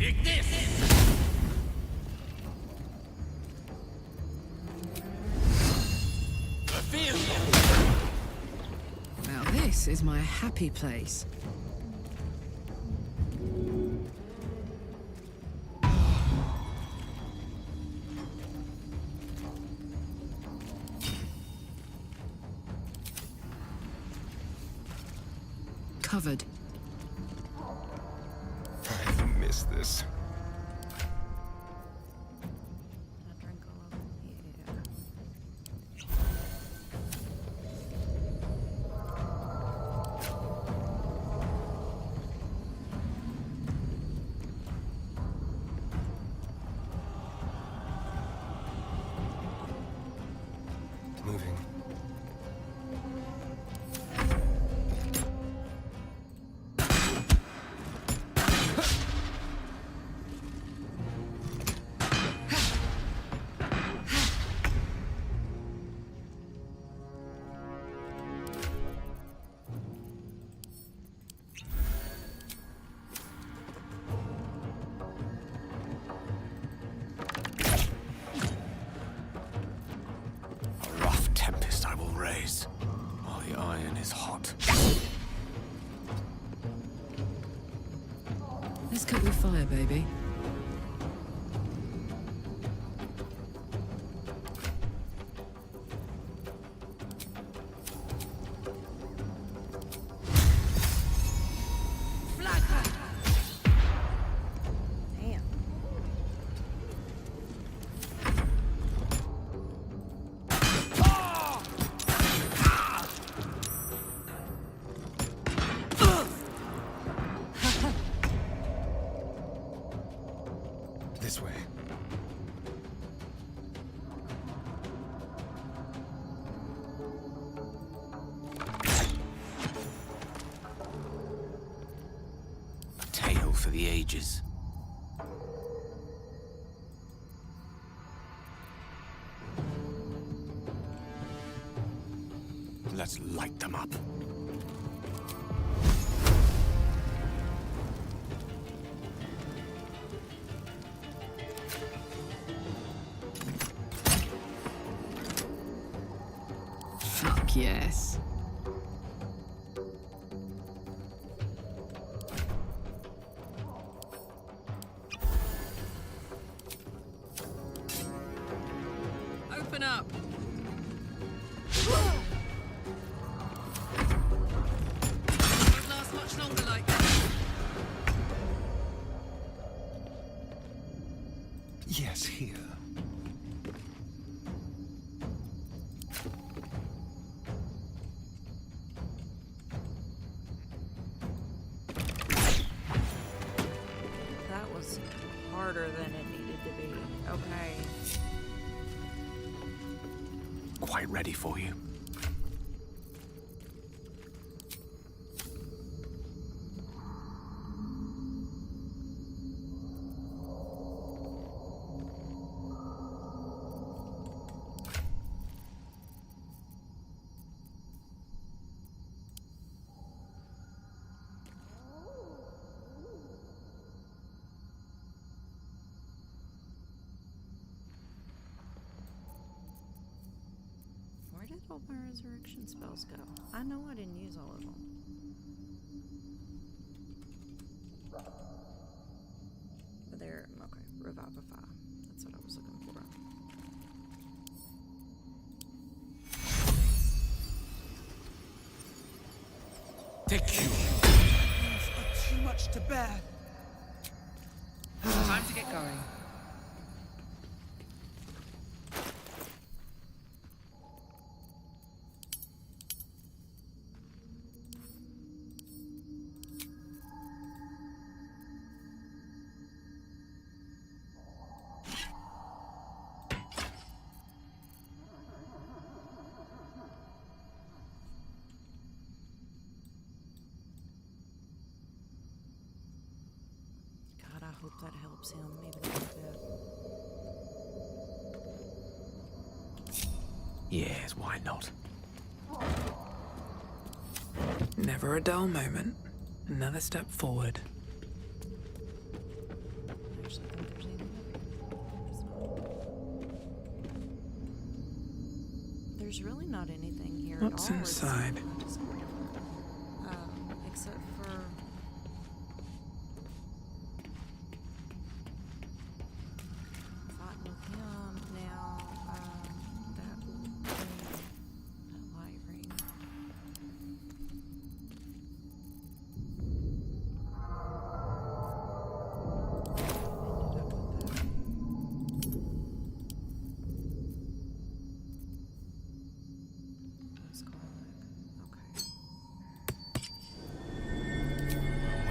Take this! I feel you! Now this is my happy place. Covered. I missed this. Moving. A rough tempest I will raise, while the iron is hot. Let's cook with fire, baby. Damn. This way. A tale for the ages. Let's light them up. Fuck yes. Open up. Won't last much longer like that. Yes, here. That was harder than it needed to be. Okay. Quite ready for you. Where did all my resurrection spells go? I know I didn't use all of them. There, okay, Revivify. That's what I was looking for. Take you. Too much to bear. Time to get going. God, I hope that helps him even a little bit. Yes, why not? Never a dull moment. Another step forward. there's really not anything here What's at all. inside? Except for fighting with him now. That will bring that light ring. That's Karlach. Okay.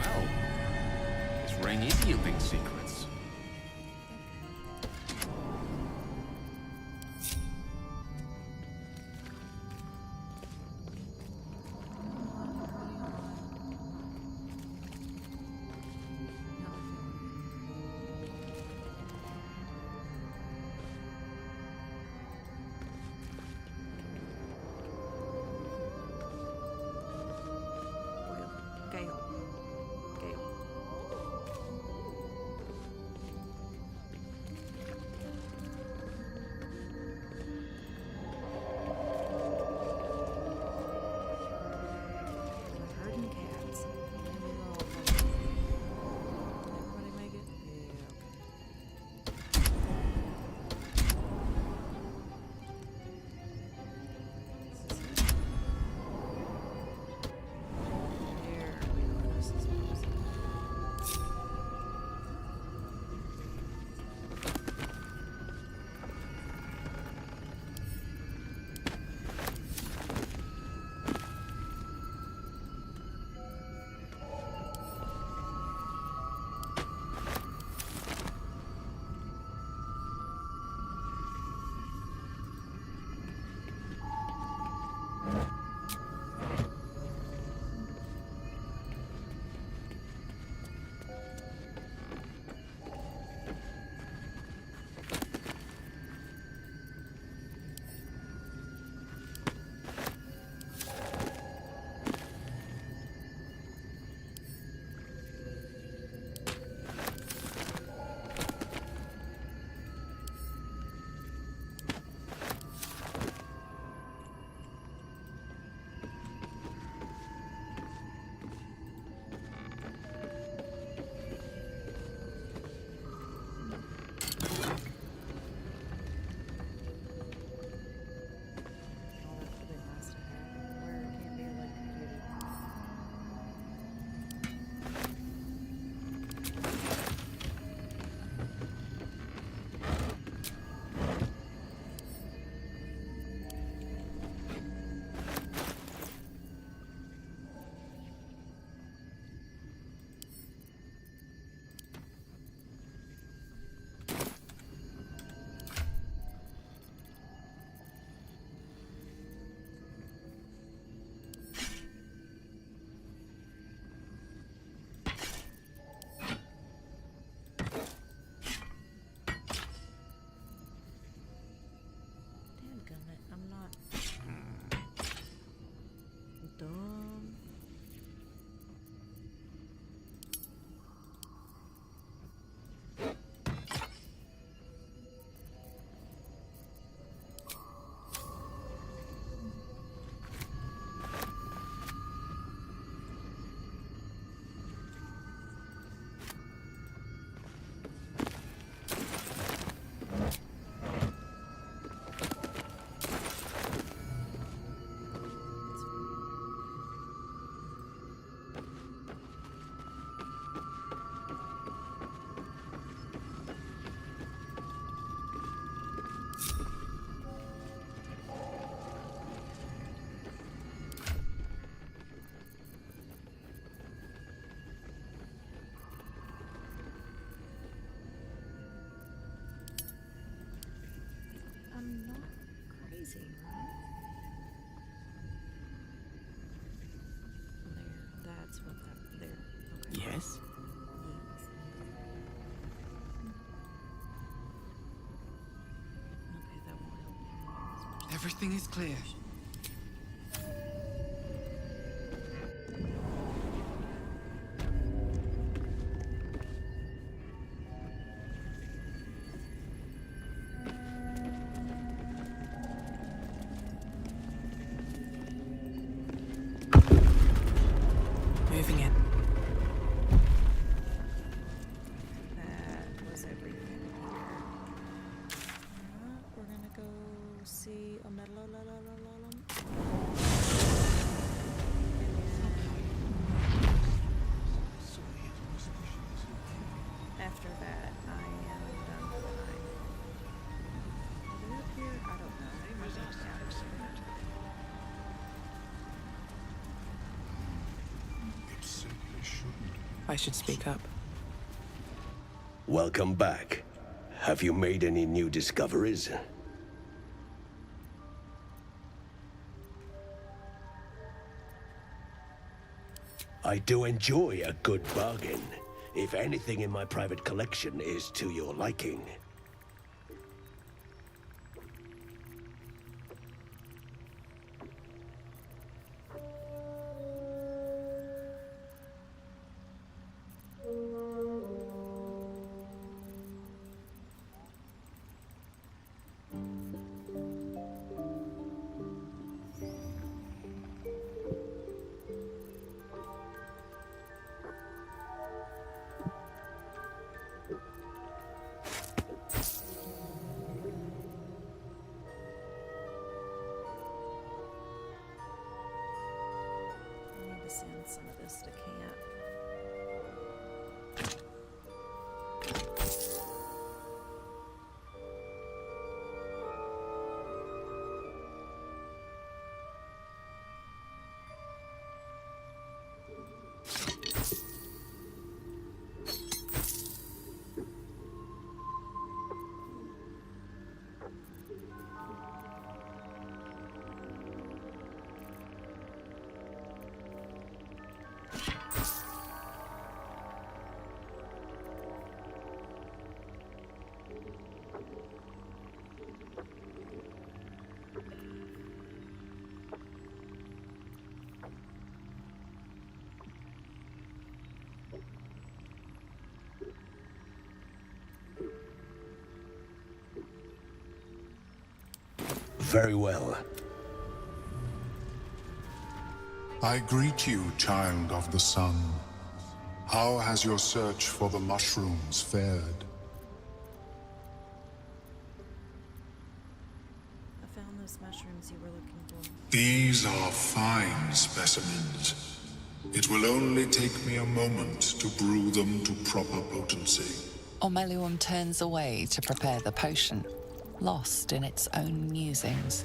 Well, this ring is yielding secrets. Gale. Gale. We're herding cats. Maybe they'll everybody make it? Yeah, okay. This is it. Here we go. This is awesome. Oh, that would be nice to have. Where it can't be electrocuted. Dadgummit, I'm not dumb. I'm not crazy, right? There, that's what that, there, okay. Yes? Yes. Okay, that won't help him as much. Everything is clear. After that, I am done for the night. Are they up here? I don't know. I should speak up. Welcome back. Have you made any new discoveries? I do enjoy a good bargain, if anything in my private collection is to your liking. Send some of this to camp. Very well. I greet you, child of the sun. How has your search for the mushrooms fared? I found those mushrooms you were looking for. These are fine specimens. It will only take me a moment to brew them to proper potency. Ormeluum turns away to prepare the potion, lost in its own musings.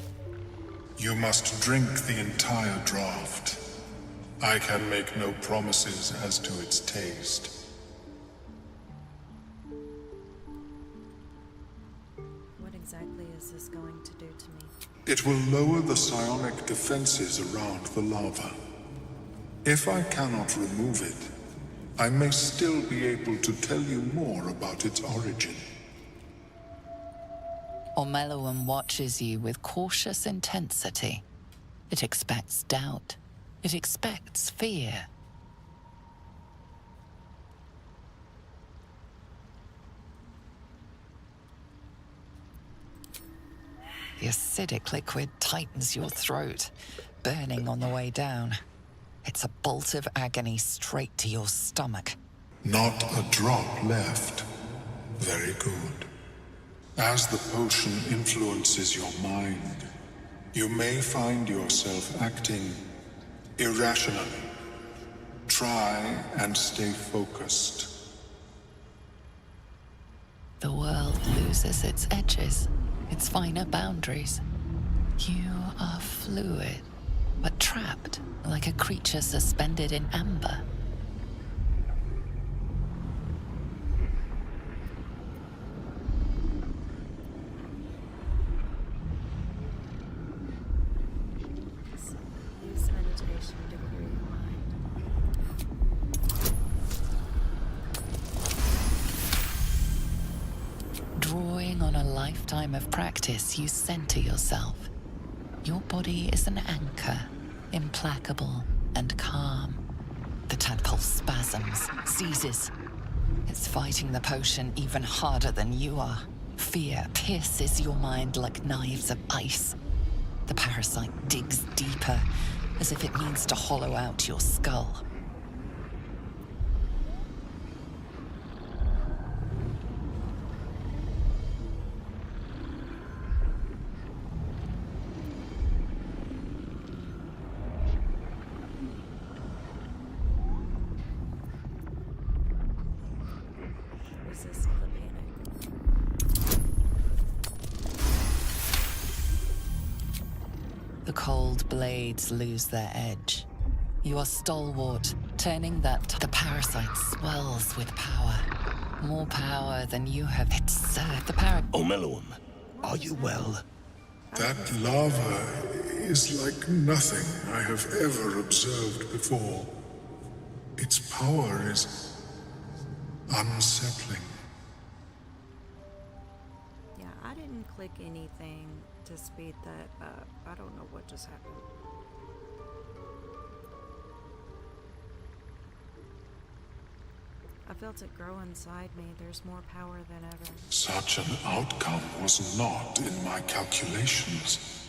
You must drink the entire draught. I can make no promises as to its taste. What exactly is this going to do to me? It will lower the psionic defenses around the lava. If I cannot remove it, I may still be able to tell you more about its origin. Ormeluum watches you with cautious intensity. It expects doubt. It expects fear. The acidic liquid tightens your throat, burning on the way down. It's a bolt of agony straight to your stomach. Not a drop left. Very good. As the potion influences your mind, you may find yourself acting irrationally. Try and stay focused. The world loses its edges, its finer boundaries. You are fluid, but trapped like a creature suspended in amber. Use meditation to clear your mind. Drawing on a lifetime of practice, you center yourself. Your body is an anchor, implacable and calm. The tadpole spasms, seizes. It's fighting the potion even harder than you are. Fear pierces your mind like knives of ice. The parasite digs deeper, as if it means to hollow out your skull. resist the panic. The cold blades lose their edge. You are stalwart, turning that the parasite swells with power. More power than you have. It's the Omeluum, are you well? That lava is like nothing I have ever observed before. Its power is unsettling. Yeah, I didn't click anything to speed that up. I don't know what just happened. I felt it grow inside me. There's more power than ever. Such an outcome was not in my calculations.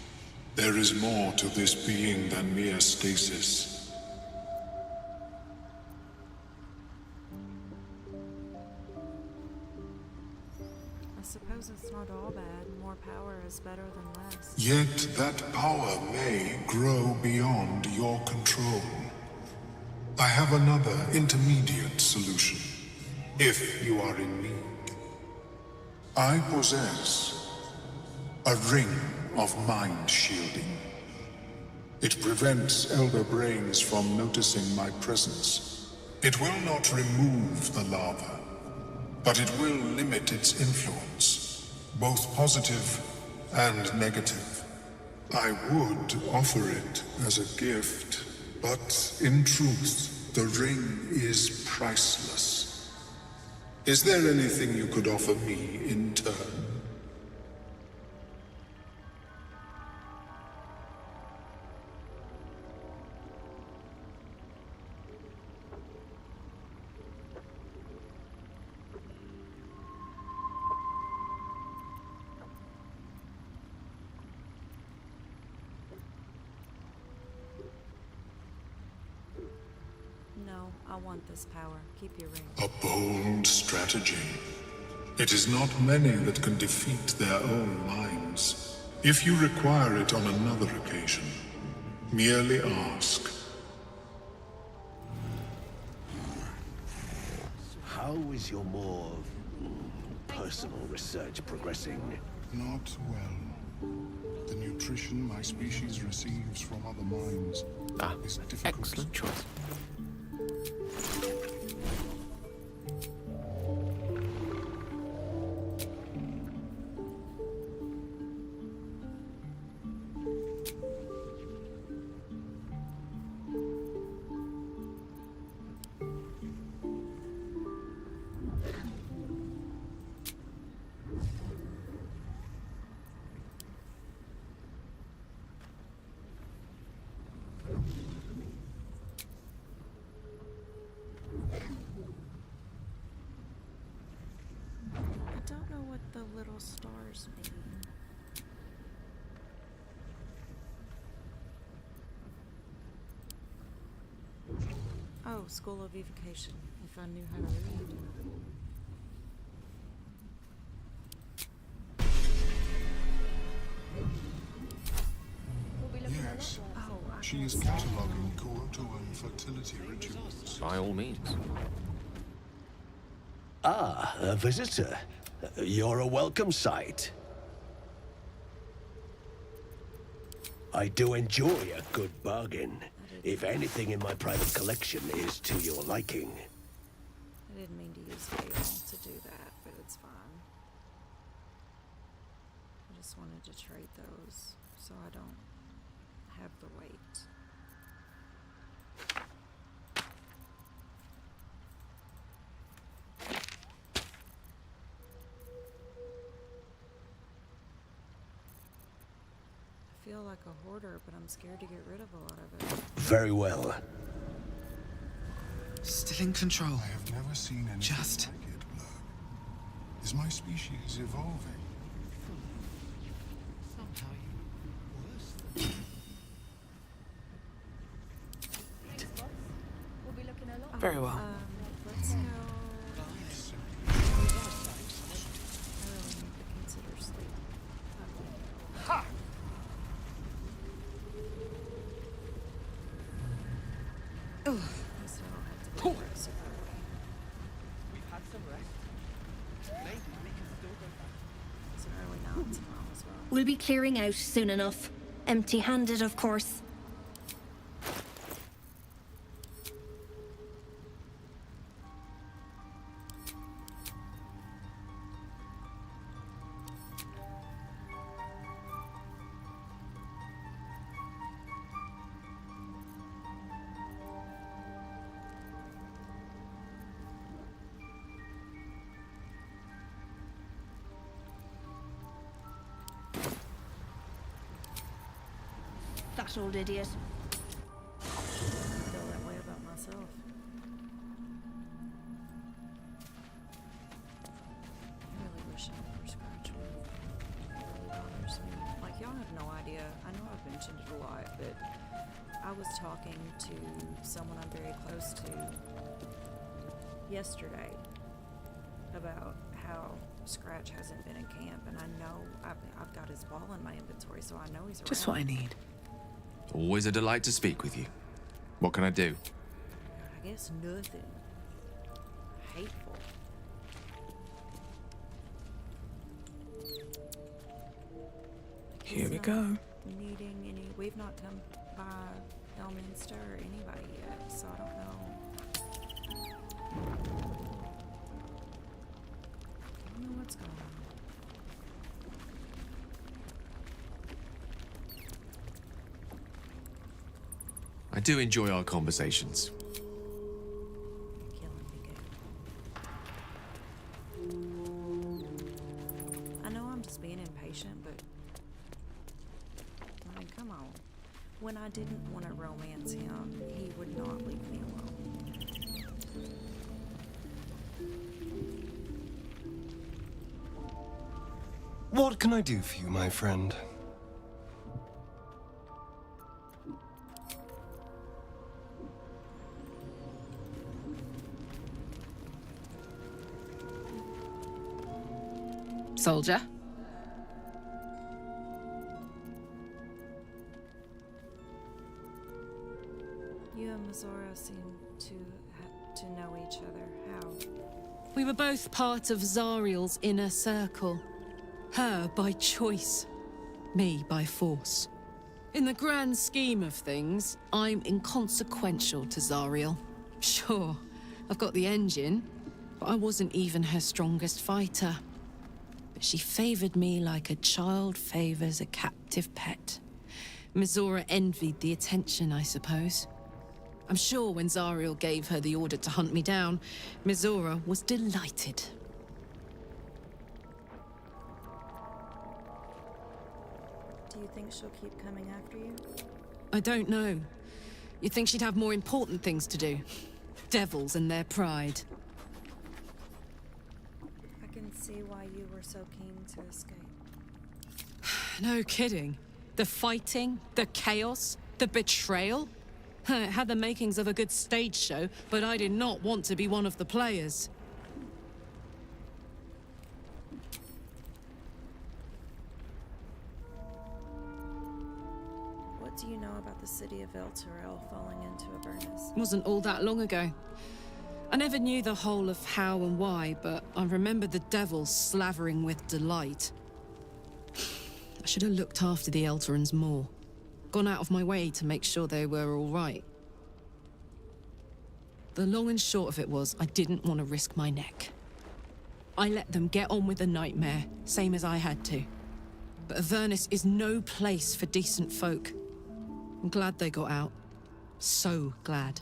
There is more to this being than mere stasis. I suppose it's not all bad. More power is better than less. Yet that power may grow beyond your control. I have another intermediate solution, if you are in need. I possess a ring of mind shielding. It prevents elder brains from noticing my presence. It will not remove the lava, but it will limit its influence, both positive and negative. I would offer it as a gift, but in truth, the ring is priceless. Is there anything you could offer me in turn? No, I want this power. Keep your ring. A bold strategy. It is not many that can defeat their own minds. If you require it on another occasion, merely ask. How is your more personal research progressing? Not well. The nutrition my species receives from other minds is difficult. Excellent choice. I don't know what the little stars mean. Oh, School of Evocation, if I knew how to read. Yes. She is cataloging Kuotoan fertility rituals. By all means. Ah, a visitor. You're a welcome sight. I do enjoy a good bargain. If anything in my private collection is to your liking. I didn't mean to use Gale to do that, but it's fine. I just wanted to trade those so I don't have the weight. I feel like a hoarder, but I'm scared to get rid of a lot of it. Very well. Still in control. I have never seen anything Just like it, Blurg. Is my species evolving? very well. Let's go. I really need to consider sleep. Ha! Oh, I guess I don't have to be aggressive. We've had some rest. out tomorrow as well. We'll be clearing out soon enough. Empty-handed, of course. That old idiot. I feel that way about myself. I really wish I never scratch one. It really bothers me. Like, y'all have no idea. I know I've mentioned it a lot, but I was talking to someone I'm very close to yesterday about how Scratch hasn't been in camp, and I know I've got his ball in my inventory, so I know he's around. Just what I need. Always a delight to speak with you. What can I do? I guess nothing. Hateful. Here we go. Needing any. We've not come by Elminster or anybody yet, so I don't know. I don't know what's going on. I do enjoy our conversations. I know I'm just being impatient, but I mean, come on. When I didn't want to romance him, he would not leave me alone. What can I do for you, my friend? Soldier? You and Rosaura seem to know each other. How? We were both part of Zariel's inner circle. Her by choice, me by force. In the grand scheme of things, I'm inconsequential to Zariel. Sure, I've got the engine, but I wasn't even her strongest fighter. But she favored me like a child favors a captive pet. Rosaura envied the attention, I suppose. I'm sure when Zariel gave her the order to hunt me down, Rosaura was delighted. Do you think she'll keep coming after you? I don't know. You'd think she'd have more important things to do. Devils and their pride. I can see why you were so keen to escape. No kidding. The fighting, the chaos, the betrayal. It had the makings of a good stage show, but I did not want to be one of the players. What do you know about the city of Othrwrld falling into Avernus? Wasn't all that long ago. I never knew the whole of how and why, but I remember the devils slavering with delight. I should have looked after the Elterans more. Gone out of my way to make sure they were all right. The long and short of it was, I didn't want to risk my neck. I let them get on with the nightmare, same as I had to. But Avernus is no place for decent folk. I'm glad they got out. So glad.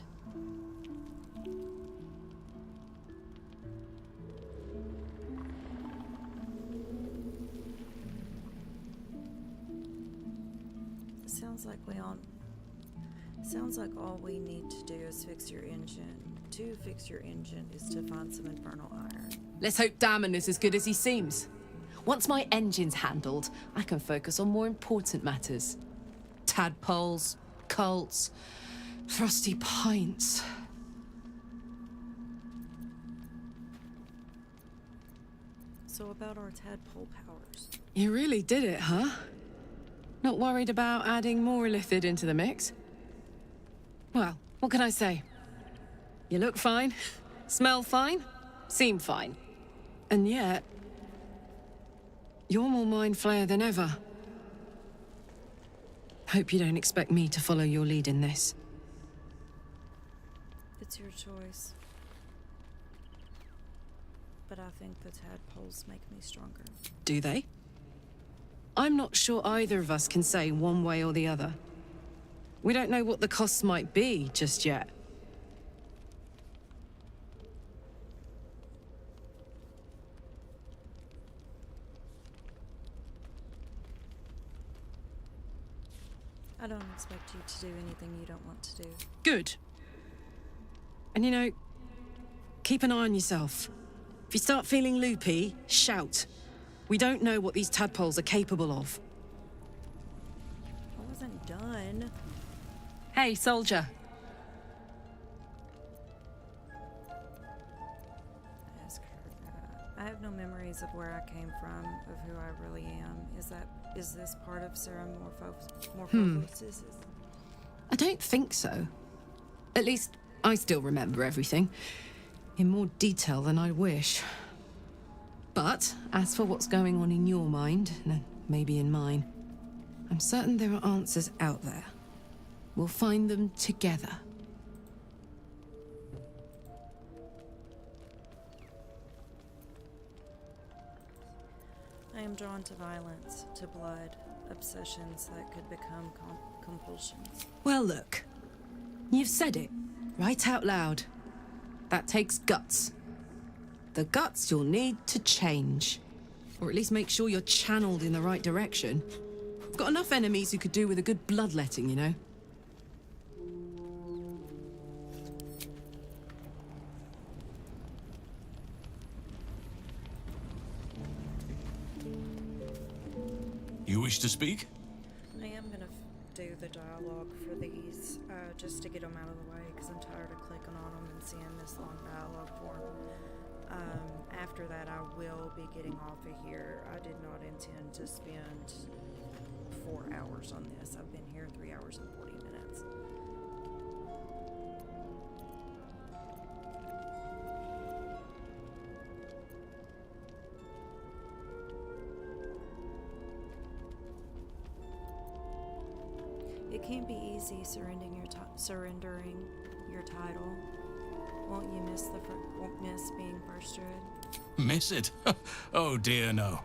Sounds like all we need to do is fix your engine. To fix your engine is to find some infernal iron. Let's hope Damon is as good as he seems. Once my engine's handled, I can focus on more important matters. Tadpoles, cults, frosty pints. So about our tadpole powers. You really did it, huh? Not worried about adding more illithid into the mix? Well, what can I say? You look fine, smell fine, seem fine. And yet... You're more mind flayer than ever. Hope you don't expect me to follow your lead in this. It's your choice. But I think the tadpoles make me stronger. Do they? I'm not sure either of us can say one way or the other. We don't know what the costs might be just yet. I don't expect you to do anything you don't want to do. Good. And you know, keep an eye on yourself. If you start feeling loopy, shout. We don't know what these tadpoles are capable of. I wasn't done. Hey, soldier. Ask her. I have no memories of where I came from, of who I really am. Is this part of Sarah Morphosis's? I don't think so. At least, I still remember everything. In more detail than I wish. But, as for what's going on in your mind, and maybe in mine, I'm certain there are answers out there. We'll find them together. I am drawn to violence, to blood, obsessions that could become compulsions. Well, look. You've said it, right out loud. That takes guts. The guts you'll need to change. Or at least make sure you're channeled in the right direction. I've got enough enemies who could do with a good bloodletting, you know? You wish to speak? I am gonna do the dialogue for these, just to get them out of the way, because I'm tired of clicking on them and seeing this long dialogue form. After that, I will be getting off of here. I did not intend to spend 4 hours on this. I've been here 3 hours and 40 minutes. It can't be easy surrendering your title. Won't you miss being first druid? Miss it? Oh dear, no.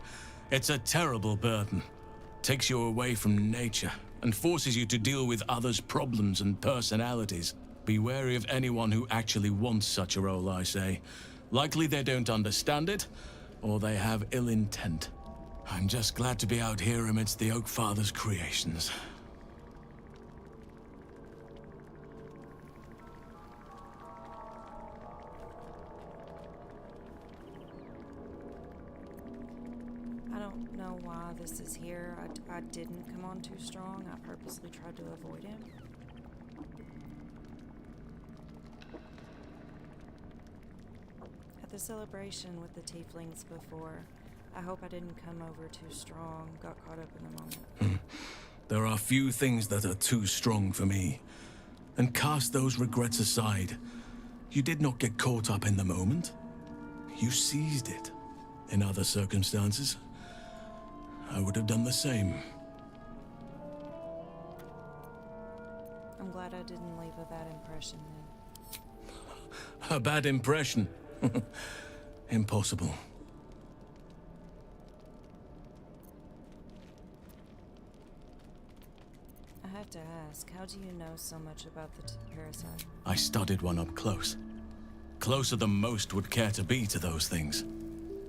It's a terrible burden. Takes you away from nature and forces you to deal with others' problems and personalities. Be wary of anyone who actually wants such a role, I say. Likely they don't understand it, or they have ill intent. I'm just glad to be out here amidst the Oak Father's creations. This is here. I didn't come on too strong. I purposely tried to avoid him. At the celebration with the Tieflings before, I hope I didn't come over too strong, got caught up in the moment. There are few things that are too strong for me. And cast those regrets aside. You did not get caught up in the moment. You seized it. In other circumstances, I would have done the same. I'm glad I didn't leave a bad impression then. A bad impression? Impossible. I have to ask, how do you know so much about the parasite? I studied one up close. Closer than most would care to be to those things.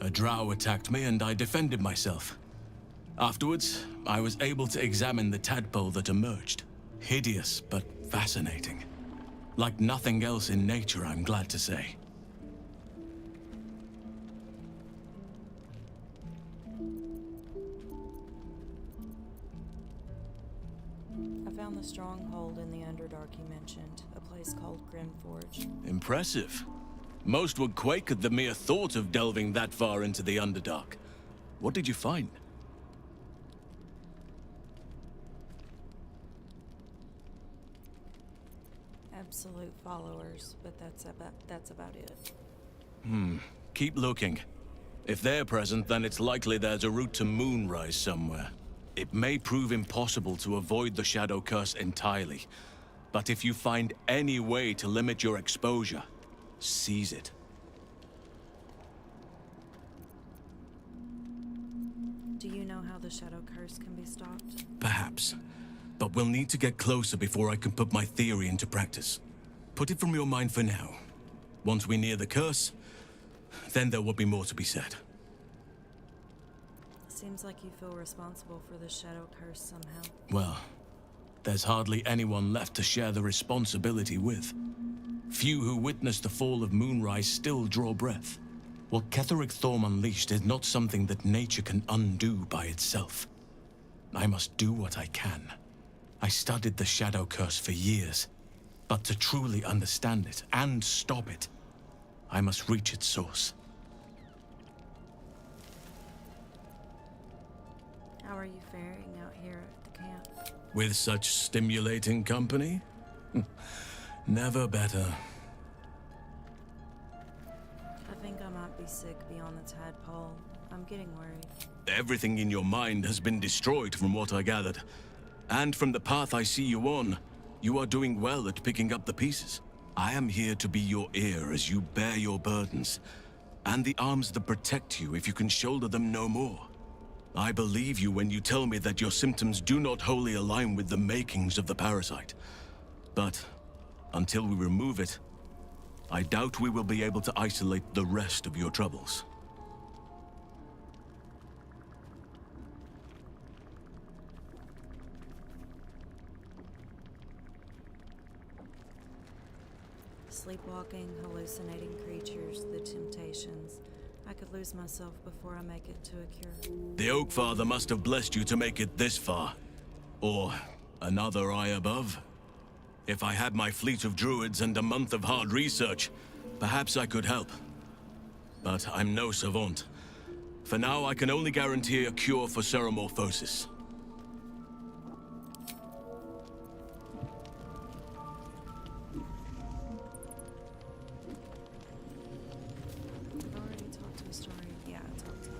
A drow attacked me and I defended myself. Afterwards, I was able to examine the tadpole that emerged. Hideous, but fascinating. Like nothing else in nature, I'm glad to say. I found the stronghold in the Underdark you mentioned, a place called Grimforge. Impressive. Most would quake at the mere thought of delving that far into the Underdark. What did you find? Absolute followers, but that's about it. Keep looking. If they're present, then it's likely there's a route to Moonrise somewhere. It may prove impossible to avoid the Shadow Curse entirely, but if you find any way to limit your exposure, seize it. Do you know how the Shadow Curse can be stopped? Perhaps. But we'll need to get closer before I can put my theory into practice. Put it from your mind for now. Once we near the curse, then there will be more to be said. Seems like you feel responsible for the Shadow Curse somehow. Well, there's hardly anyone left to share the responsibility with. Few who witnessed the fall of Moonrise still draw breath. What Ketheric Thorm unleashed is not something that nature can undo by itself. I must do what I can. I studied the Shadow Curse for years, but to truly understand it and stop it, I must reach its source. How are you faring out here at the camp? With such stimulating company? Never better. I think I might be sick beyond the tadpole. I'm getting worried. Everything in your mind has been destroyed from what I gathered. And from the path I see you on, you are doing well at picking up the pieces. I am here to be your ear as you bear your burdens, and the arms that protect you if you can shoulder them no more. I believe you when you tell me that your symptoms do not wholly align with the makings of the parasite. But until we remove it, I doubt we will be able to isolate the rest of your troubles. Sleepwalking, hallucinating creatures, the temptations. I could lose myself before I make it to a cure. The Oak Father must have blessed you to make it this far. Or another eye above. If I had my fleet of druids and a month of hard research, perhaps I could help. But I'm no savant. For now, I can only guarantee a cure for ceremorphosis. I've already talked to Astarion. Yeah, I talked to her.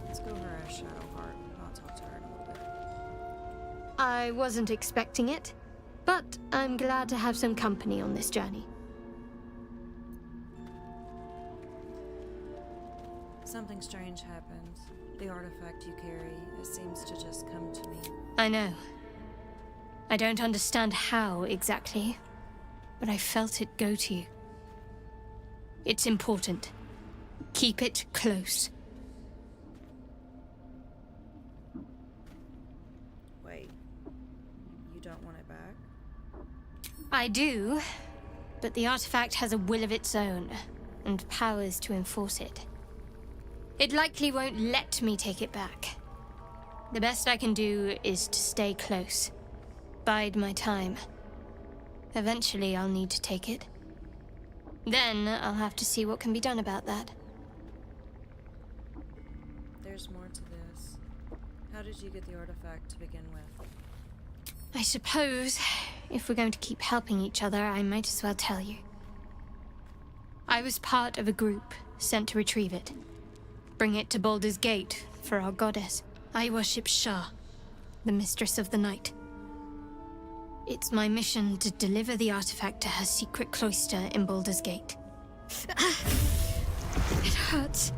Let's go over our Shadowheart. I'll talk to her in a little bit. I wasn't expecting it, but I'm glad to have some company on this journey. Something strange happened. The artifact you carry, it seems to just come to me. I know. I don't understand how exactly, but I felt it go to you. It's important. Keep it close. Wait. You don't want it back? I do, but the artifact has a will of its own, and powers to enforce it. It likely won't let me take it back. The best I can do is to stay close. Bide my time. Eventually, I'll need to take it. Then, I'll have to see what can be done about that. There's more to this. How did you get the artifact to begin with? I suppose, if we're going to keep helping each other, I might as well tell you. I was part of a group sent to retrieve it. Bring it to Baldur's Gate for our goddess. I worship Shah, the mistress of the night. It's my mission to deliver the artifact to her secret cloister in Baldur's Gate. It hurts.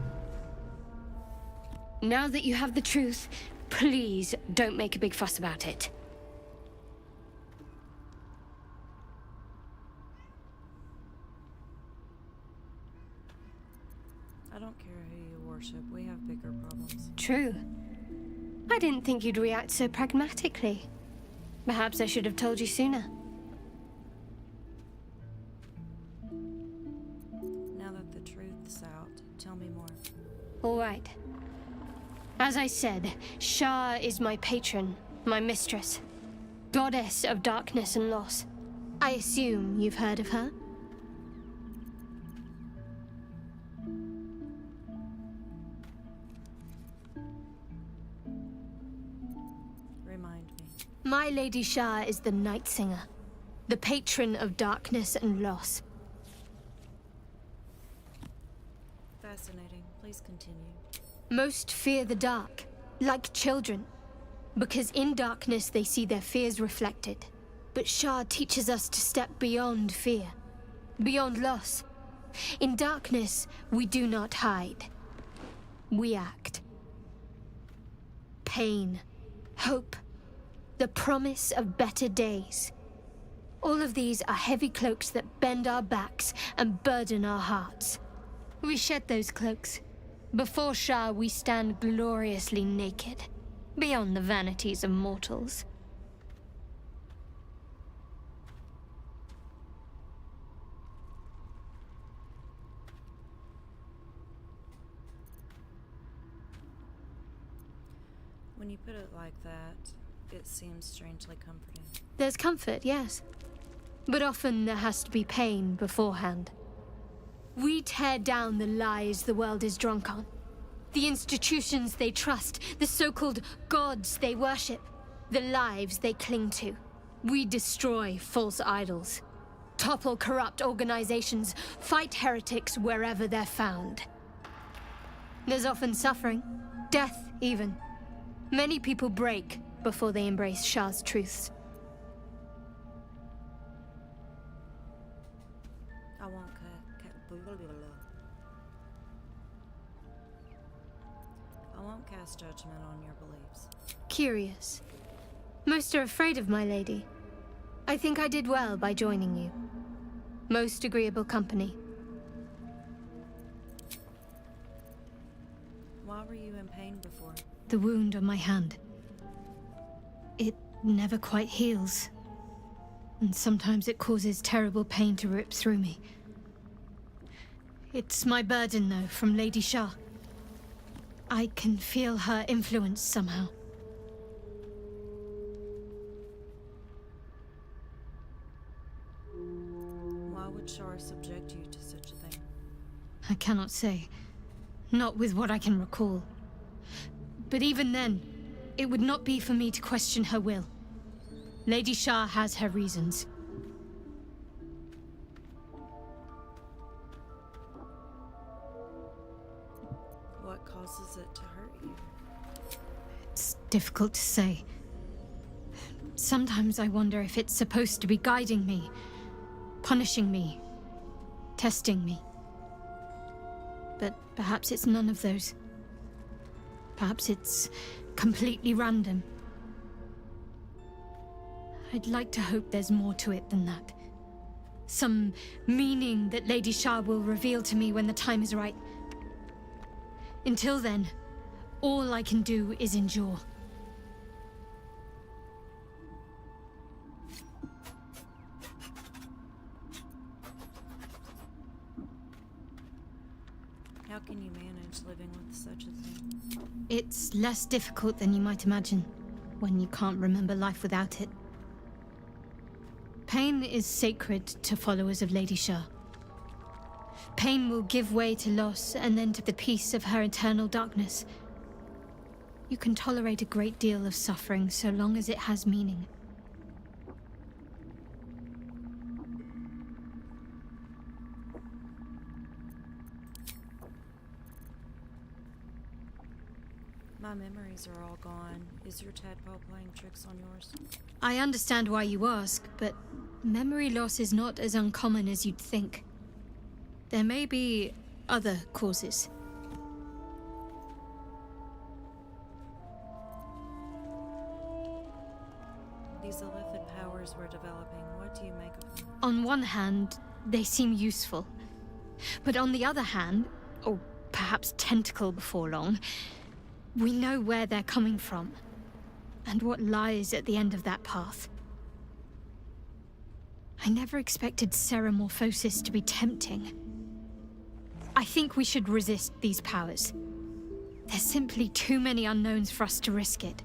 Now that you have the truth, please don't make a big fuss about it. I don't care who you worship. We have bigger problems. True. I didn't think you'd react so pragmatically. Perhaps I should have told you sooner. Now that the truth's out, tell me more. All right. As I said, Shah is my patron, my mistress. Goddess of darkness and loss. I assume you've heard of her? Remind me. My Lady Shah is the Night Singer, the patron of darkness and loss. Fascinating. Please continue. Most fear the dark, like children, because in darkness they see their fears reflected. But Shah teaches us to step beyond fear, beyond loss. In darkness, we do not hide. We act. Pain, hope, the promise of better days. All of these are heavy cloaks that bend our backs and burden our hearts. We shed those cloaks. Before Shah, we stand gloriously naked, beyond the vanities of mortals. When you put it like that, it seems strangely comforting. There's comfort, yes. But often there has to be pain beforehand. We tear down the lies the world is drunk on. The institutions they trust, the so-called gods they worship, the lives they cling to. We destroy false idols, topple corrupt organizations, fight heretics wherever they're found. There's often suffering, death even. Many people break before they embrace Shah's truths. I won't cast judgment on your beliefs. Curious. Most are afraid of my lady. I think I did well by joining you. Most agreeable company. Why were you in pain before? The wound on my hand. It never quite heals. And sometimes it causes terrible pain to rip through me. It's my burden, though, from Lady Shah. I can feel her influence somehow. Why would Shah subject you to such a thing? I cannot say. Not with what I can recall. But even then, it would not be for me to question her will. Lady Shah has her reasons. What causes it to hurt you? It's difficult to say. Sometimes I wonder if it's supposed to be guiding me, punishing me, testing me. But perhaps it's none of those. Perhaps it's completely random. I'd like to hope there's more to it than that. Some meaning that Lady Shah will reveal to me when the time is right. Until then, all I can do is endure. How can you manage living with such a thing? It's less difficult than you might imagine, when you can't remember life without it. Pain is sacred to followers of Lady Shah. Pain will give way to loss and then to the peace of her eternal darkness. You can tolerate a great deal of suffering so long as it has meaning. My memories are all gone. Is your tadpole playing tricks on yours? I understand why you ask, but memory loss is not as uncommon as you'd think. There may be other causes. These illithid powers we're developing, what do you make of them? On one hand, they seem useful. But on the other hand, or perhaps tentacle before long, we know where they're coming from, and what lies at the end of that path. I never expected ceramorphosis to be tempting. I think we should resist these powers. There's simply too many unknowns for us to risk it.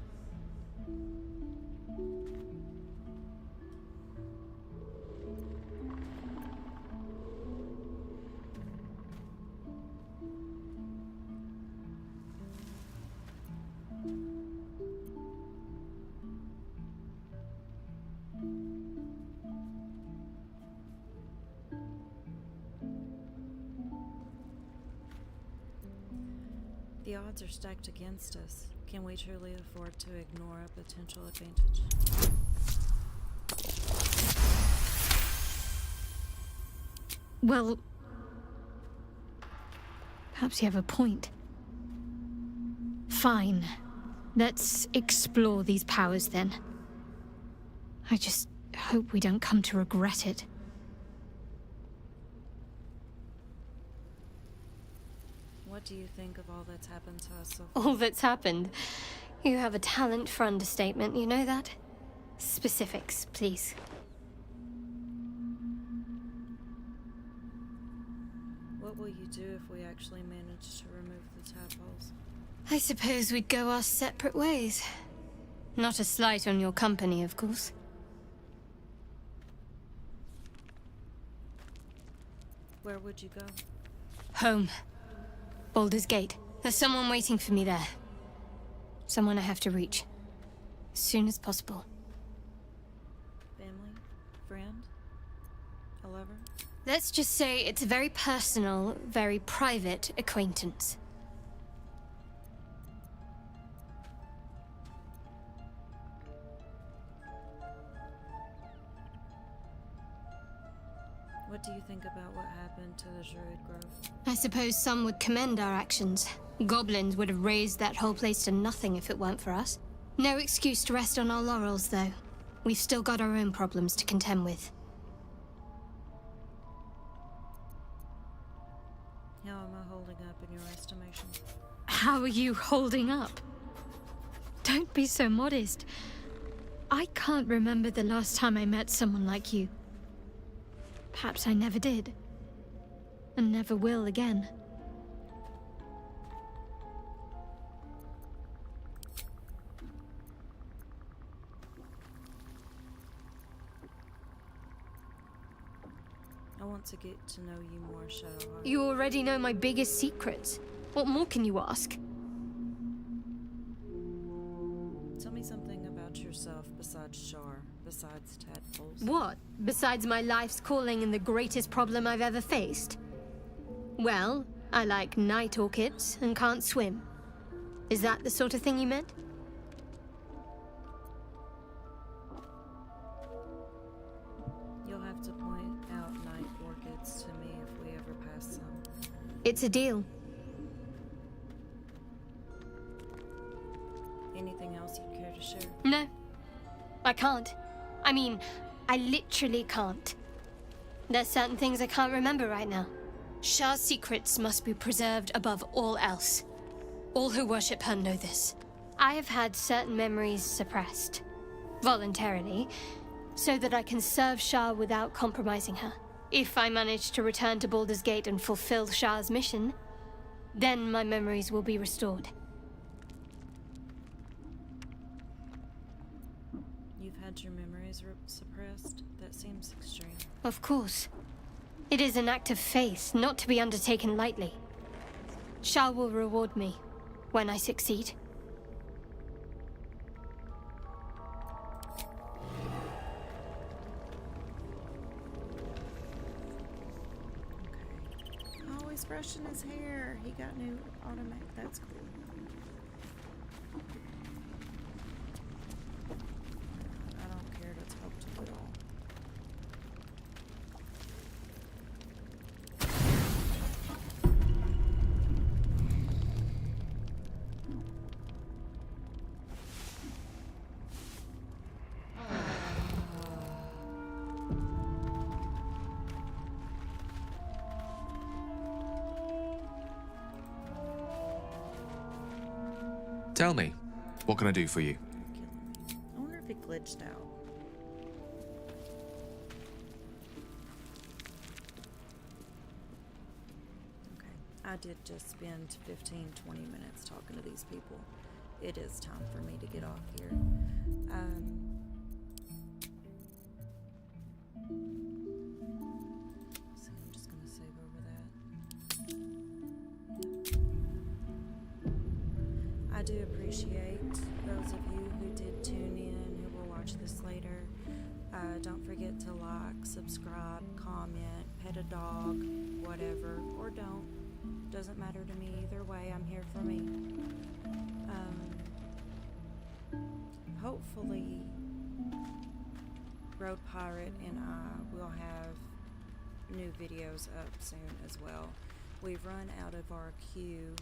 The odds are stacked against us. Can we truly afford to ignore a potential advantage? Well, perhaps you have a point. Fine. Let's explore these powers then. I just hope we don't come to regret it. What do you think of all that's happened to us so far? All that's happened? You have a talent for understatement, you know that? Specifics, please. What will you do if we actually manage to remove the tadpoles? I suppose we'd go our separate ways. Not a slight on your company, of course. Where would you go? Home. Baldur's Gate. There's someone waiting for me there. Someone I have to reach. As soon as possible. Family? Friend? A lover? Let's just say it's a very personal, very private acquaintance. What do you think about what happened to the Druid Grove? I suppose some would commend our actions. Goblins would have razed that whole place to nothing if it weren't for us. No excuse to rest on our laurels, though. We've still got our own problems to contend with. How am I holding up in your estimation? How are you holding up? Don't be so modest. I can't remember the last time I met someone like you. Perhaps I never did. And never will again. I want to get to know you more, Shadowheart. You already know my biggest secrets. What more can you ask? Tell me something about yourself besides Shar, besides tadpoles. What? Besides my life's calling and the greatest problem I've ever faced? Well, I like night orchids and can't swim. Is that the sort of thing you meant? You'll have to point out night orchids to me if we ever pass some. It's a deal. Anything else you'd care to share? No. I can't. I mean, I literally can't. There's certain things I can't remember right now. Shar's secrets must be preserved above all else. All who worship her know this. I have had certain memories suppressed. Voluntarily. So that I can serve Shar without compromising her. If I manage to return to Baldur's Gate and fulfill Shar's mission, then my memories will be restored. You've had your memories suppressed? That seems extreme. Of course. It is an act of faith, not to be undertaken lightly. Shar will reward me when I succeed. Oh, he's brushing his hair. He got new automatic. That's cool. I don't care to talk to it all. Tell me, what can I do for you? I wonder if it glitched out. Okay, I did just spend 15-20 minutes talking to these people. It is time for me to get off here. So I'm just gonna save over that. I do appreciate those of you who did tune in, who will watch this later. Don't forget to like, subscribe, comment, pet a dog, whatever, or don't. Doesn't matter to me either way. I'm here for me. hopefully Road Pirate and I will have new videos up soon as well. We've run out of our queue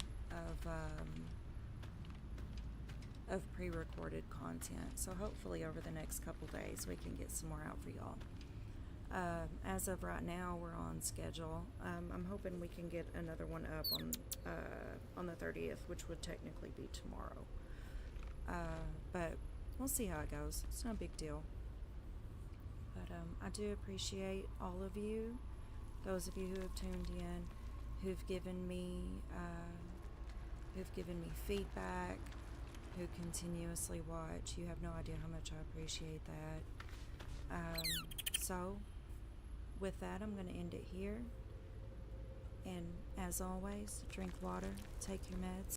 of pre-recorded content, so hopefully over the next couple days we can get some more out for y'all. As of right now, we're on schedule. I'm hoping we can get another one up on the 30th, which would technically be tomorrow. But we'll see how it goes. It's no big deal. But I do appreciate all of you, those of you who have tuned in, who've given me feedback, who continuously watch. You have no idea how much I appreciate that. So, with that, I'm going to end it here. And as always, drink water, take your meds,